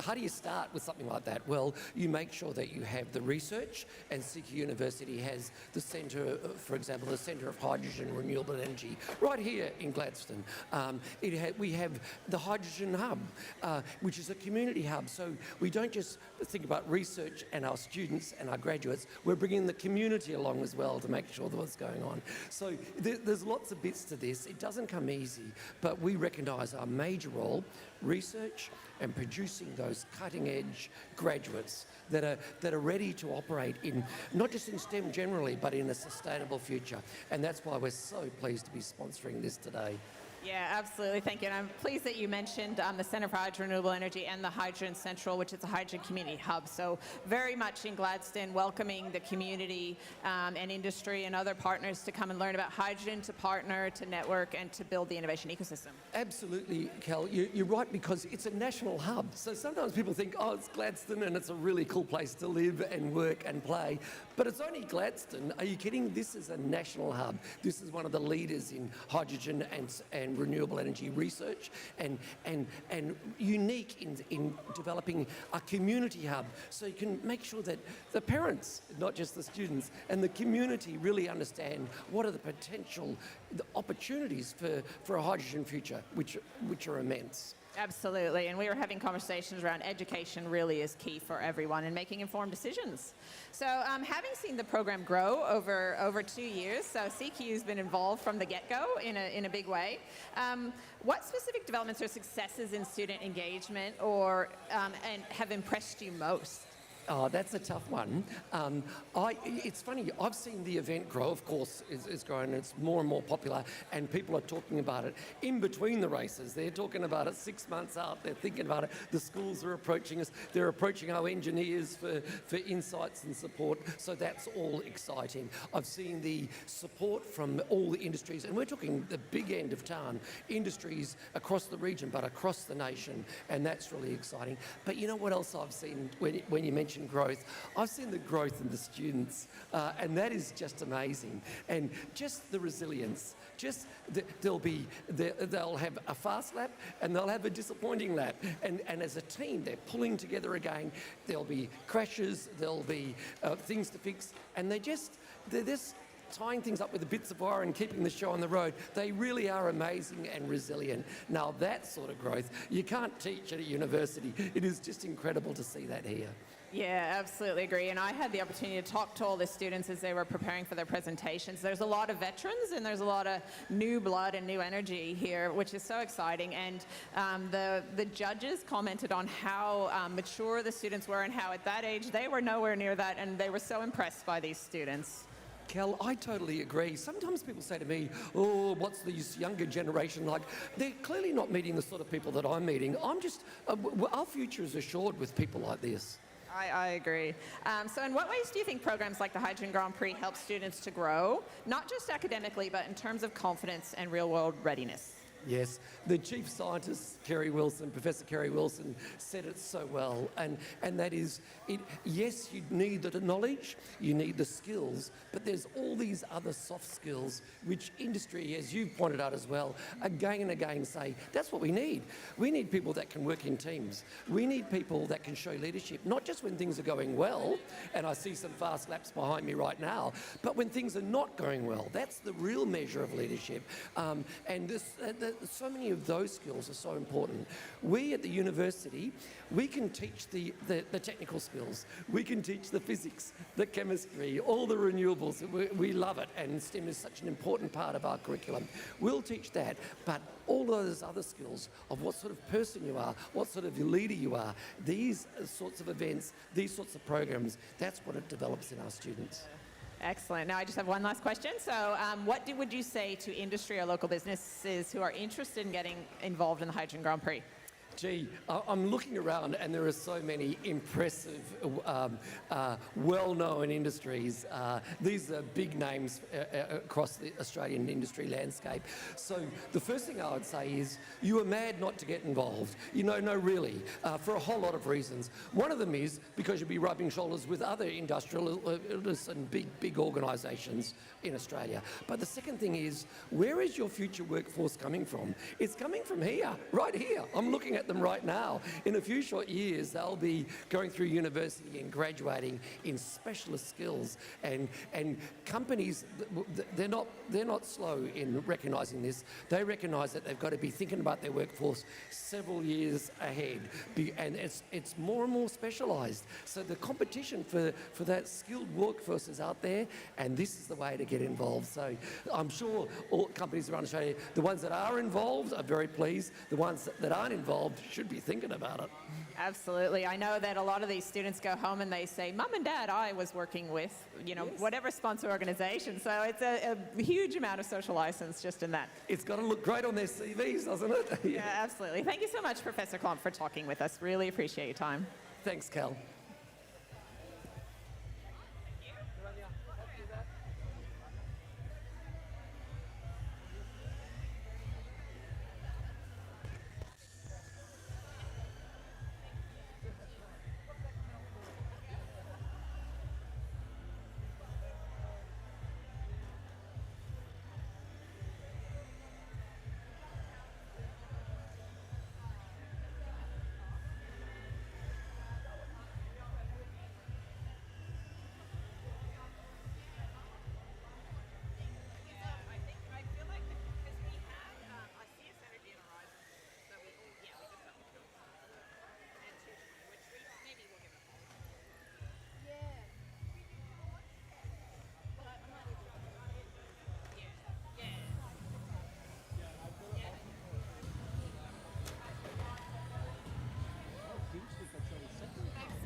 how do you start with something like that? Well, you make sure that you have the research, and CQ University has the centre, for example, the Centre of Hydrogen and Renewable Energy right here in Gladstone. We have the Hydrogen Hub, which is a community hub. So we don't just think about research and our students and our graduates, we're bringing the community along as well to make sure that what's going on. So there's lots of bits to this. It doesn't come easy, but we recognise our major role, research and producing those cutting edge graduates that are ready to operate in, not just in STEM generally, but in a sustainable future. And that's why we're so pleased to be sponsoring this today. Yeah, absolutely. Thank you. And I'm pleased that you mentioned the Centre for Hydrogen Renewable Energy and the Hydrogen Central, which is a hydrogen community hub. So very much in Gladstone, welcoming the community and industry and other partners to come and learn about hydrogen, to partner, to network, and to build the innovation ecosystem. Absolutely, Cal. You're right, because it's a national hub. So sometimes people think, oh, it's Gladstone and it's a really cool place to live and work and play. But it's only Gladstone. Are you kidding? This is a national hub. This is one of the leaders in hydrogen and renewable energy research, and unique in developing a community hub, so you can make sure that the parents, not just the students, and the community really understand what are the potential opportunities for a hydrogen future, which are immense. Absolutely, and we were having conversations around education really is key for everyone and making informed decisions. So having seen the program grow over 2 years, so CQ has been involved from the get-go in a big way. What specific developments or successes in student engagement and have impressed you most? Oh, that's a tough one. It's funny, I've seen the event grow, of course, it's growing, it's more and more popular, and people are talking about it in between the races. They're talking about it 6 months out, they're thinking about it. The schools are approaching us, they're approaching our engineers for insights and support, so that's all exciting. I've seen the support from all the industries, and we're talking the big end of town, industries across the region, but across the nation, and that's really exciting. But you know what else I've seen when you mention growth? I've seen the growth in the students, and that is just amazing. And just the resilience. They'll have a fast lap and they'll have a disappointing lap. And as a team, they're pulling together again. There'll be crashes, there'll be things to fix, and they're just tying things up with the bits of wire and keeping the show on the road. They really are amazing and resilient. Now, that sort of growth, you can't teach at a university. It is just incredible to see that here. Yeah, absolutely agree. And I had the opportunity to talk to all the students as they were preparing for their presentations. There's a lot of veterans and there's a lot of new blood and new energy here, which is so exciting. And the judges commented on how mature the students were and how at that age they were nowhere near that, and they were so impressed by these students. Kel, I totally agree. Sometimes people say to me, oh, what's this younger generation like? They're clearly not meeting the sort of people that I'm meeting. Our future is assured with people like this. I agree. So in what ways do you think programs like the Hydrogen Grand Prix help students to grow, not just academically, but in terms of confidence and real-world readiness? Yes, the chief scientist, Professor Kerry Wilson, said it so well, and that is, yes, you need the knowledge, you need the skills, but there's all these other soft skills which industry, as you've pointed out as well, again and again say, that's what we need. We need people that can work in teams. We need people that can show leadership, not just when things are going well, and I see some fast laps behind me right now, but when things are not going well. That's the real measure of leadership. So many of those skills are so important. We at the university, we can teach the technical skills. We can teach the physics, the chemistry, all the renewables. We love it, and STEM is such an important part of our curriculum. We'll teach that, but all those other skills of what sort of person you are, what sort of leader you are, these sorts of events, these sorts of programs, that's what it develops in our students. Excellent. Now I just have one last question. So what would you say to industry or local businesses who are interested in getting involved in the Hydrogen Grand Prix? Gee, I'm looking around and there are so many impressive, well-known industries. These are big names across the Australian industry landscape. So the first thing I would say is you are mad not to get involved. No, really, for a whole lot of reasons. One of them is because you'll be rubbing shoulders with other industrialists and big organisations in Australia. But the second thing is, where is your future workforce coming from? It's coming from here, right here. I'm looking at them right now. In a few short years, they'll be going through university and graduating in specialist skills. And companies, they're not slow in recognising this. They recognise that they've got to be thinking about their workforce several years ahead, and it's more and more specialised. So the competition for that skilled workforce is out there, and this is the way to get involved. So I'm sure all companies around Australia, the ones that are involved are very pleased. The ones that aren't involved should be thinking about it. Absolutely. I know that a lot of these students go home and they say, Mum and Dad, I was working with, yes, whatever sponsor organisation. So it's a huge amount of social licence just in that. It's got to look great on their CVs, doesn't it? Yeah, absolutely. Thank you so much, Professor Klomp, for talking with us. Really appreciate your time. Thanks, Cal.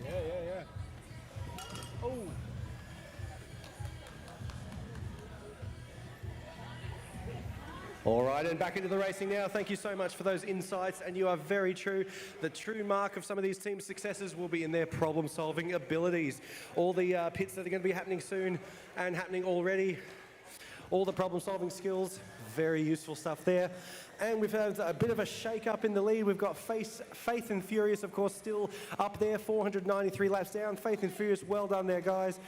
Yeah. Oh. All right, and back into the racing now. Thank you so much for those insights, and you are very true. The true mark of some of these team successes will be in their problem-solving abilities. All the pits that are going to be happening soon and happening already, all the problem-solving skills, very useful stuff there. And we've had a bit of a shake-up in the lead. We've got Faith and Furious, of course, still up there, 493 laps down. Faith and Furious, well done there, guys.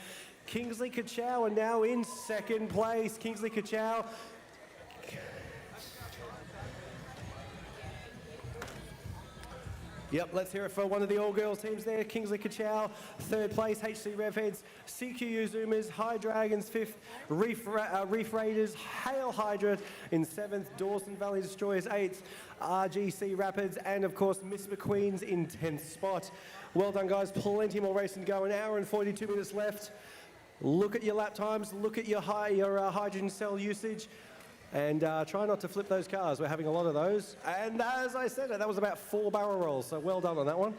Kingsley Kachow are now in second place. Kingsley Kachow. Yep, let's hear it for one of the all-girls teams there. Kingsley Kachow, third place. HC Revheads, CQU Zoomers, High Dragons, fifth. Reef Raiders, Hail Hydra in seventh. Dawson Valley Destroyers, eighth. RGC Rapids, and of course, Miss McQueen's in 10th spot. Well done, guys. Plenty more racing to go. An hour and 42 minutes left. Look at your lap times. Look at your hydrogen cell usage. And try not to flip those cars. We're having a lot of those. And as I said, that was about 4 barrel rolls, so well done on that one.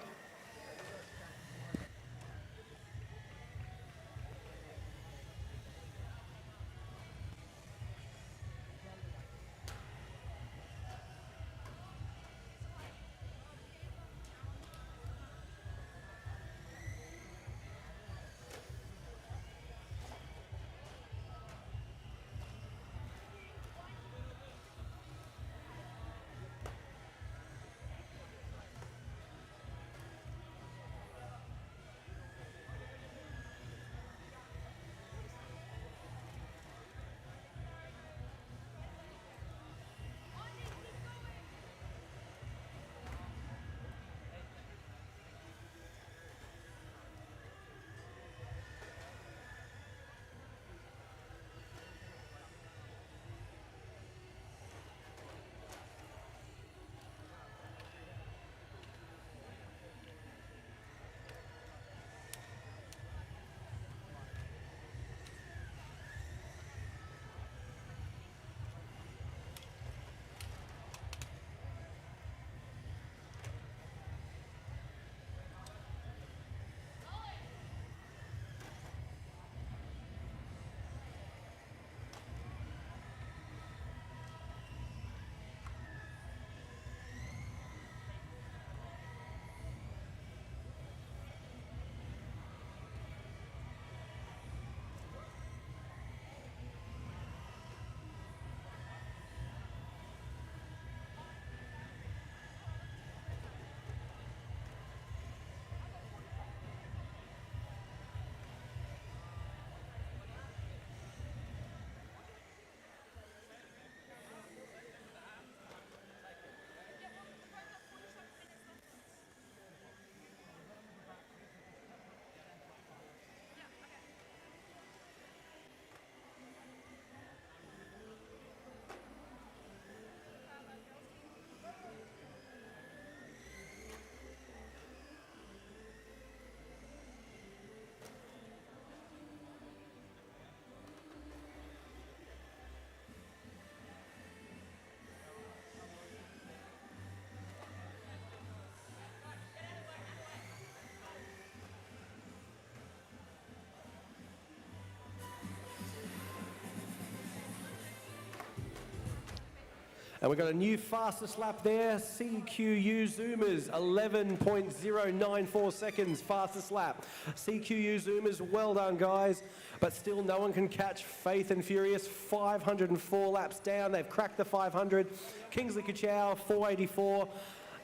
And we've got a new fastest lap there. CQU Zoomers, 11.094 seconds, fastest lap. CQU Zoomers, well done, guys. But still, no one can catch Faith and Furious, 504 laps down. They've cracked the 500. Kingsley Kachow, 484.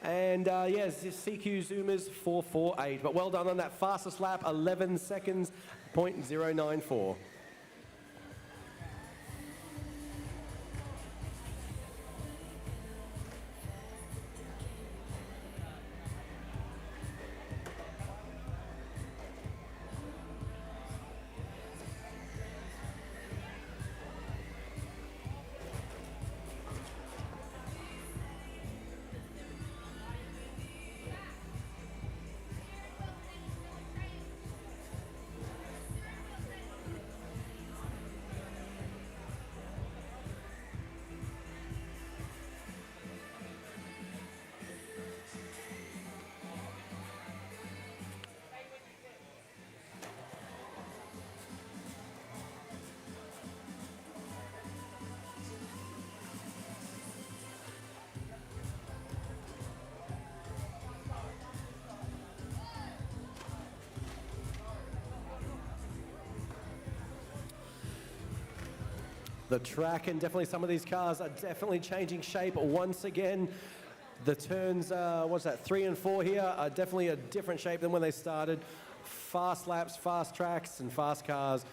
And yes, CQ Zoomers, 448. But well done on that fastest lap, 11 seconds, 0.094. The track and definitely some of these cars are definitely changing shape once again. The turns, what's that, 3 and 4 here are definitely a different shape than when they started. Fast laps, fast tracks, and fast cars.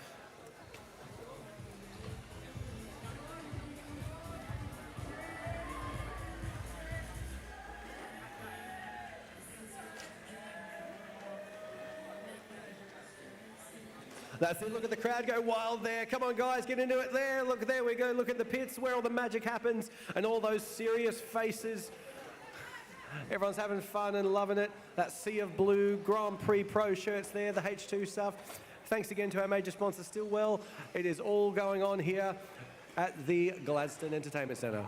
That's it, look at the crowd go wild there. Come on guys, get into it there. Look, there we go, look at the pits where all the magic happens and all those serious faces. Everyone's having fun and loving it. That sea of blue Grand Prix Pro shirts there, the H2 stuff. Thanks again to our major sponsor Stillwell. It is all going on here at the Gladstone Entertainment Centre.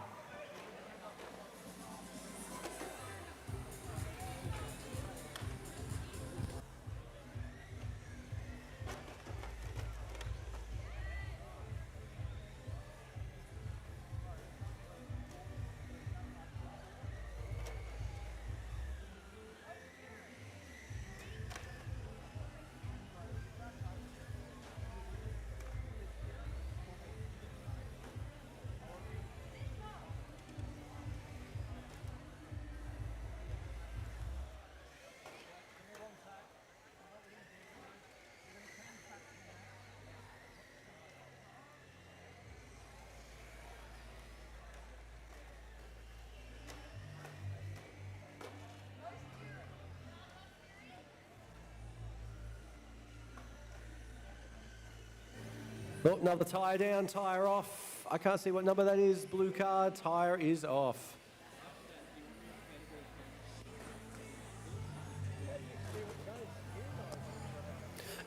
Oh, another tyre down, tyre off. I can't see what number that is. Blue car, tyre is off.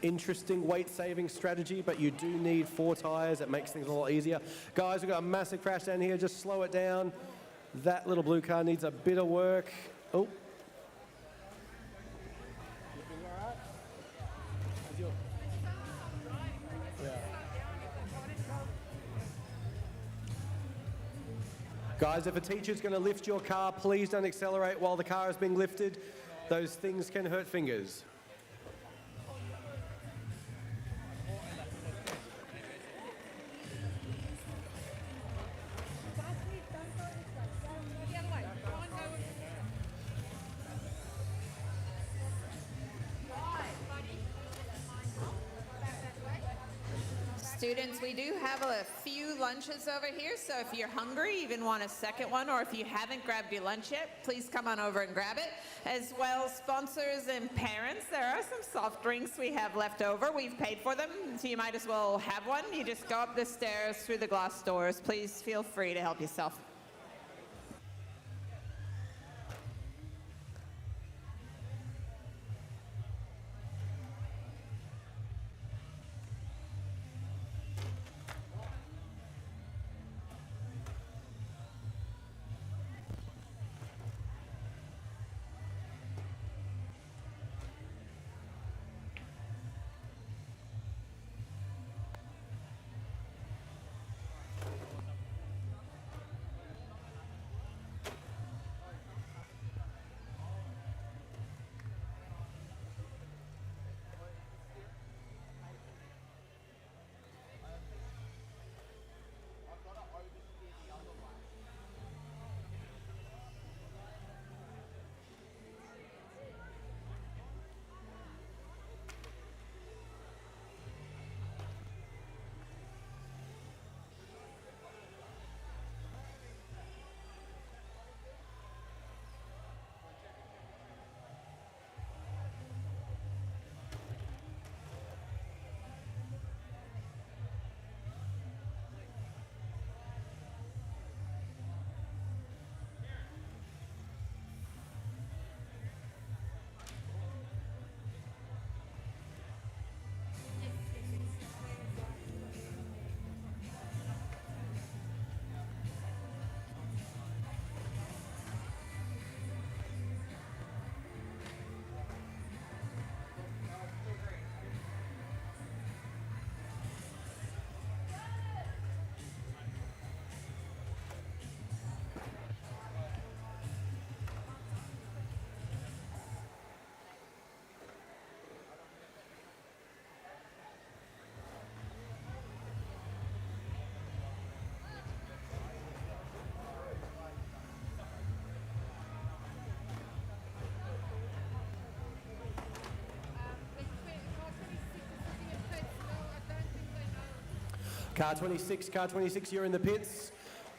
Interesting weight-saving strategy, but you do need 4 tyres. It makes things a lot easier. Guys, we've got a massive crash down here. Just slow it down. That little blue car needs a bit of work. Oh. Guys, if a teacher's going to lift your car, please don't accelerate while the car is being lifted. Those things can hurt fingers. Students, we do have a few lunches over here, so if you're hungry, even want a second one, or if you haven't grabbed your lunch yet, please come on over and grab it. As well, sponsors and parents, there are some soft drinks we have left over. We've paid for them, so you might as well have one. You just go up the stairs through the glass doors. Please feel free to help yourself. Car 26, you're in the pits.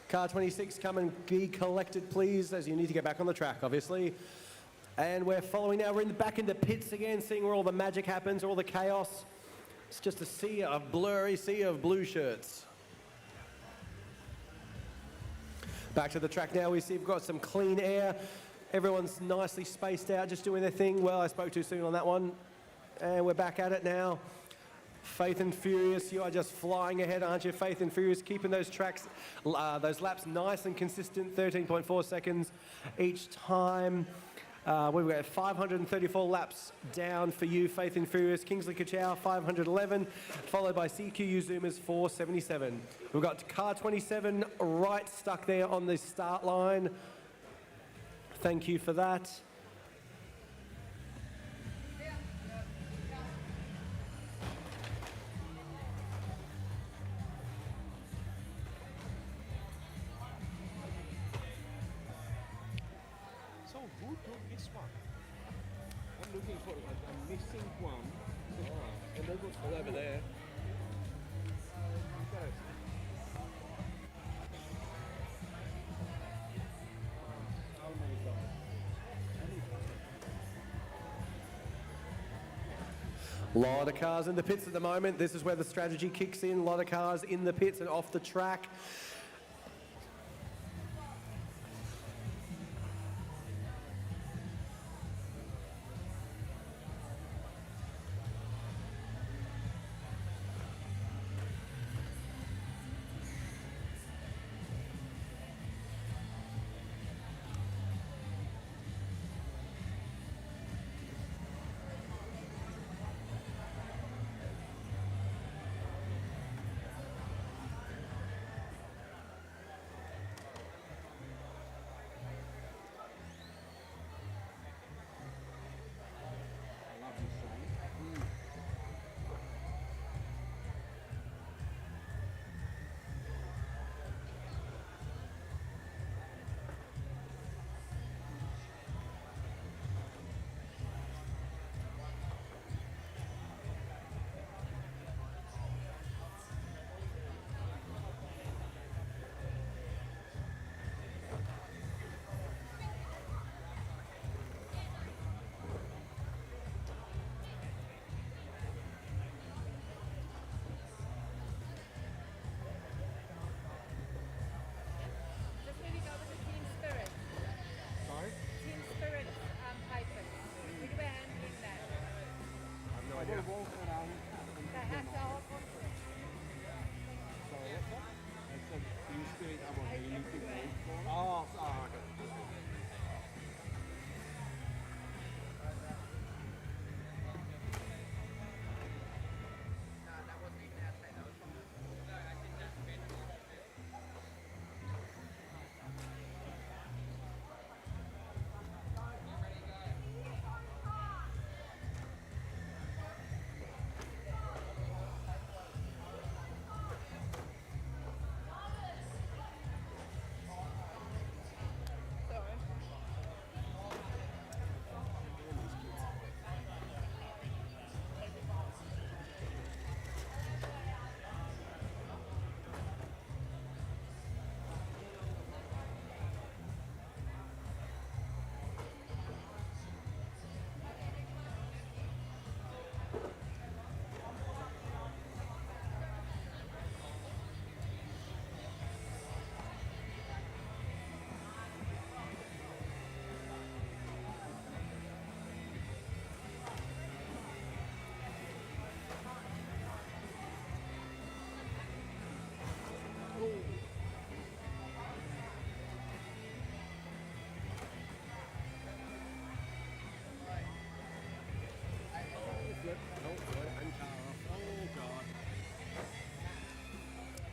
Car 26, come and be collected, please, as you need to get back on the track, obviously. And we're following now. We're back in the pits again, seeing where all the magic happens, all the chaos. It's just a blurry sea of blue shirts. Back to the track now. We see we've got some clean air. Everyone's nicely spaced out, just doing their thing. Well, I spoke too soon on that one. And we're back at it now. Faith and Furious, you are just flying ahead, aren't you? Faith and Furious, keeping those those laps nice and consistent, 13.4 seconds each time. We've got 534 laps down for you, Faith and Furious. Kingsley Kachow, 511, followed by CQU Zoomers, 477. We've got car 27 right stuck there on the start line. Thank you for that. So who took this one? I'm looking for it. I'm missing one. And they was all over there. Lot of cars in the pits at the moment. This is where the strategy kicks in. A lot of cars in the pits and off the track.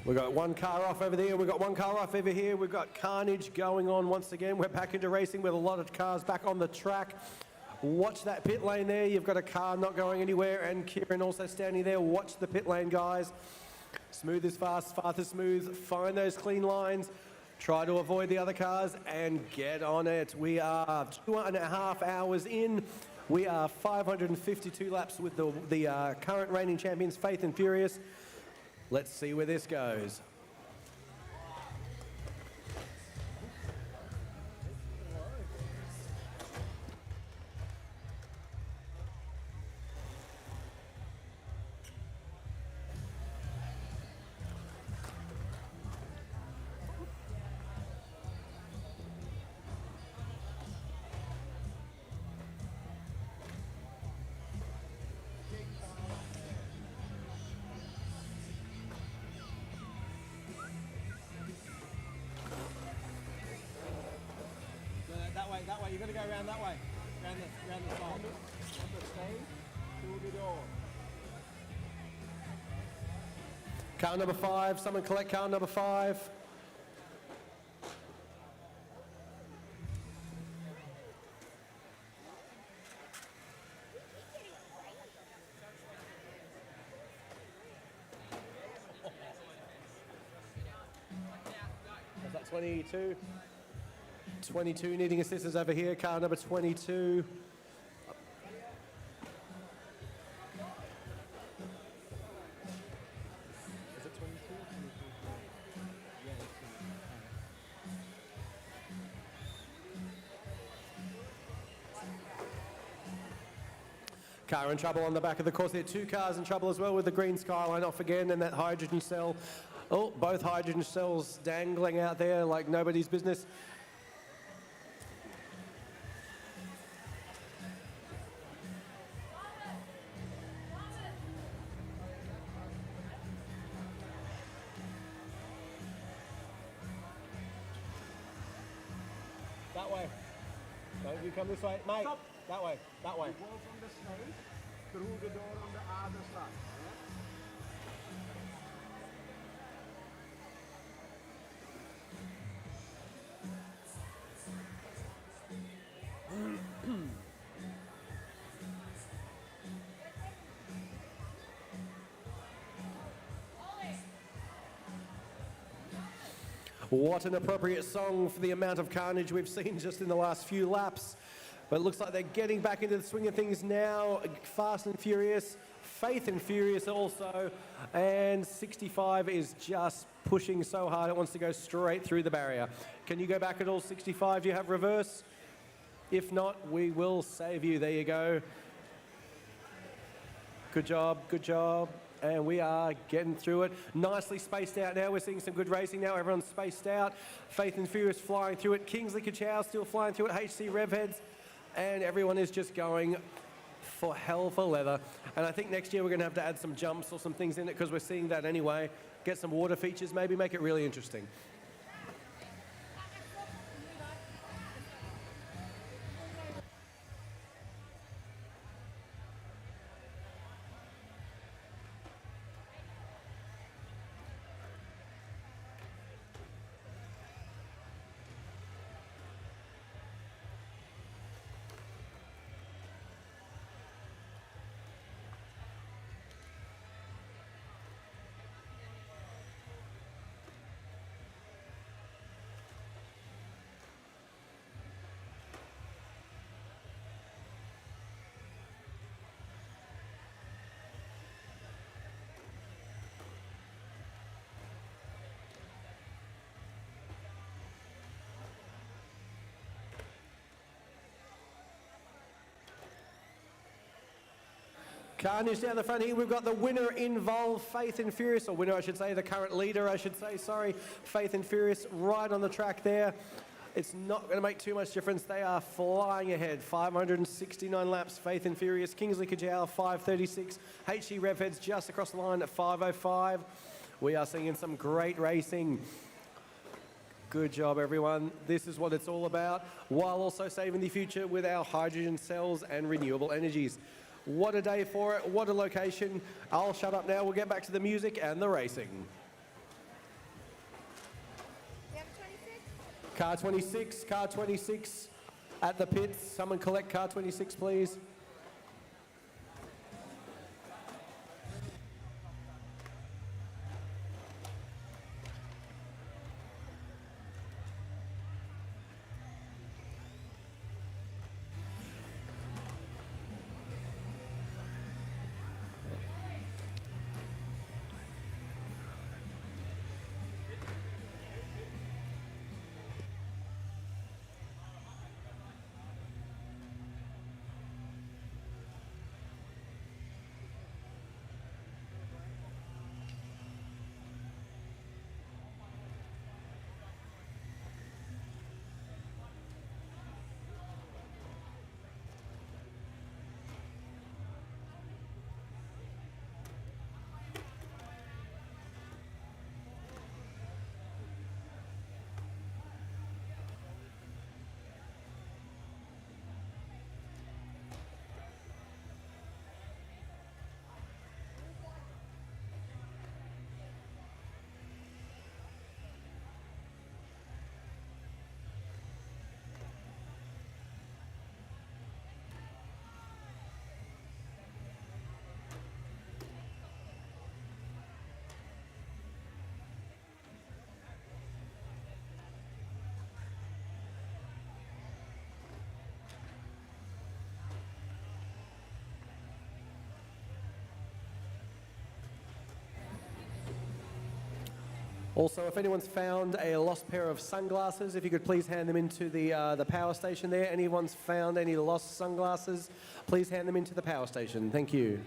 We've got one car off over there. We've got one car off over here. We've got carnage going on once again. We're back into racing with a lot of cars back on the track. Watch that pit lane there. You've got a car not going anywhere, and Kieran also standing there. Watch the pit lane, guys. Smooth is fast, fast is smooth. Find those clean lines. Try to avoid the other cars and get on it. We are 2.5 hours in. We are 552 laps with the current reigning champions, Faith and Furious. Let's see where this goes. That way. You've got to go around that way. Round the side. On the stage, through the door. Car number 5, someone collect car number 5. Is that 22? 22 needing assistance over here, car number 22. Is it 22? Car in trouble on the back of the course. There are 2 cars in trouble as well with the green skyline off again and that hydrogen cell. Oh, both hydrogen cells dangling out there like nobody's business. That way. Don't you come this way, mate. Stop. That way. That way. You go from the stage through the door on the other side. What an appropriate song for the amount of carnage we've seen just in the last few laps. But it looks like they're getting back into the swing of things now. Fast and Furious, Faith and Furious also. And 65 is just pushing so hard it wants to go straight through the barrier. Can you go back at all, 65? Do you have reverse? If not, we will save you. There you go. Good job, good job. And we are getting through it. Nicely spaced out now. We're seeing some good racing now. Everyone's spaced out. Faith and Furious flying through it. Kingsley Kachow still flying through it. HC Revheads. And everyone is just going for hell for leather. And I think next year we're going to have to add some jumps or some things in it because we're seeing that anyway. Get some water features maybe, make it really interesting. Carnage down the front here. We've got the winner involved, Faith and Furious, or winner I should say, the current leader I should say, sorry, Faith and Furious right on the track there. It's not going to make too much difference. They are flying ahead. 569 laps, Faith and Furious. Kingsley Kajow, 536. HE Revheads just across the line at 505. We are seeing some great racing. Good job, everyone. This is what it's all about, while also saving the future with our hydrogen cells and renewable energies. What a day for it. What a location. I'll shut up now. We'll get back to the music and the racing. Car 26, car 26 at the pits. Someone collect car 26, please. Also, if anyone's found a lost pair of sunglasses, if you could please hand them into the power station there. Anyone's found any lost sunglasses, please hand them into the power station. Thank you.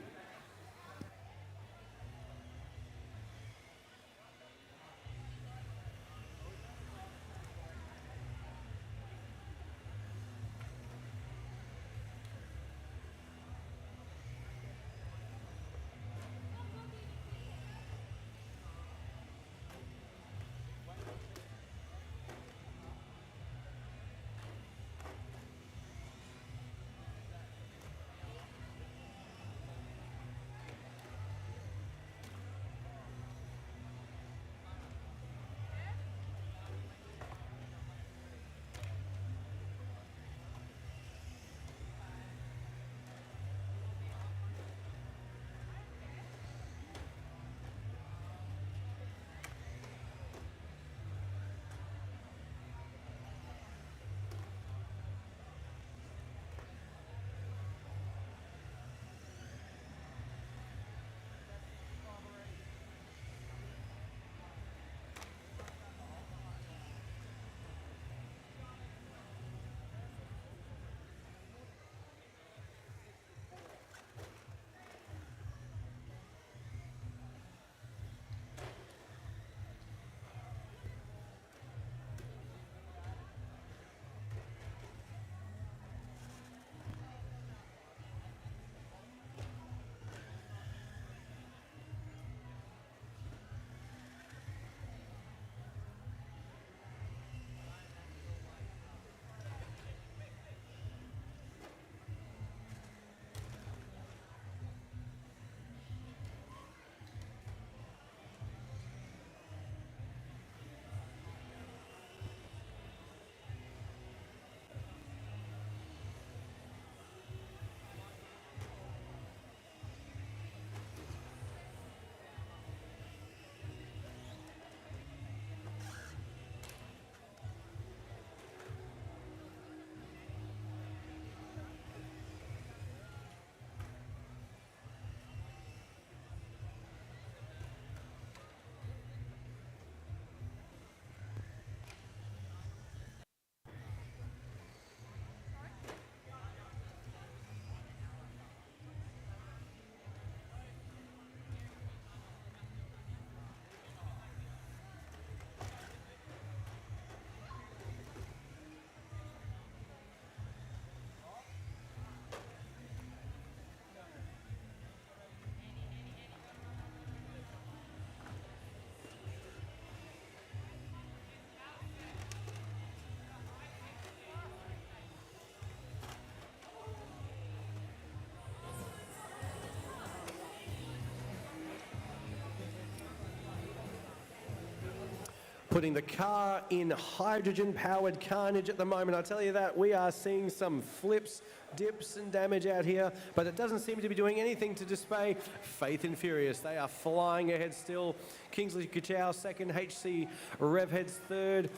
Putting the car in hydrogen-powered carnage at the moment. I tell you that, we are seeing some flips, dips and damage out here, but it doesn't seem to be doing anything to display Faith and Furious. They are flying ahead still. Kingsley Kachow second, HC Revheads third,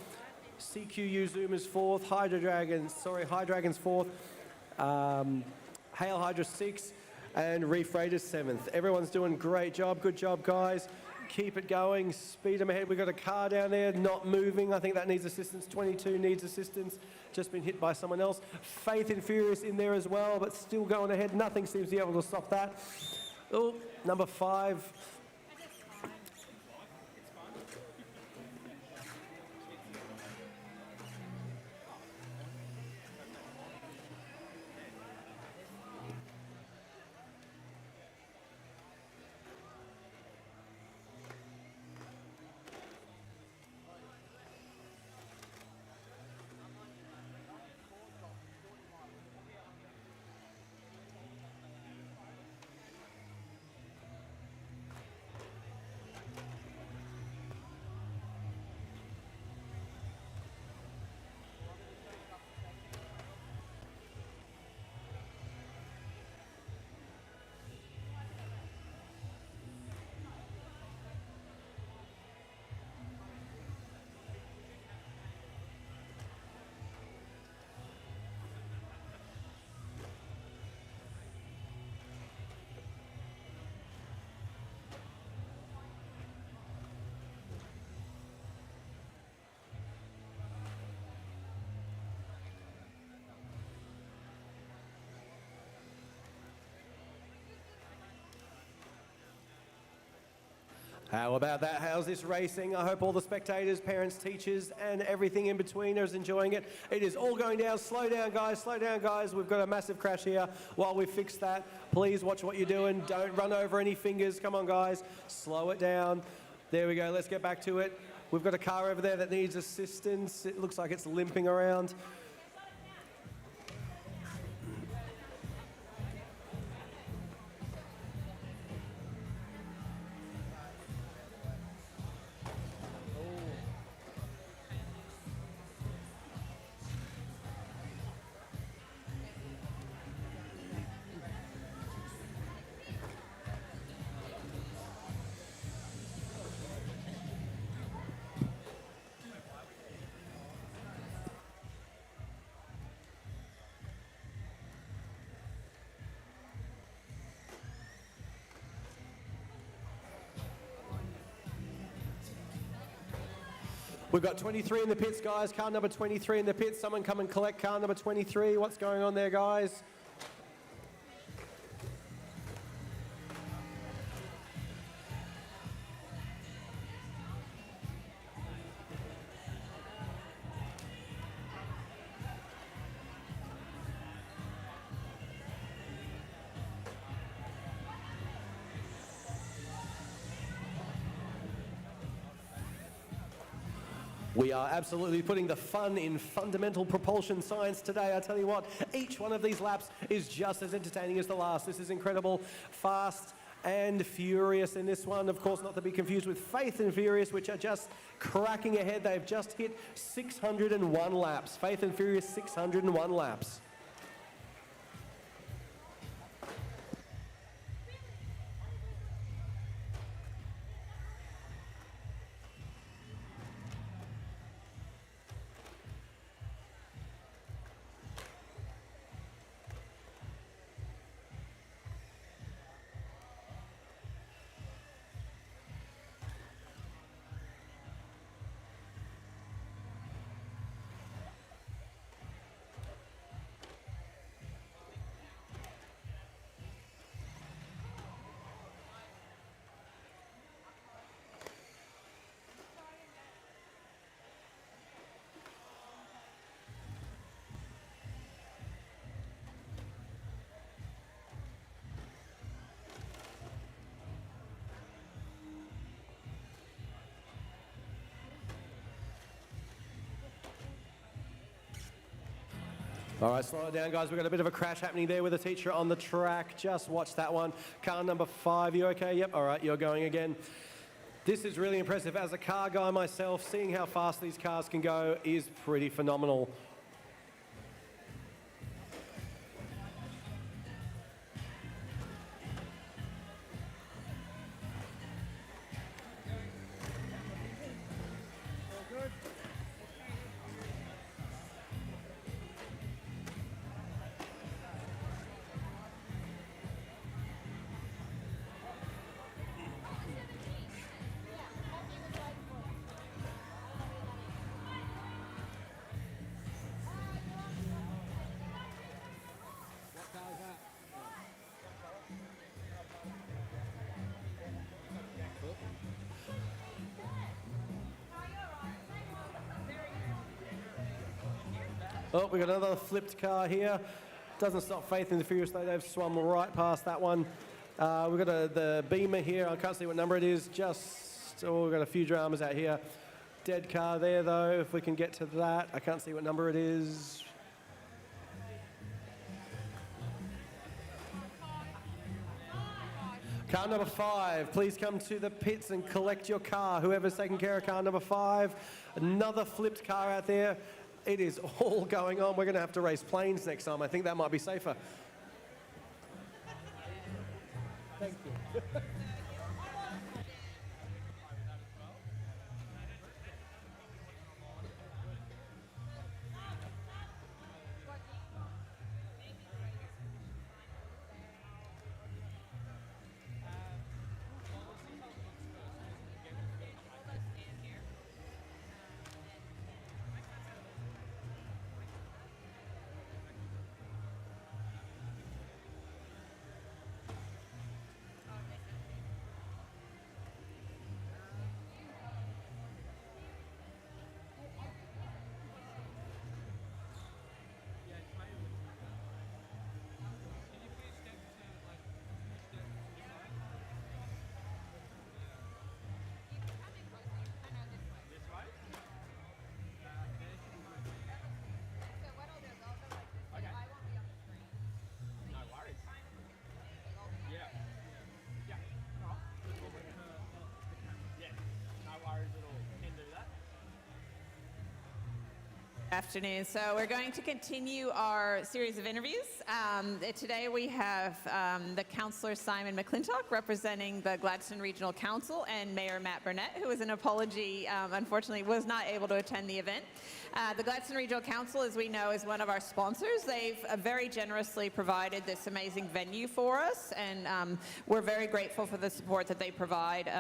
CQU Zoomers fourth, Hydra-Dragons fourth, Hail Hydra sixth, and Reef Raiders seventh. Everyone's doing a great job. Good job, guys. Keep it going, speed them ahead. We've got a car down there not moving. I think that needs assistance. 22 needs assistance. Just been hit by someone else. Faith and Furious in there as well, but still going ahead. Nothing seems to be able to stop that. Oh, number 5. How about that? How's this racing? I hope all the spectators, parents, teachers, and everything in between is enjoying it. It is all going down. Slow down, guys. Slow down, guys. We've got a massive crash here. While we fix that, please watch what you're doing. Don't run over any fingers. Come on, guys. Slow it down. There we go. Let's get back to it. We've got a car over there that needs assistance. It looks like it's limping around. We've got 23 in the pits, guys. Car number 23 in the pits. Someone come and collect car number 23. What's going on there, guys? We are absolutely putting the fun in fundamental propulsion science today. I tell you what, each one of these laps is just as entertaining as the last. This is incredible, fast and furious in this one. Of course, not to be confused with Faith and Furious, which are just cracking ahead. They've just hit 601 laps. Faith and Furious, 601 laps. All right, slow it down, guys. We've got a bit of a crash happening there with a teacher on the track. Just watch that one. Car number 5, you okay? Yep, all right, you're going again. This is really impressive. As a car guy myself, seeing how fast these cars can go is pretty phenomenal. Oh, we've got another flipped car here. Doesn't stop Faith in the Furious though. They've swum right past that one. We've got the Beamer here. I can't see what number it is. We've got a few dramas out here. Dead car there though, if we can get to that. I can't see what number it is. Car number 5, please come to the pits and collect your car. Whoever's taking care of car number 5. Another flipped car out there. It is all going on. We're going to have to race planes next time. I think that might be safer. Thank you. Afternoon. So we're going to continue our series of interviews. Today we have the Councillor Simon McClintock representing the Gladstone Regional Council and Mayor Matt Burnett, who is an apology, unfortunately was not able to attend the event. The Gladstone Regional Council, as we know, is one of our sponsors. They've very generously provided this amazing venue for us, and we're very grateful for the support that they provide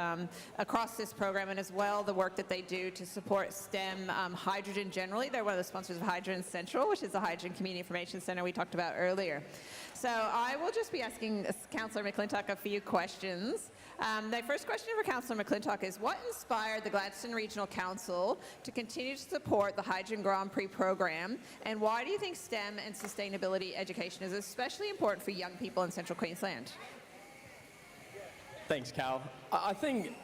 across this program, and as well the work that they do to support STEM hydrogen generally. They're one of the sponsors of Hydrogen Central, which is the Hydrogen Community Information Centre we talked about earlier. So I will just be asking Councillor McClintock a few questions. The first question for Councillor McClintock is, what inspired the Gladstone Regional Council to continue to support the Hydrogen Grand Prix program, and why do you think STEM and sustainability education is especially important for young people in Central Queensland? Thanks, Cal. I think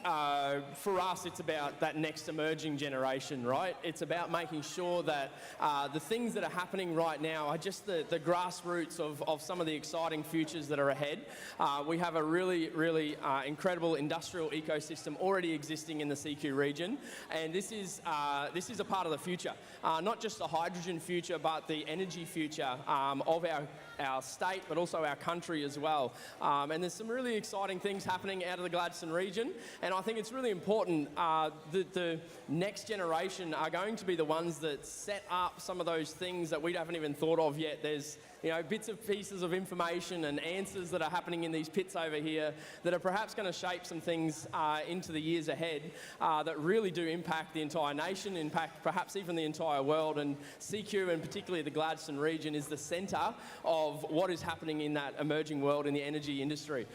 for us it's about that next emerging generation, right? It's about making sure that the things that are happening right now are just the grassroots of some of the exciting futures that are ahead. We have a really incredible industrial ecosystem already existing in the CQ region, and this is a part of the future. Not just the hydrogen future, but the energy future of our state, but also our country as well. And there's some really exciting things happening out of the Gladstone region, and I think it's really important that the next generation are going to be the ones that set up some of those things that we haven't even thought of yet. There's bits of pieces of information and answers that are happening in these pits over here that are perhaps going to shape some things into the years ahead that really do impact the entire nation, impact perhaps even the entire world. And CQ, and particularly the Gladstone region, is the centre of what is happening in that emerging world in the energy industry.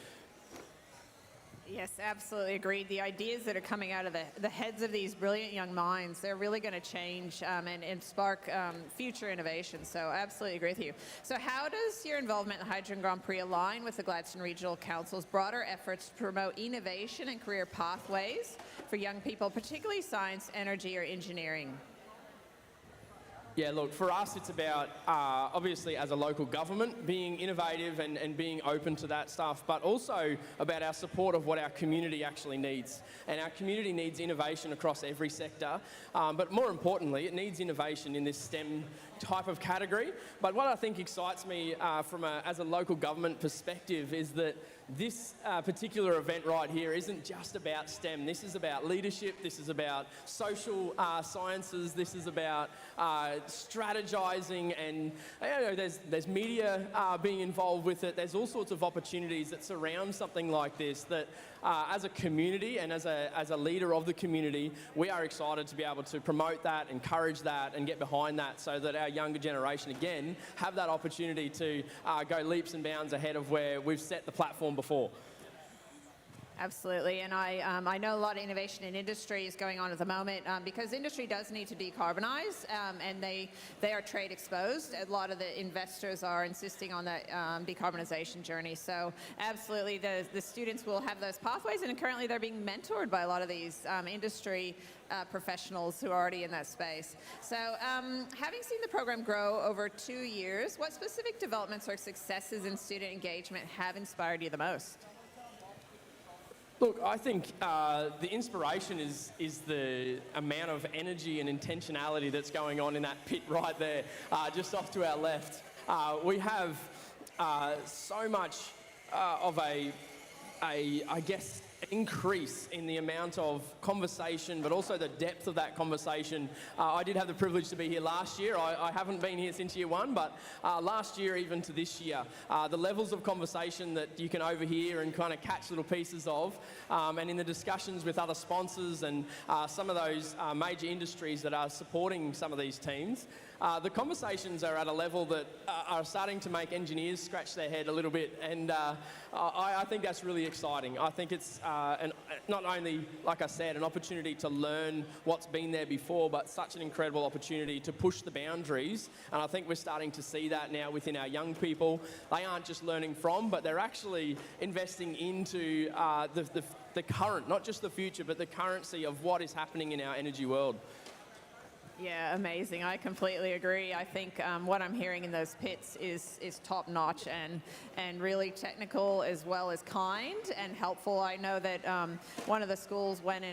Yes, absolutely agreed. The ideas that are coming out of the heads of these brilliant young minds, they're really going to change and spark future innovation. So absolutely agree with you. So how does your involvement in the Hydrogen Grand Prix align with the Gladstone Regional Council's broader efforts to promote innovation and career pathways for young people, particularly science, energy, or engineering? Yeah, look, for us it's about, obviously as a local government, being innovative and being open to that stuff, but also about our support of what our community actually needs. And our community needs innovation across every sector, but more importantly, it needs innovation in this STEM type of category. But what I think excites me as a local government perspective is that this particular event right here isn't just about STEM. This is about leadership, this is about social sciences, this is about strategizing, and there's media being involved with it. There's all sorts of opportunities that surround something like this that as a community and as a leader of the community, we are excited to be able to promote that, encourage that, and get behind that so that our younger generation, again, have that opportunity to go leaps and bounds ahead of where we've set the platform before. Absolutely, and I know a lot of innovation in industry is going on at the moment because industry does need to decarbonize, and they are trade exposed. A lot of the investors are insisting on that decarbonization journey. So absolutely, the students will have those pathways, and currently they're being mentored by a lot of these industry professionals who are already in that space. So having seen the program grow over 2 years, what specific developments or successes in student engagement have inspired you the most? Look, I think the inspiration is the amount of energy and intentionality that's going on in that pit right there, just off to our left. We have so much of I guess, increase in the amount of conversation, but also the depth of that conversation. I did have the privilege to be here last year. I haven't been here since year one, but last year even to this year, the levels of conversation that you can overhear and kind of catch little pieces of, and in the discussions with other sponsors and some of those major industries that are supporting some of these teams, the conversations are at a level that are starting to make engineers scratch their head a little bit, and I think that's really exciting. I think it's not only, like I said, an opportunity to learn what's been there before, but such an incredible opportunity to push the boundaries, and I think we're starting to see that now within our young people. They aren't just learning from, but they're actually investing into the current, not just the future, but the currency of what is happening in our energy world. Yeah, amazing. I completely agree. I think what I'm hearing in those pits is top notch and really technical as well as kind and helpful. I know that one of the schools went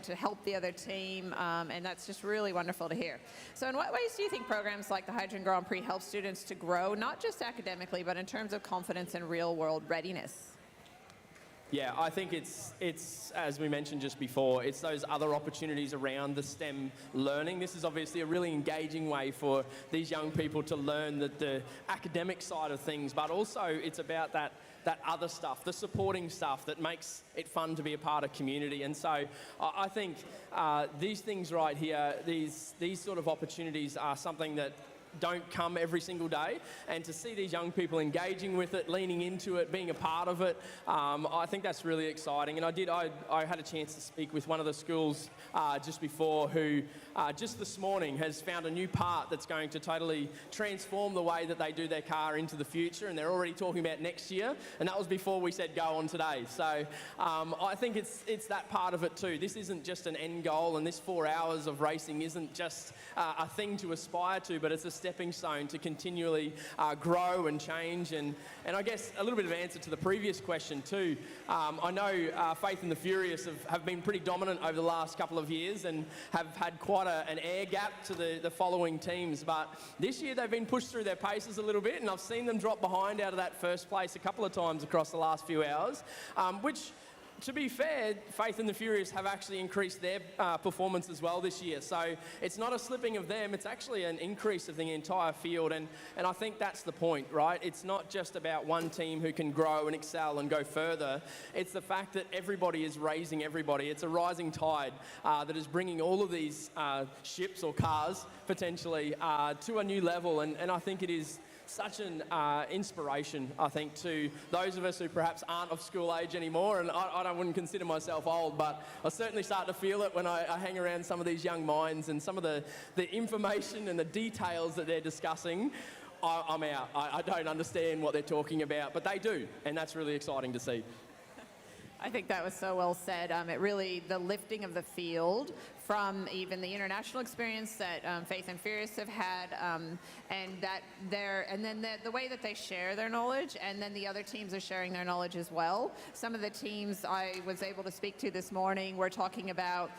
to help the other team, and that's just really wonderful to hear. So in what ways do you think programs like the Hydrogen Grand Prix help students to grow, not just academically, but in terms of confidence and real world readiness? Yeah, I think it's as we mentioned just before, it's those other opportunities around the STEM learning. This is obviously a really engaging way for these young people to learn the academic side of things, but also it's about that other stuff, the supporting stuff that makes it fun to be a part of community. And so I think these things right here, these sort of opportunities are something that don't come every single day, and to see these young people engaging with it, leaning into it, being a part of it, I think that's really exciting. And I had a chance to speak with one of the schools just before who just this morning has found a new part that's going to totally transform the way that they do their car into the future, and they're already talking about next year, and that was before we said go on today. So I think it's that part of it too. This isn't just an end goal, and this 4 hours of racing isn't just a thing to aspire to, but it's a stepping stone to continually grow and change. And I guess a little bit of answer to the previous question too. I know Faith and the Furious have been pretty dominant over the last couple of years and have had quite an air gap to the following teams, but this year they've been pushed through their paces a little bit, and I've seen them drop behind out of that first place a couple of times across the last few hours, which, to be fair, Faith and the Furious have actually increased their performance as well this year. So it's not a slipping of them, it's actually an increase of the entire field. And I think that's the point, right? It's not just about one team who can grow and excel and go further. It's the fact that everybody is raising everybody. It's a rising tide that is bringing all of these ships or cars, potentially, to a new level. And I think it is such an inspiration, I think, to those of us who perhaps aren't of school age anymore. And I wouldn't consider myself old, but I certainly start to feel it when I hang around some of these young minds and some of the information and the details that they're discussing. I'm out. I don't understand what they're talking about, but they do, and that's really exciting to see. I think that was so well said. It really, the lifting of the field from even the international experience that Faith and Furious have had, and then the way that they share their knowledge, and then the other teams are sharing their knowledge as well. Some of the teams I was able to speak to this morning were talking about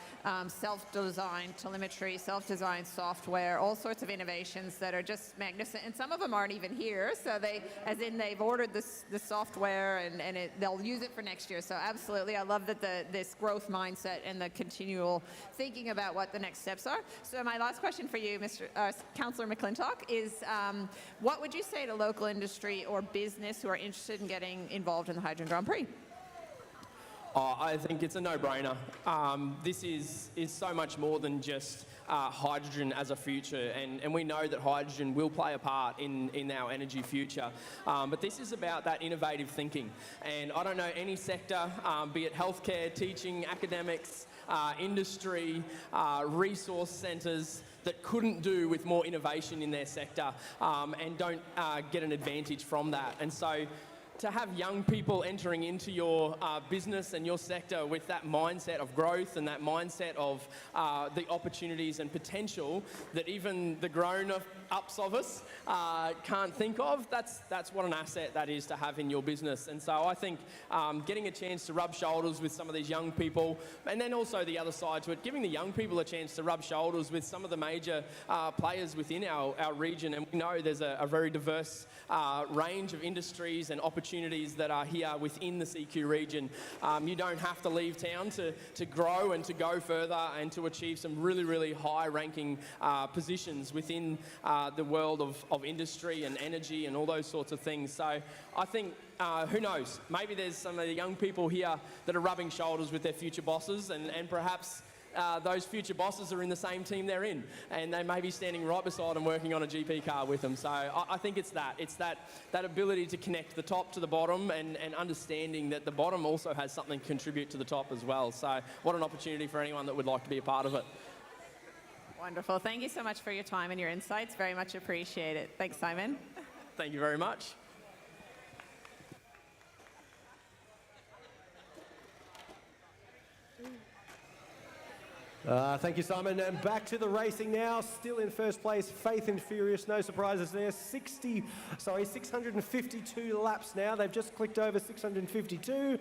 self-designed telemetry, self-designed software, all sorts of innovations that are just magnificent, and some of them aren't even here, so they've ordered the software and they'll use it for next year. So absolutely, I love that this growth mindset and the continual thinking about what the next steps are. So my last question for you, Councillor McClintock, is what would you say to local industry or business who are interested in getting involved in the Hydrogen Grand Prix? I think it's a no-brainer. This is so much more than just hydrogen as a future, and we know that hydrogen will play a part in our energy future. But this is about that innovative thinking. And I don't know any sector, be it healthcare, teaching, academics, industry, resource centres, that couldn't do with more innovation in their sector and don't get an advantage from that. And so to have young people entering into your business and your sector with that mindset of growth and that mindset of the opportunities and potential that even the grown-ups of us can't think of, that's what an asset that is to have in your business. And so I think getting a chance to rub shoulders with some of these young people, and then also the other side to it, giving the young people a chance to rub shoulders with some of the major players within our region. And we know there's a very diverse range of industries and opportunities that are here within the CQ region. You don't have to leave town to grow and to go further and to achieve some really, really high-ranking positions within the world of industry and energy and all those sorts of things. So I think, who knows, maybe there's some of the young people here that are rubbing shoulders with their future bosses, and perhaps those future bosses are in the same team they're in, and they may be standing right beside them working on a GP car with them. So I think it's that ability to connect the top to the bottom and understanding that the bottom also has something to contribute to the top as well. So what an opportunity for anyone that would like to be a part of it. Wonderful. Thank you so much for your time and your insights. Very much appreciate it. Thanks, Simon. Thank you very much. Thank you, Simon. And back to the racing now. Still in first place, Faith and Furious. No surprises there. 652 laps now. They've just clicked over 652.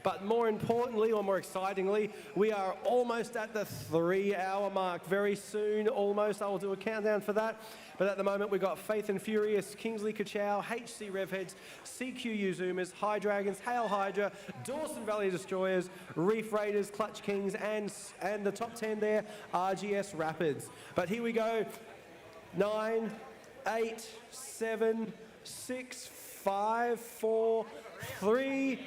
But more importantly, or more excitingly, we are almost at the 3-hour mark. Very soon, almost. I will do a countdown for that. But at the moment, we've got Faith and Furious, Kingsley Kachow, HC Revheads, CQ Zoomers, High Dragons, Hail Hydra, Dawson Valley Destroyers, Reef Raiders, Clutch Kings, and the top 10 there, RGS Rapids. But here we go. 9, 8, 7, 6, 5, 4, 3,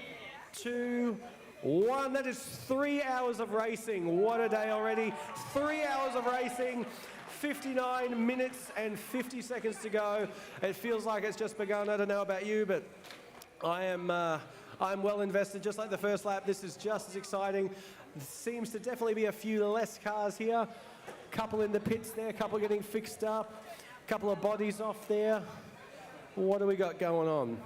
2, 1. That is 3 hours of racing. What a day already. 3 hours of racing. 59 minutes and 50 seconds to go. It feels like it's just begun. I don't know about you, but I'm well invested. Just like the first lap, this is just as exciting. Seems to definitely be a few less cars here. Couple in the pits there, couple getting fixed up, couple of bodies off there. What do we got going on?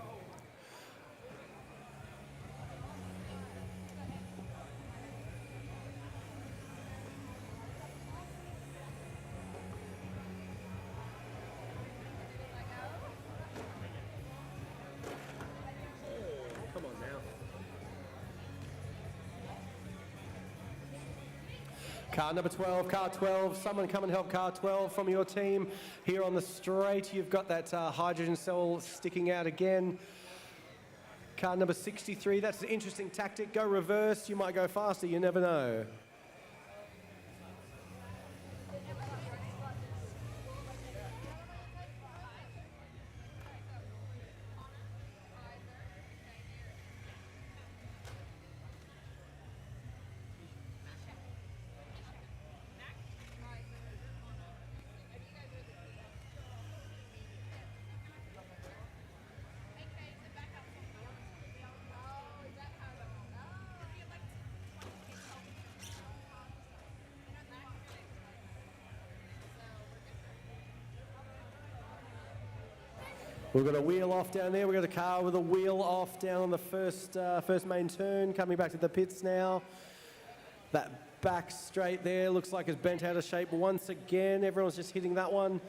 Car number 12, car 12, someone come and help car 12 from your team. Here on the straight, you've got that hydrogen cell sticking out again. Car number 63, that's an interesting tactic. Go reverse, you might go faster, you never know. We've got a wheel off down there. We've got a car with a wheel off down on the first main turn. Coming back to the pits now. That back straight there looks like it's bent out of shape once again. Everyone's just hitting that one.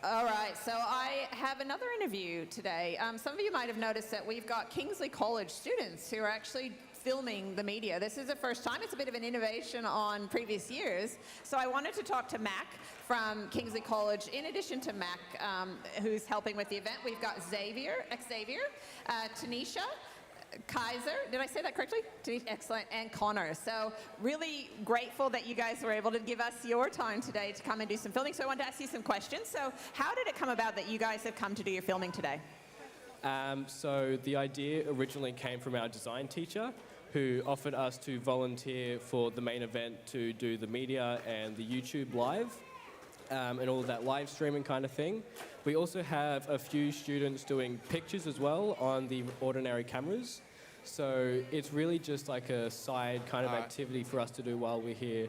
All right, so I have another interview today. Some of you might have noticed that we've got Kingsley College students who are actually filming the media. This is the first time. It's a bit of an innovation on previous years. So I wanted to talk to Mac from Kingsley College. In addition to Mac, who's helping with the event, we've got Xavier, Tanisha, Kaiser, did I say that correctly? Excellent, and Connor. So really grateful that you guys were able to give us your time today to come and do some filming. So I wanted to ask you some questions. So how did it come about that you guys have come to do your filming today? So the idea originally came from our design teacher, who offered us to volunteer for the main event to do the media and the YouTube live. And all of that live streaming kind of thing. We also have a few students doing pictures as well on the ordinary cameras. So it's really just like a side kind of activity for us to do while we're here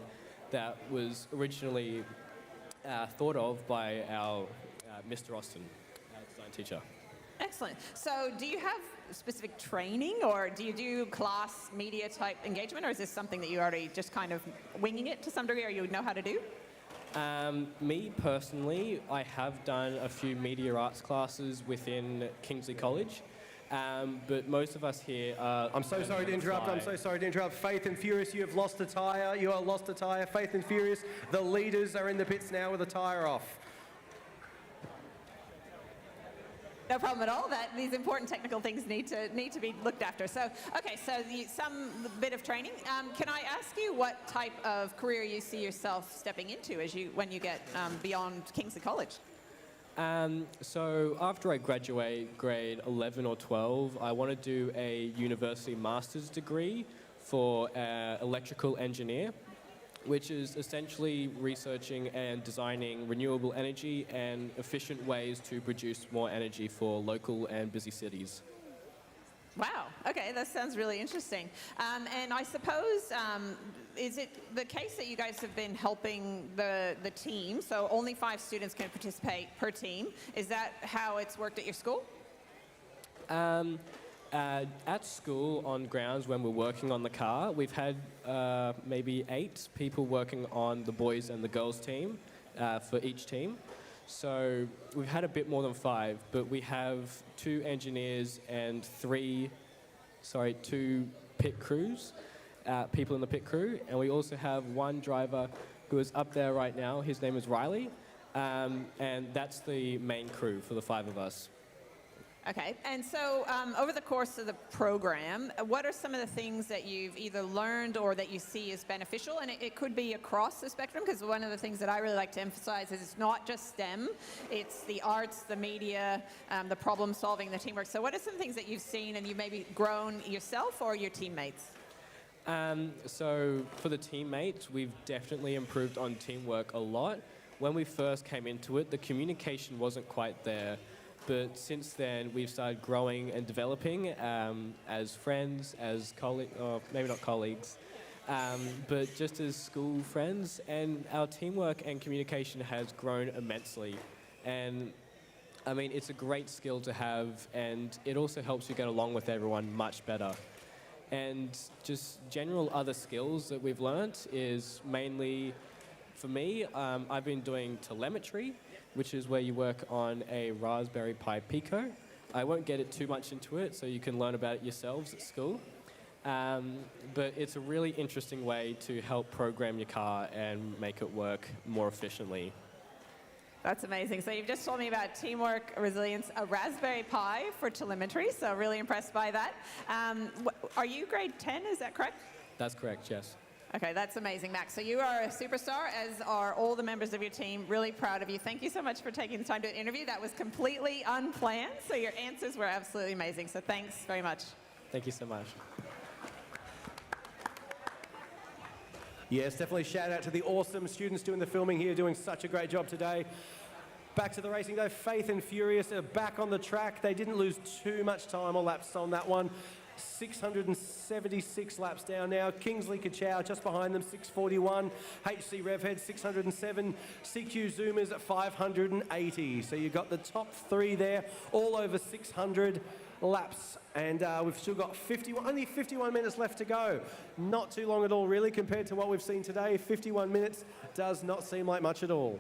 that was originally thought of by our Mr. Austin, our design teacher. Excellent. So do you have specific training, or do you do class media type engagement, or is this something that you already just kind of winging it to some degree, or you know how to do? Me personally, I have done a few media arts classes within Kingsley College, but most of us here are... I'm so sorry to interrupt. I'm so sorry to interrupt. Faith and Furious, you have lost a tyre. You are lost a tyre. Faith and Furious, the leaders are in the pits now with a tyre off. No problem at all. These important technical things need to be looked after. So, okay, so some bit of training. Can I ask you what type of career you see yourself stepping into when you get beyond Kingsley College? So after I graduate grade 11 or 12, I want to do a university master's degree for electrical engineer, which is essentially researching and designing renewable energy and efficient ways to produce more energy for local and busy cities. Wow, okay, that sounds really interesting. And I suppose, is it the case that you guys have been helping the team, so only 5 students can participate per team? Is that how it's worked at your school? At school, on grounds, when we're working on the car, we've had maybe 8 people working on the boys and the girls team for each team. So we've had a bit more than 5, but we have 2 engineers and 2 pit crews, people in the pit crew, and we also have 1 driver who is up there right now. His name is Riley, and that's the main crew for the 5 of us. Okay, and so over the course of the program, what are some of the things that you've either learned or that you see as beneficial? And it could be across the spectrum, because one of the things that I really like to emphasize is it's not just STEM, it's the arts, the media, the problem solving, the teamwork. So what are some things that you've seen and you've maybe grown yourself or your teammates? So for the teammates, we've definitely improved on teamwork a lot. When we first came into it, the communication wasn't quite there. But since then, we've started growing and developing as friends, as colleagues, or maybe not colleagues, but just as school friends. And our teamwork and communication has grown immensely. And I mean, it's a great skill to have, and it also helps you get along with everyone much better. And just general other skills that we've learnt is mainly, for me, I've been doing telemetry, which is where you work on a Raspberry Pi Pico. I won't get it too much into it, so you can learn about it yourselves at school. But it's a really interesting way to help program your car and make it work more efficiently. That's amazing. So you've just told me about teamwork, resilience, a Raspberry Pi for telemetry, so really impressed by that. Are you grade 10, is that correct? That's correct, yes. Okay, that's amazing, Max. So you are a superstar, as are all the members of your team. Really proud of you. Thank you so much for taking the time to do an interview. That was completely unplanned, so your answers were absolutely amazing. So thanks very much. Thank you so much. Yes, definitely shout out to the awesome students doing the filming here, doing such a great job today. Back to the racing though, Faith and Furious are back on the track. They didn't lose too much time or laps on that one. 676 laps down now. Kingsley Kachow just behind them, 641. HC Revhead, 607. CQ Zoomers at 580. So you've got the top 3 there, all over 600 laps. And we've still got only 51 minutes left to go. Not too long at all, really, compared to what we've seen today. 51 minutes does not seem like much at all.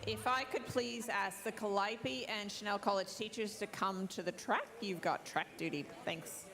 If I could please ask the Calliope and Chanel College teachers to come to the track. You've got track duty. Thanks.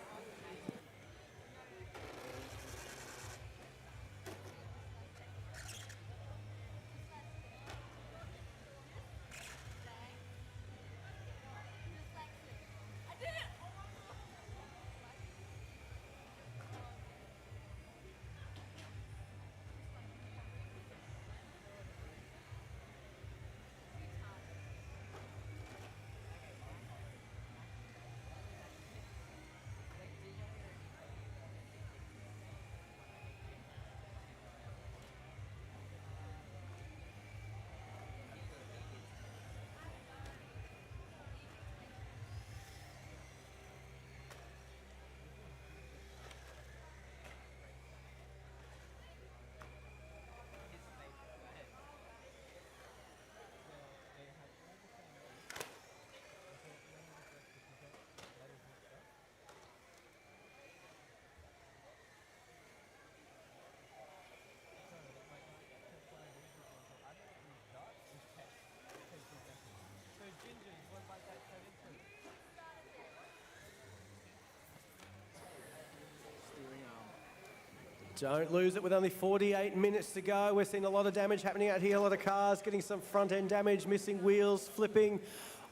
Don't lose it with only 48 minutes to go. We're seeing a lot of damage happening out here, a lot of cars getting some front end damage, missing wheels, flipping,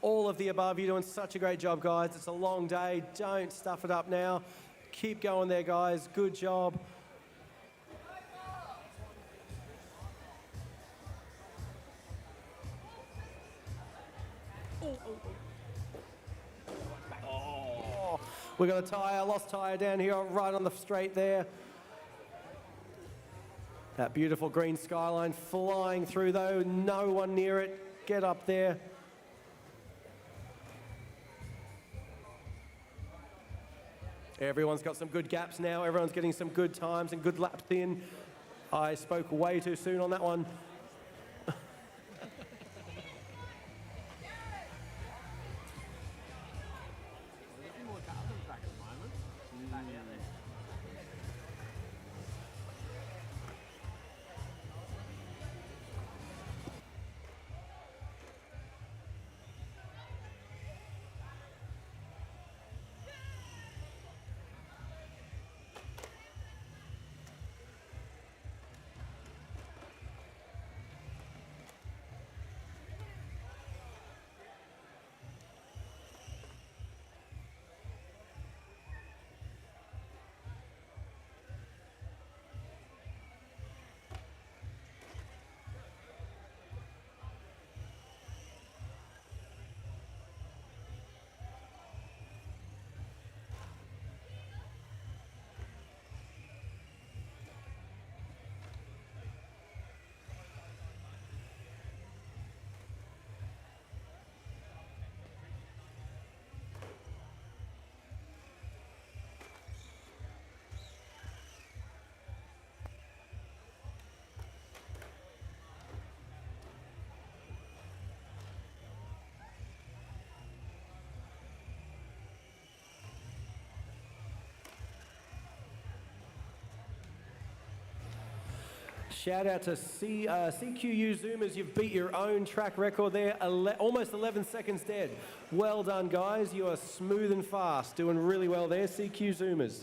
all of the above. You're doing such a great job, guys. It's a long day. Don't stuff it up now. Keep going there, guys. Good job. Oh, we got a tyre, lost tyre down here, right on the straight there. That beautiful green skyline flying through though, no one near it. Get up there. Everyone's got some good gaps now. Everyone's getting some good times and good laps in. I spoke way too soon on that one. Shout out to CQU Zoomers. You've beat your own track record there. Almost 11 seconds dead. Well done, guys. You are smooth and fast. Doing really well there, CQ Zoomers.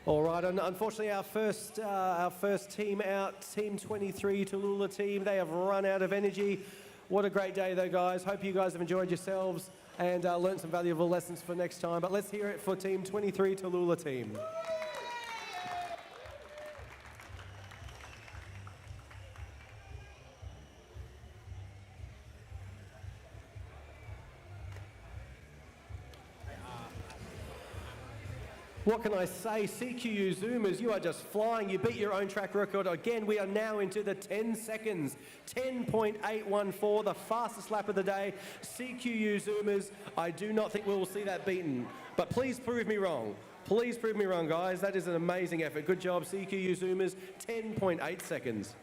All right, and unfortunately our first team out, Team 23, Tallulah team, they have run out of energy. What a great day though, guys. Hope you guys have enjoyed yourselves and learned some valuable lessons for next time. But let's hear it for Team 23, Tallulah team. What can I say? CQU Zoomers, you are just flying. You beat your own track record. Again, we are now into the 10 seconds. 10.814, the fastest lap of the day. CQU Zoomers, I do not think we will see that beaten. But please prove me wrong. Please prove me wrong, guys. That is an amazing effort. Good job, CQU Zoomers. 10.8 seconds.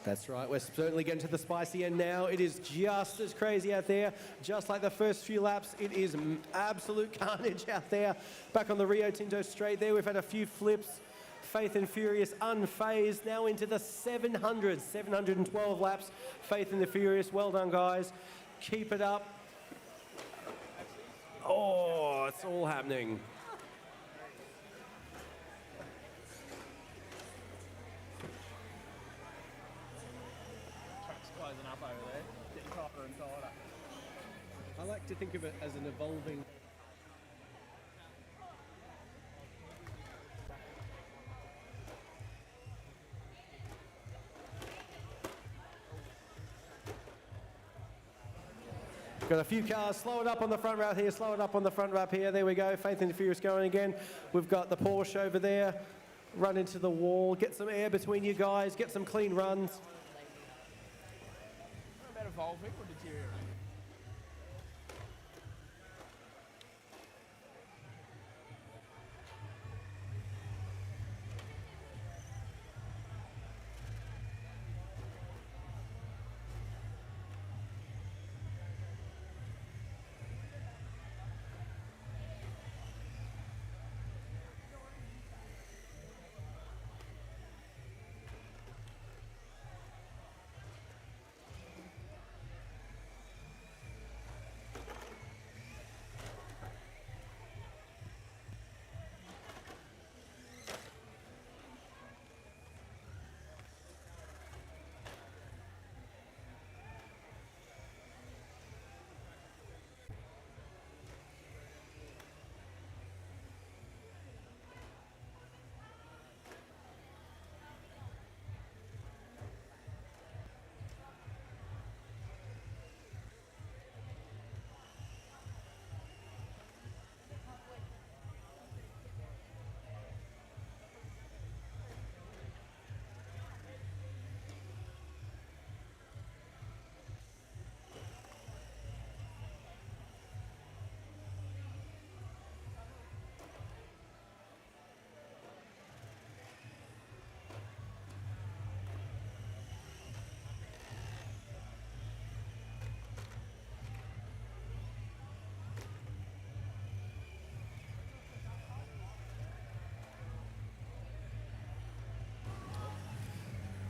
That's right, we're certainly getting to the spicy end now. It is just as crazy out there, just like the first few laps. It is absolute carnage out there. Back on the Rio Tinto straight there, we've had a few flips. Faith and Furious unfazed, now into the 712 laps. Faith and the Furious, well done guys. Keep it up. Oh, it's all happening. I like to think of it as an evolving... Got a few cars, slow it up on the front route here, slow it up on the front wrap here. There we go, Faith and the Furious going again. We've got the Porsche over there, run into the wall, get some air between you guys, get some clean runs. What about evolving or deteriorating?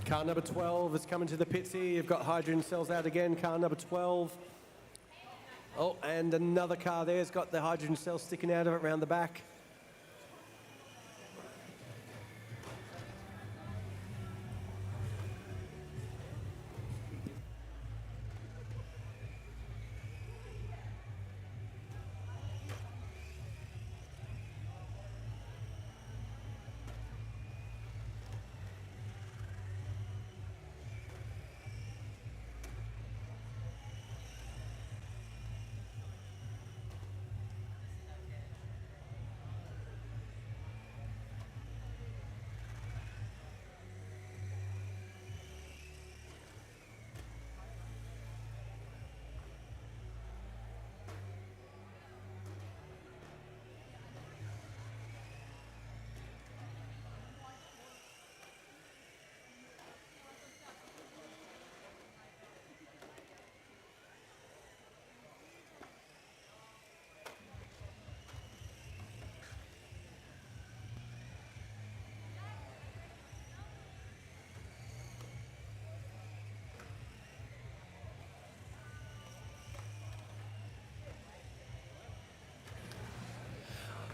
Car number 12 is coming to the pits here. You've got hydrogen cells out again, car number 12. Oh, and another car there's got the hydrogen cells sticking out of it around the back.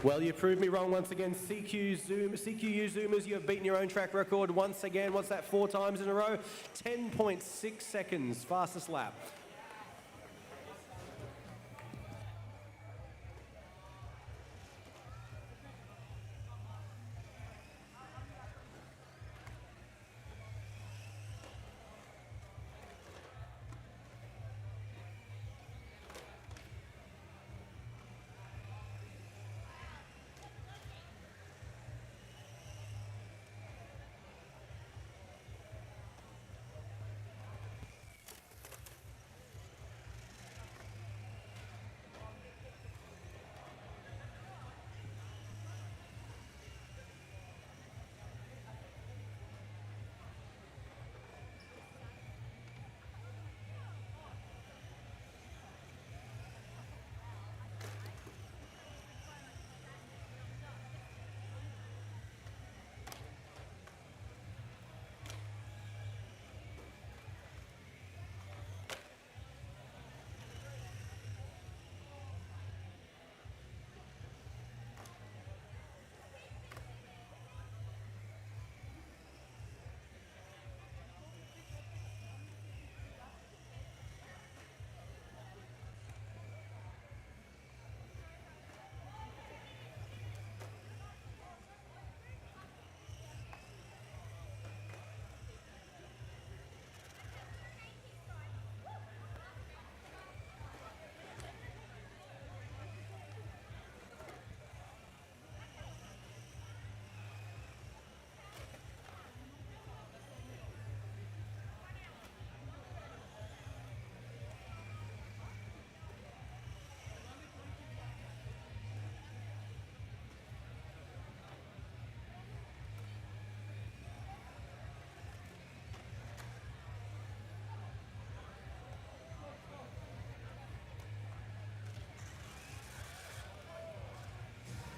Well, you proved me wrong once again. CQU Zoomers, you have beaten your own track record once again. What's that, 4 times in a row? 10.6 seconds, fastest lap.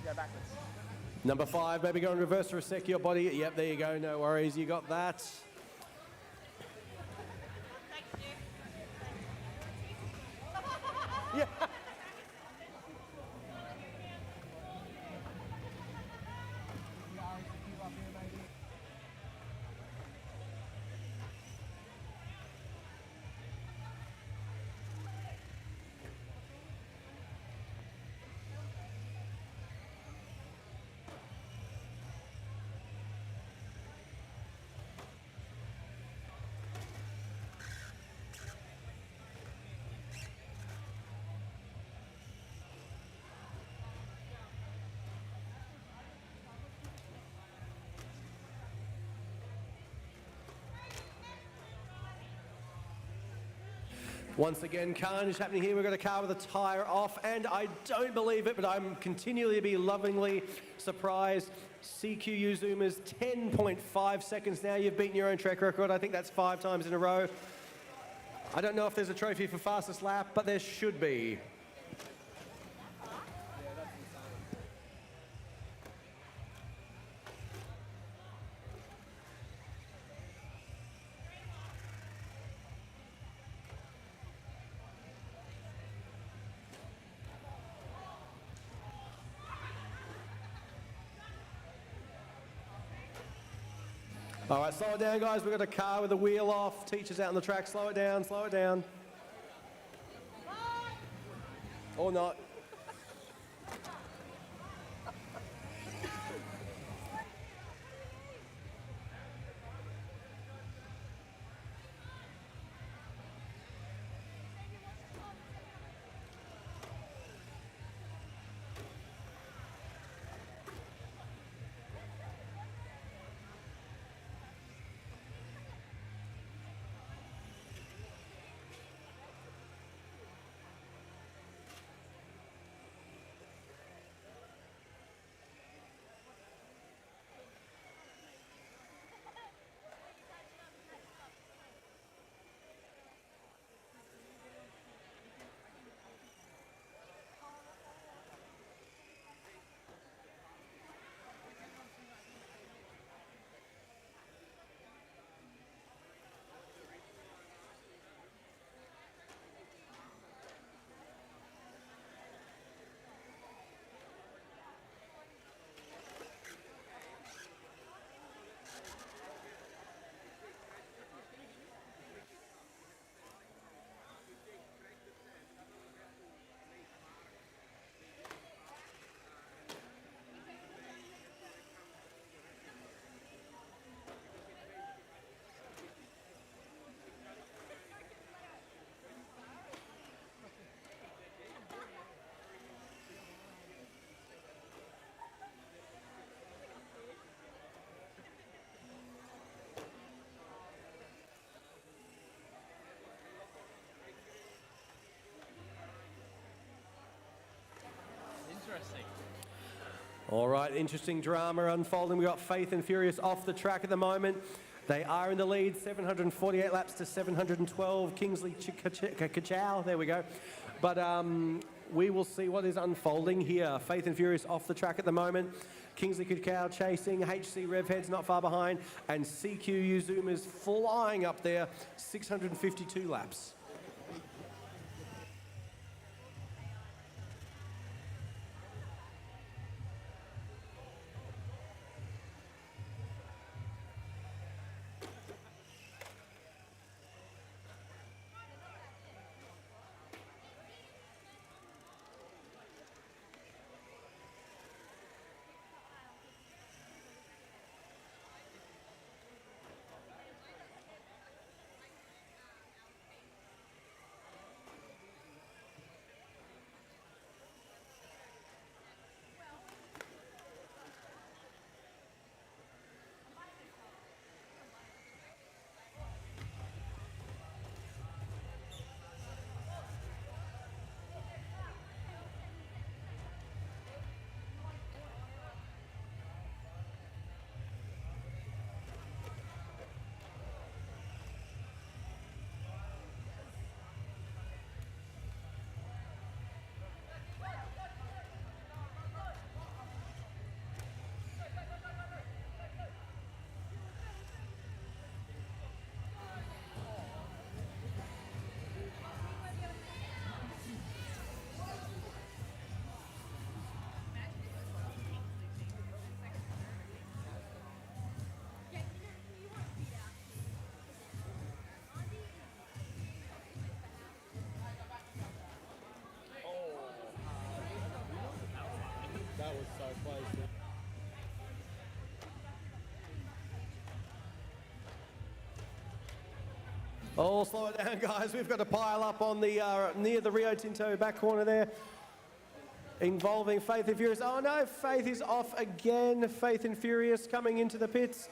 Go backwards. Number 5, maybe go in reverse for a sec, your body. Yep, there you go, no worries, you got that. Yeah. Once again, carnage happening here. We've got a car with a tyre off, and I don't believe it, but I'm continually be lovingly surprised. CQU Zoomers, 10.5 seconds now. You've beaten your own track record. I think that's 5 times in a row. I don't know if there's a trophy for fastest lap, but there should be. All right, slow it down, guys. We've got a car with the wheel off. Teachers out on the track. Slow it down, slow it down. Or not. All right, interesting drama unfolding. We've got Faith and Furious off the track at the moment. They are in the lead, 748 laps to 712. Kingsley Kachow, there we go. But we will see what is unfolding here. Faith and Furious off the track at the moment. Kingsley Kachow chasing, HC Revhead's not far behind, and CQ Uzuma's flying up there, 652 laps. That was so close. Oh, slow it down, guys. We've got to pile up on the near the Rio Tinto back corner there, involving Faith and Furious. Oh no, Faith is off again. Faith and Furious coming into the pits.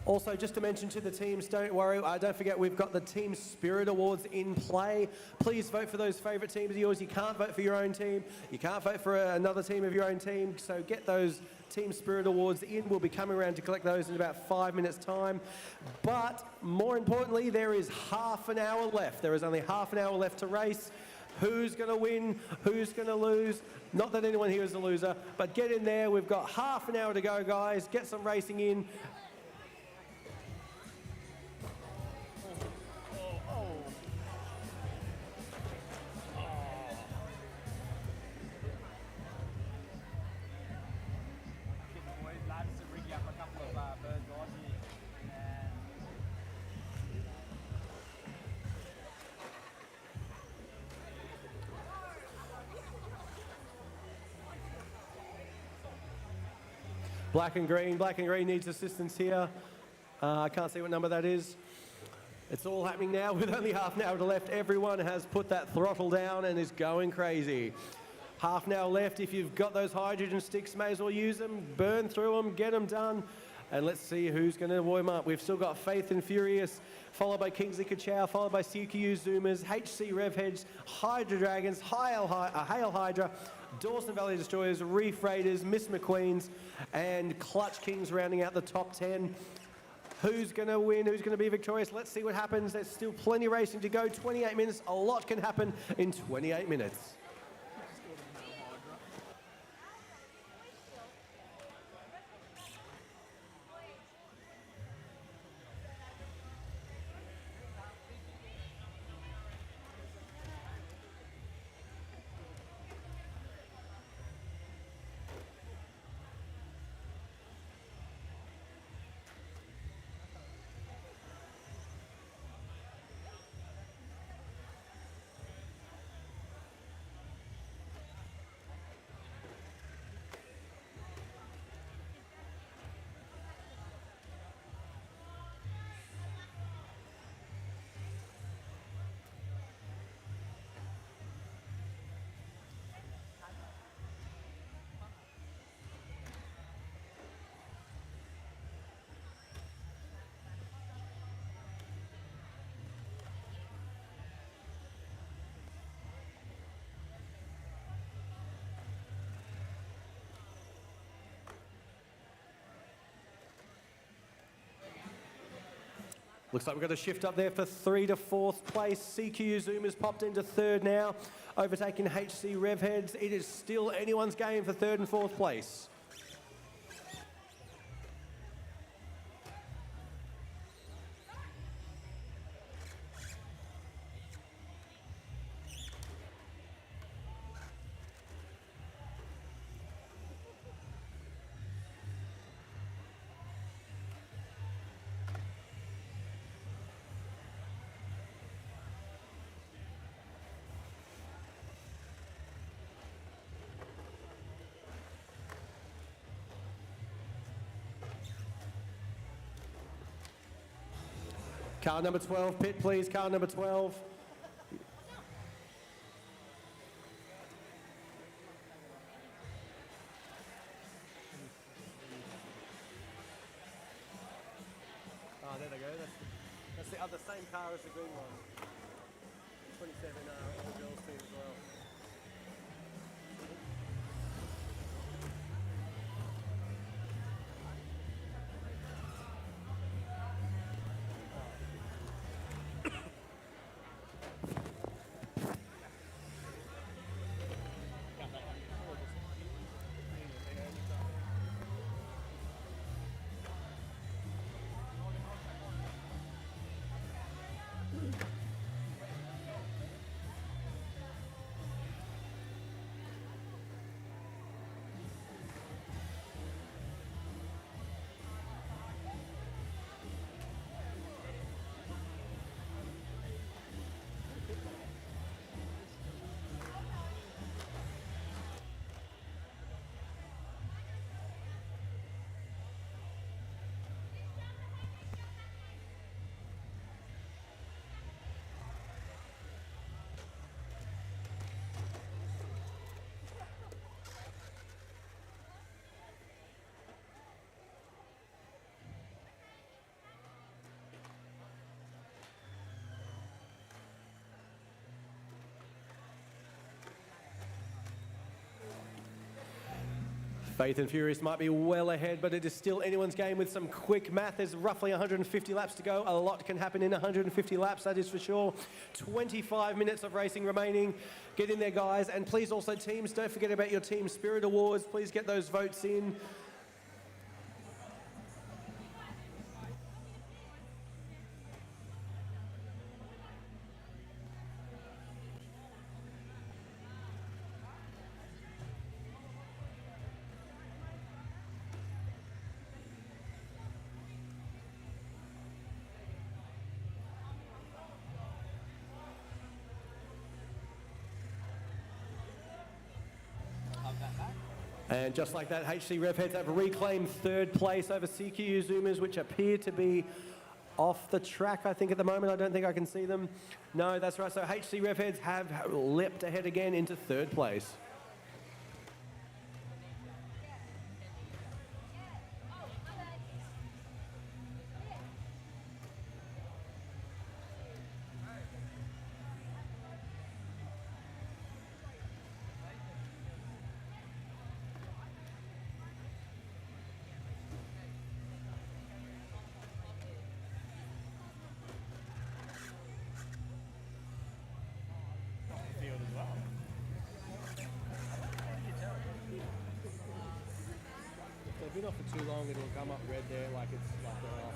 Also, just to mention to the teams, don't worry, don't forget we've got the Team Spirit Awards in play. Please vote for those favourite teams of yours. You can't vote for your own team. You can't vote for another team of your own team. So get those Team Spirit Awards in. We'll be coming around to collect those in about 5 minutes' time. But more importantly, there is half an hour left. There is only half an hour left to race. Who's going to win? Who's going to lose? Not that anyone here is a loser, but get in there. We've got half an hour to go, guys. Get some racing in. Black and green needs assistance here. I can't see what number that is. It's all happening now with only half an hour to left. Everyone has put that throttle down and is going crazy. Half an hour left. If you've got those hydrogen sticks, may as well use them, burn through them, get them done. And let's see who's going to warm up. We've still got Faith and Furious, followed by Kingsley Kachow, followed by CQ Zoomers, HC Revheads, Hydra Dragons, Hail Hydra, Dawson Valley Destroyers, Reef Raiders, Miss McQueens, and Clutch Kings rounding out the top 10. Who's going to win? Who's going to be victorious? Let's see what happens. There's still plenty of racing to go. 28 minutes. A lot can happen in 28 minutes. Looks like we've got a shift up there for 3 to 4th place. CQ Zoom has popped into 3rd now, overtaking HC Revheads. It is still anyone's game for 3rd and 4th place. Car number 12, pit please, car number 12. Oh, there they go. That's the other same car as the green one. 27 all girls team as well. Faith and Furious might be well ahead, but it is still anyone's game with some quick math. There's roughly 150 laps to go. A lot can happen in 150 laps, that is for sure. 25 minutes of racing remaining. Get in there, guys. And please also, teams, don't forget about your Team Spirit Awards. Please get those votes in. And just like that, HC Rev Heads have reclaimed third place over CQ Zoomers, which appear to be off the track, I think, at the moment. I don't think I can see them. No, that's right. So HC Rev Heads have leapt ahead again into third place. If they've been off for too long, it'll come up red there like it's like they're off.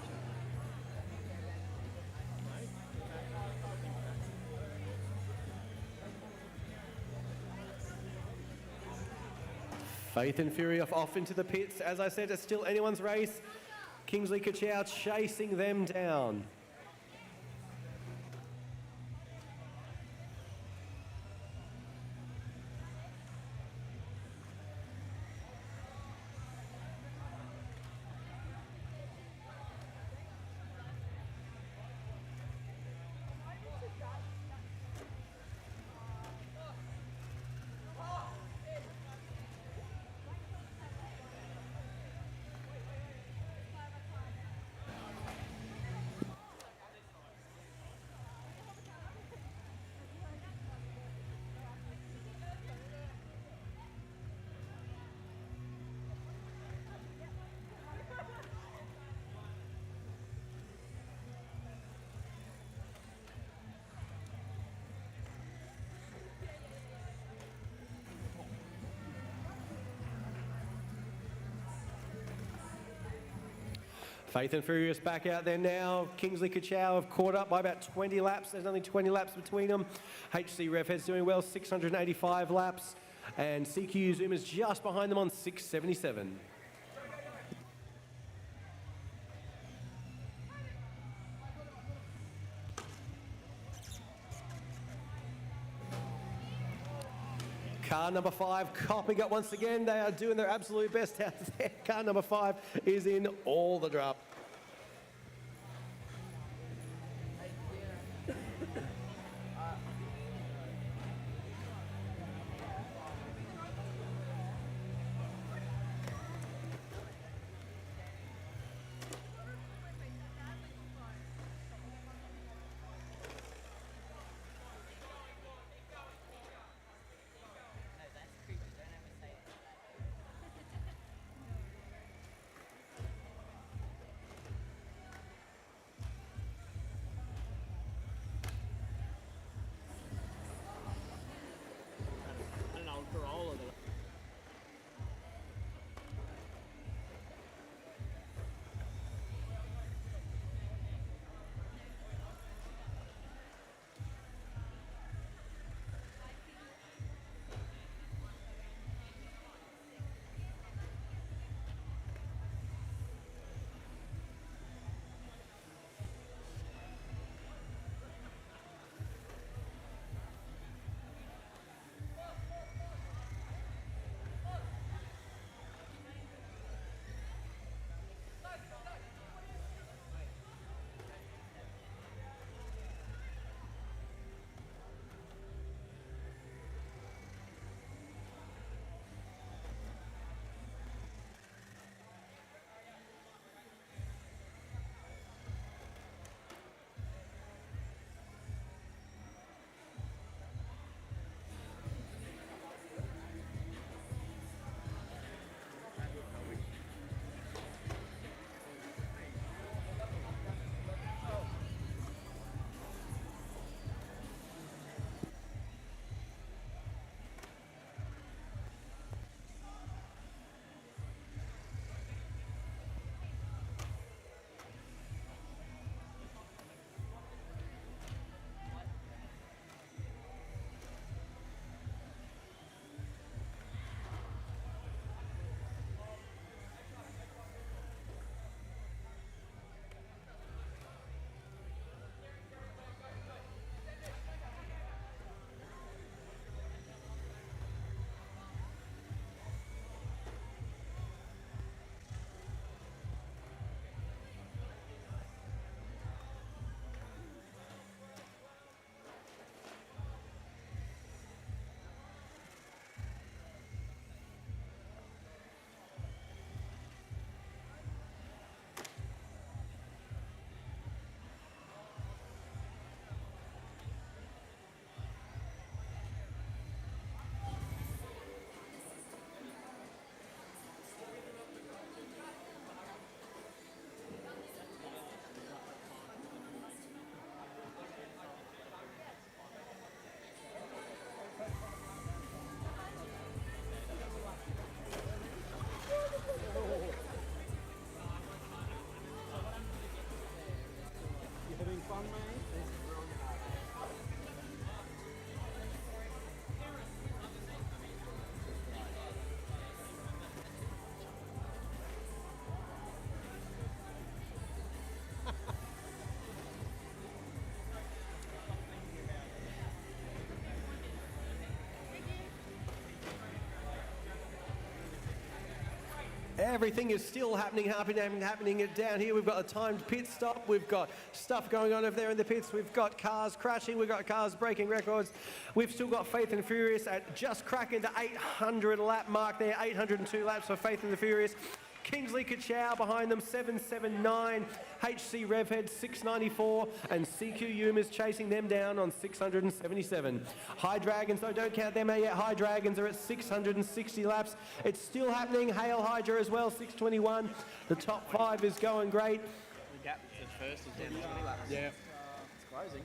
Faith and Fury off into the pits. As I said, it's still anyone's race. Kingsley Kachow chasing them down. Faith and Furious back out there now. Kingsley Kachow have caught up by about 20 laps. There's only 20 laps between them. HC Rev Head's doing well, 685 laps. And CQ Zoom is just behind them on 677. Car number 5 copping it once again. They are doing their absolute best out there. Car number 5 is in all the drop. Everything is still happening down here. We've got a timed pit stop. We've got stuff going on over there in the pits. We've got cars crashing. We've got cars breaking records. We've still got Faith and Furious at just cracking the 800 lap mark there. 802 laps for Faith and the Furious. Kingsley Kachow behind them, 779. HC Revhead, 694. And CQ Yuma's chasing them down on 677. High Dragons, though, don't count them out yet. High Dragons are at 660 laps. It's still happening. Hail Hydra as well, 621. The top 5 is going great. The gap to first is down to 20 laps. Yeah. It's closing.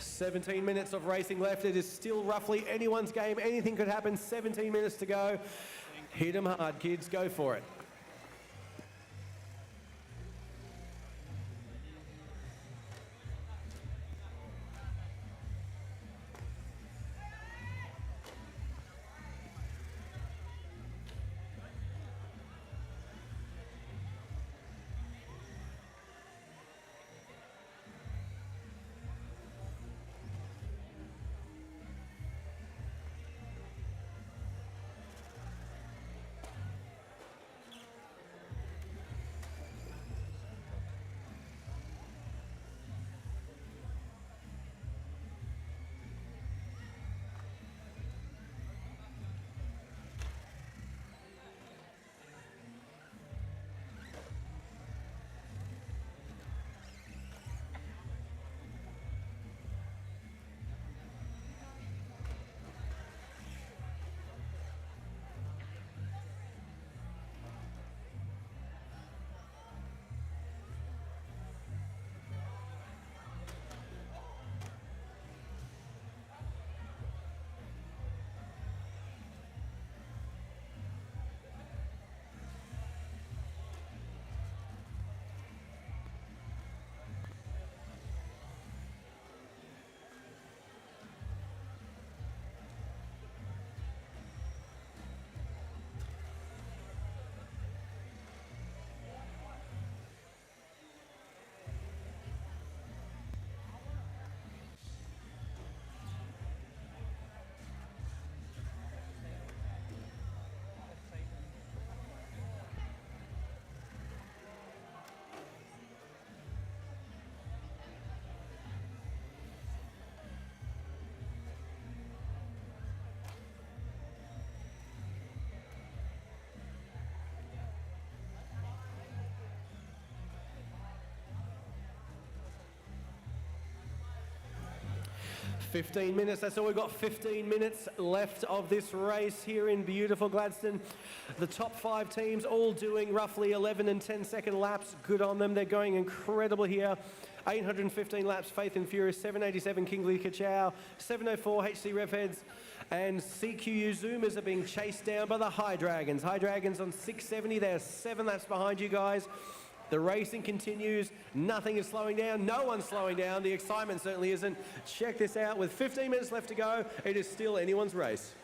17 minutes of racing left. It is still roughly anyone's game. Anything could happen. 17 minutes to go. Hit them hard, kids. Go for it. $15 minutes, that's all we've got. 15 minutes left of this race here in beautiful Gladstone. The top 5 teams all doing roughly 11 and 10-second laps. Good on them, they're going incredible here. 815 laps, Faith and Furious, 787 Kingsley Kachow, 704 HC Revheads, and CQ Zoomers are being chased down by the High Dragons. High Dragons on 670, they're 7 laps behind you guys. The racing continues. Nothing is slowing down. No one's slowing down. The excitement certainly isn't. Check this out. With 15 minutes left to go, it is still anyone's race.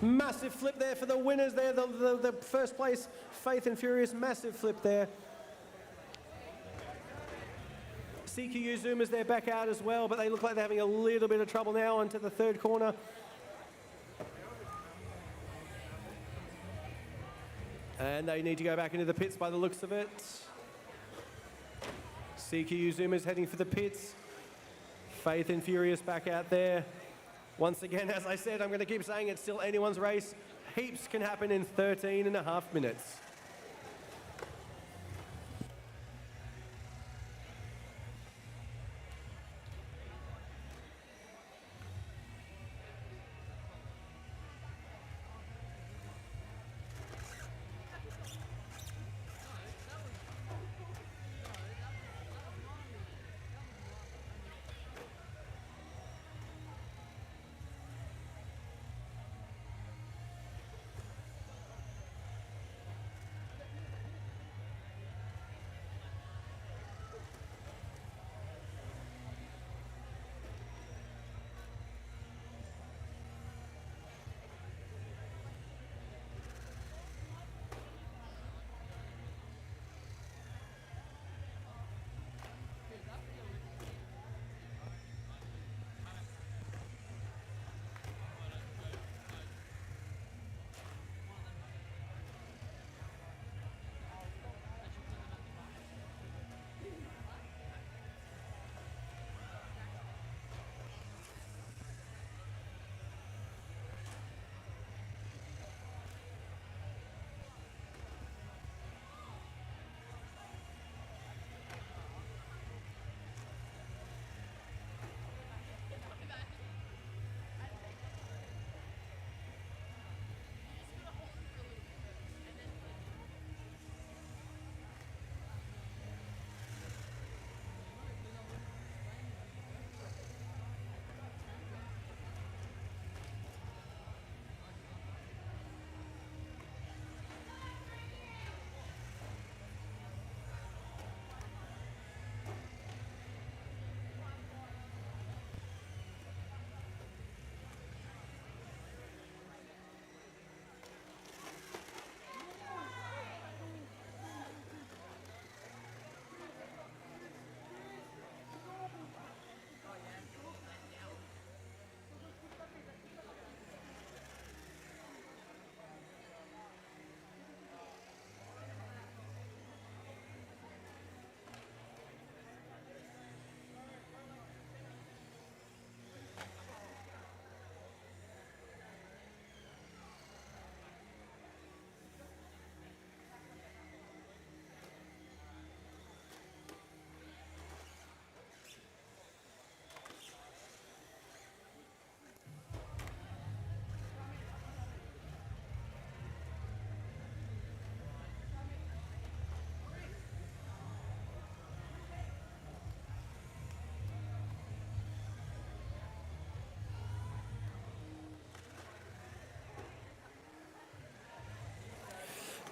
Massive flip there for the winners there, the first place, Faith and Furious, massive flip there. CQ Zoomers, they're back out as well, but they look like they're having a little bit of trouble now onto the third corner. And they need to go back into the pits by the looks of it. CQ Zoomers heading for the pits. Faith and Furious back out there. Once again, as I said, I'm going to keep saying it's still anyone's race. Heaps can happen in 13 and a half minutes.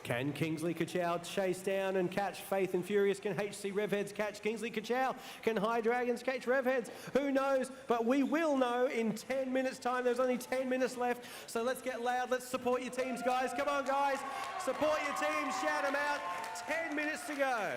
Can Kingsley Kachow chase down and catch Faith and Furious? Can HC Revheads catch Kingsley Kachow? Can High Dragons catch Revheads? Who knows? But we will know in 10 minutes' time. There's only 10 minutes left. So let's get loud. Let's support your teams, guys. Come on, guys. Support your teams. Shout them out. 10 minutes to go.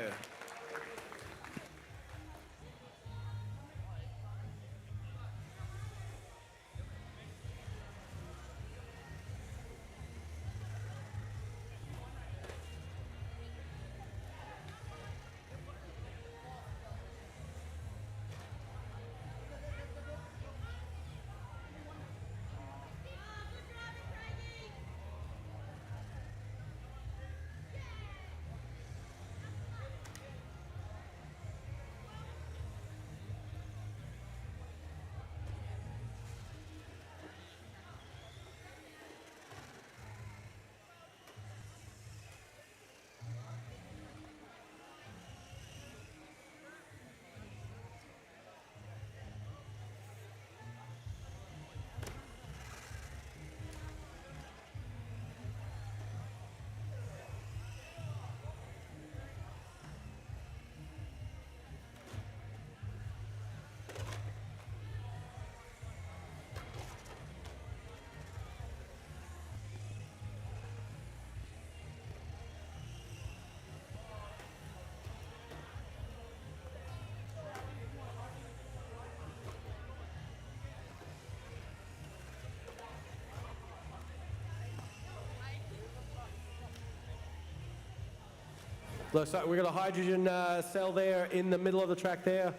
Looks like we've got a hydrogen cell there in the middle of the track there.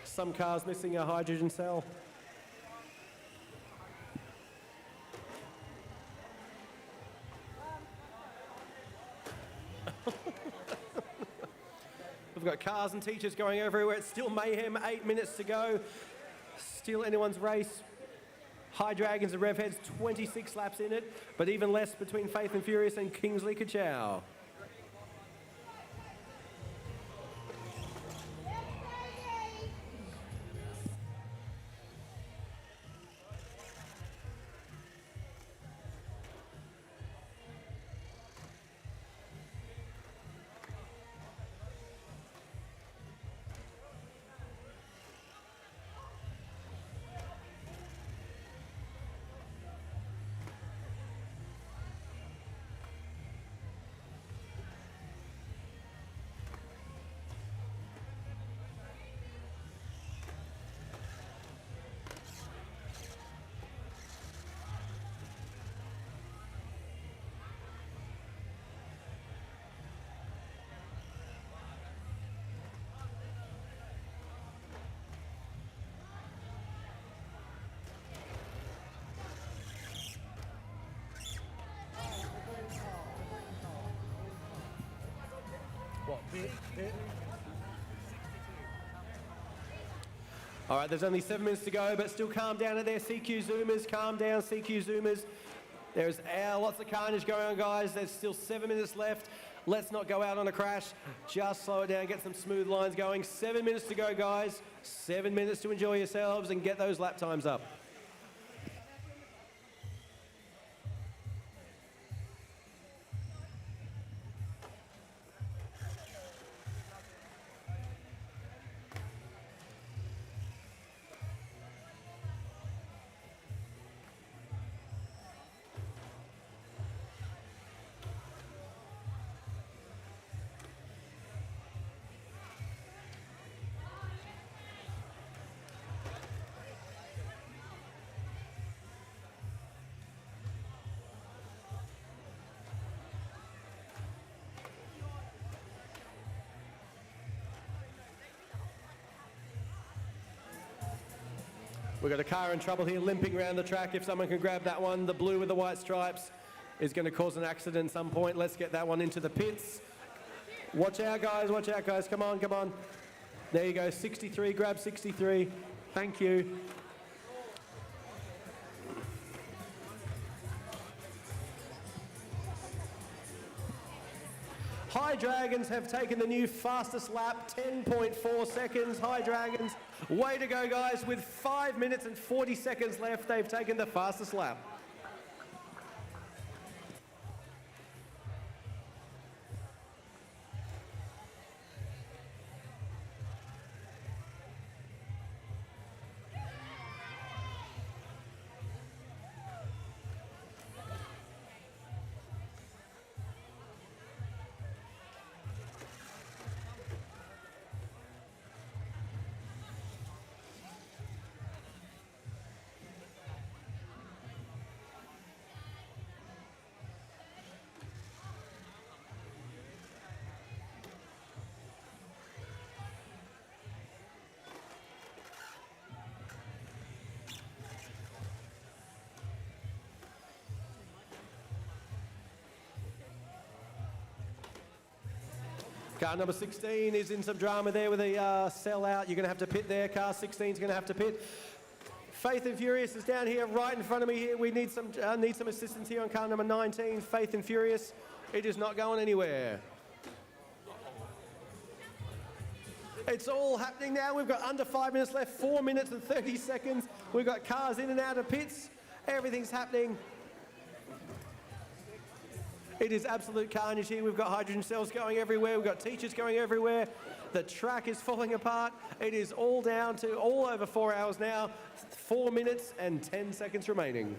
Some cars missing a hydrogen cell. We've got cars and teachers going everywhere. It's still mayhem, 8 minutes to go. Still anyone's race. High Dragons and Revheads, 26 laps in it, but even less between Faith and Furious and Kingsley Kachow. All right, there's only 7 minutes to go, but still calm down at there. CQ Zoomers, calm down, CQ Zoomers. There's lots of carnage going on, guys. There's still 7 minutes left. Let's not go out on a crash. Just slow it down, get some smooth lines going. 7 minutes to go, guys. 7 minutes to enjoy yourselves and get those lap times up. We've got a car in trouble here, limping around the track. If someone can grab that one, the blue with the white stripes is going to cause an accident at some point. Let's get that one into the pits. Watch out, guys. Watch out, guys. Come on, come on. There you go. 63. Grab 63. Thank you. High Dragons have taken the new fastest lap, 10.4 seconds. High Dragons, way to go, guys. With 5 minutes and 40 seconds left, they've taken the fastest lap. Car number 16 is in some drama there with a sellout. You're going to have to pit there. Car 16 is going to have to pit. Faith and Furious is down here right in front of me here. We need some assistance here on car number 19. Faith and Furious. It is not going anywhere. It's all happening now. We've got under 5 minutes left, 4 minutes and 30 seconds. We've got cars in and out of pits. Everything's happening. It is absolute carnage here. We've got hydrogen cells going everywhere. We've got teachers going everywhere. The track is falling apart. It is all down to all over 4 hours now. 4 minutes and 10 seconds remaining.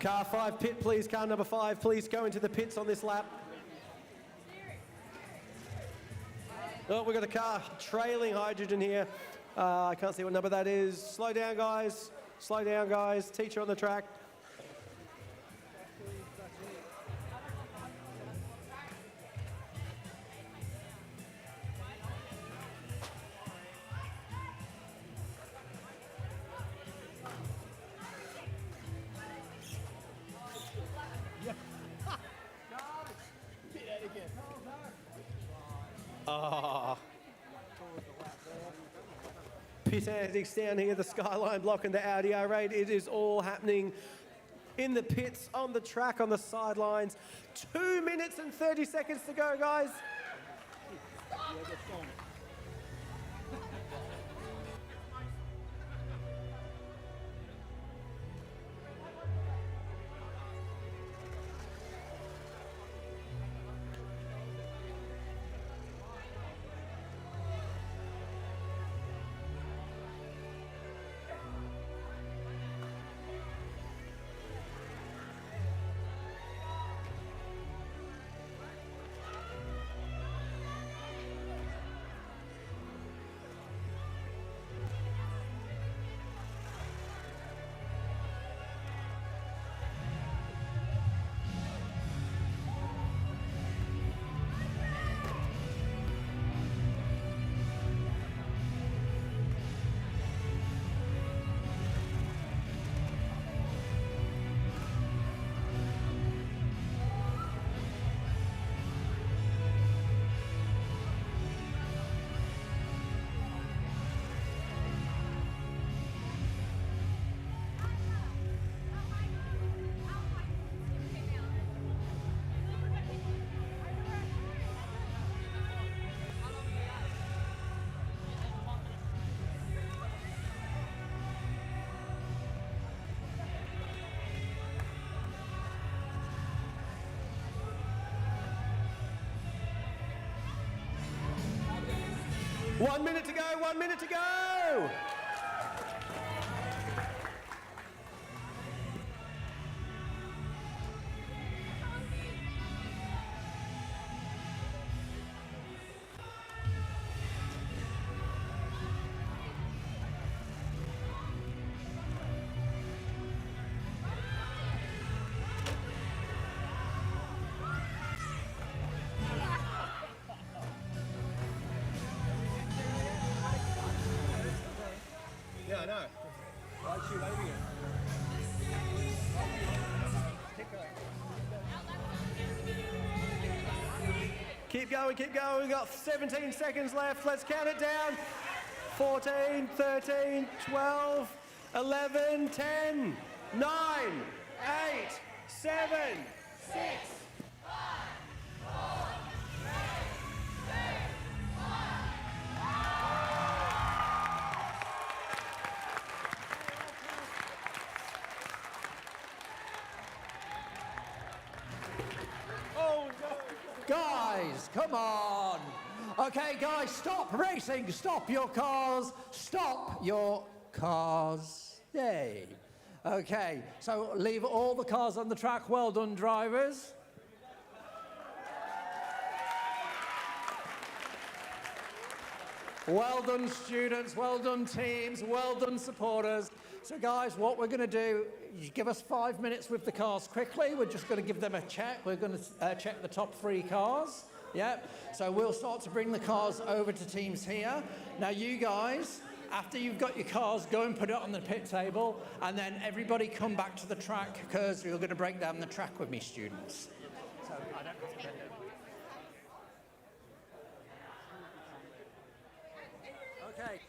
Car 5 pit, please. Car number 5, please go into the pits on this lap. Oh, we've got a car trailing hydrogen here. I can't see what number that is. Slow down, guys. Slow down, guys. Teacher on the track. Pit antics down here, the Skyline block and the Audi R8. It is all happening in the pits, on the track, on the sidelines. 2 minutes and 30 seconds to go, guys. One minute to go, 1 minute to go! Yeah, I know. Why'd she leave it? Keep going, keep going. We've got 17 seconds left. Let's count it down. 14, 13, 12, 11, 10, 9, 8, 7, 6, 5, 4, 3, 2, 1. guys. Come on. Okay, guys, stop racing. Stop your cars. Stop your cars. Yay. Okay, so leave all the cars on the track. Well done, drivers. Well done, students. Well done, teams. Well done, supporters. So, guys, what we're going to do, you give us 5 minutes with the cars quickly. We're just going to give them a check. We're going to check the top 3 cars. Yep. So we'll start to bring the cars over to teams here. Now, you guys, after you've got your cars, go and put it on the pit table, and then everybody come back to the track because you're going to break down the track with me, students. So I don't have to bend it. Okay.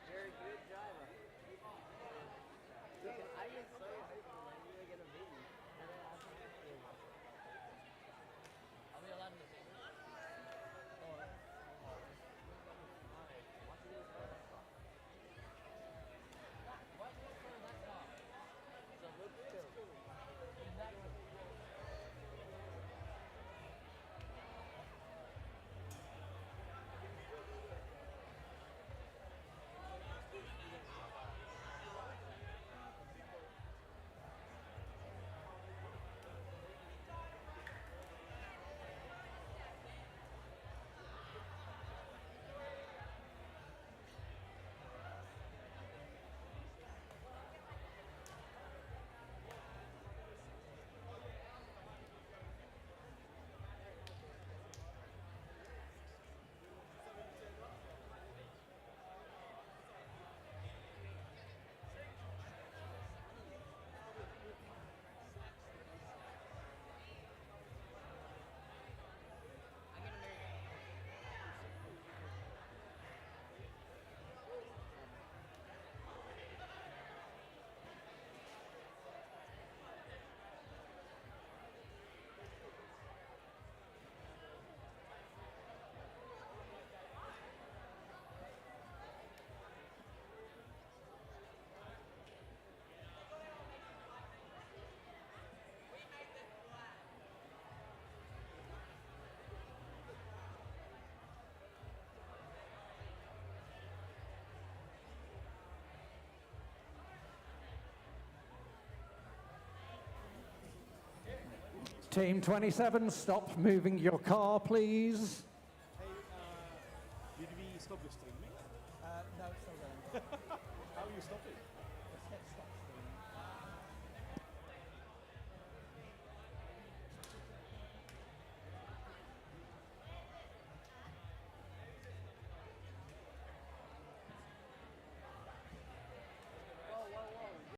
Very good driver. I was so hopeful that you were going to beat me. I'll be allowed to see. Team 27, stop moving your car, please. Hey, vill vi stoppbestride?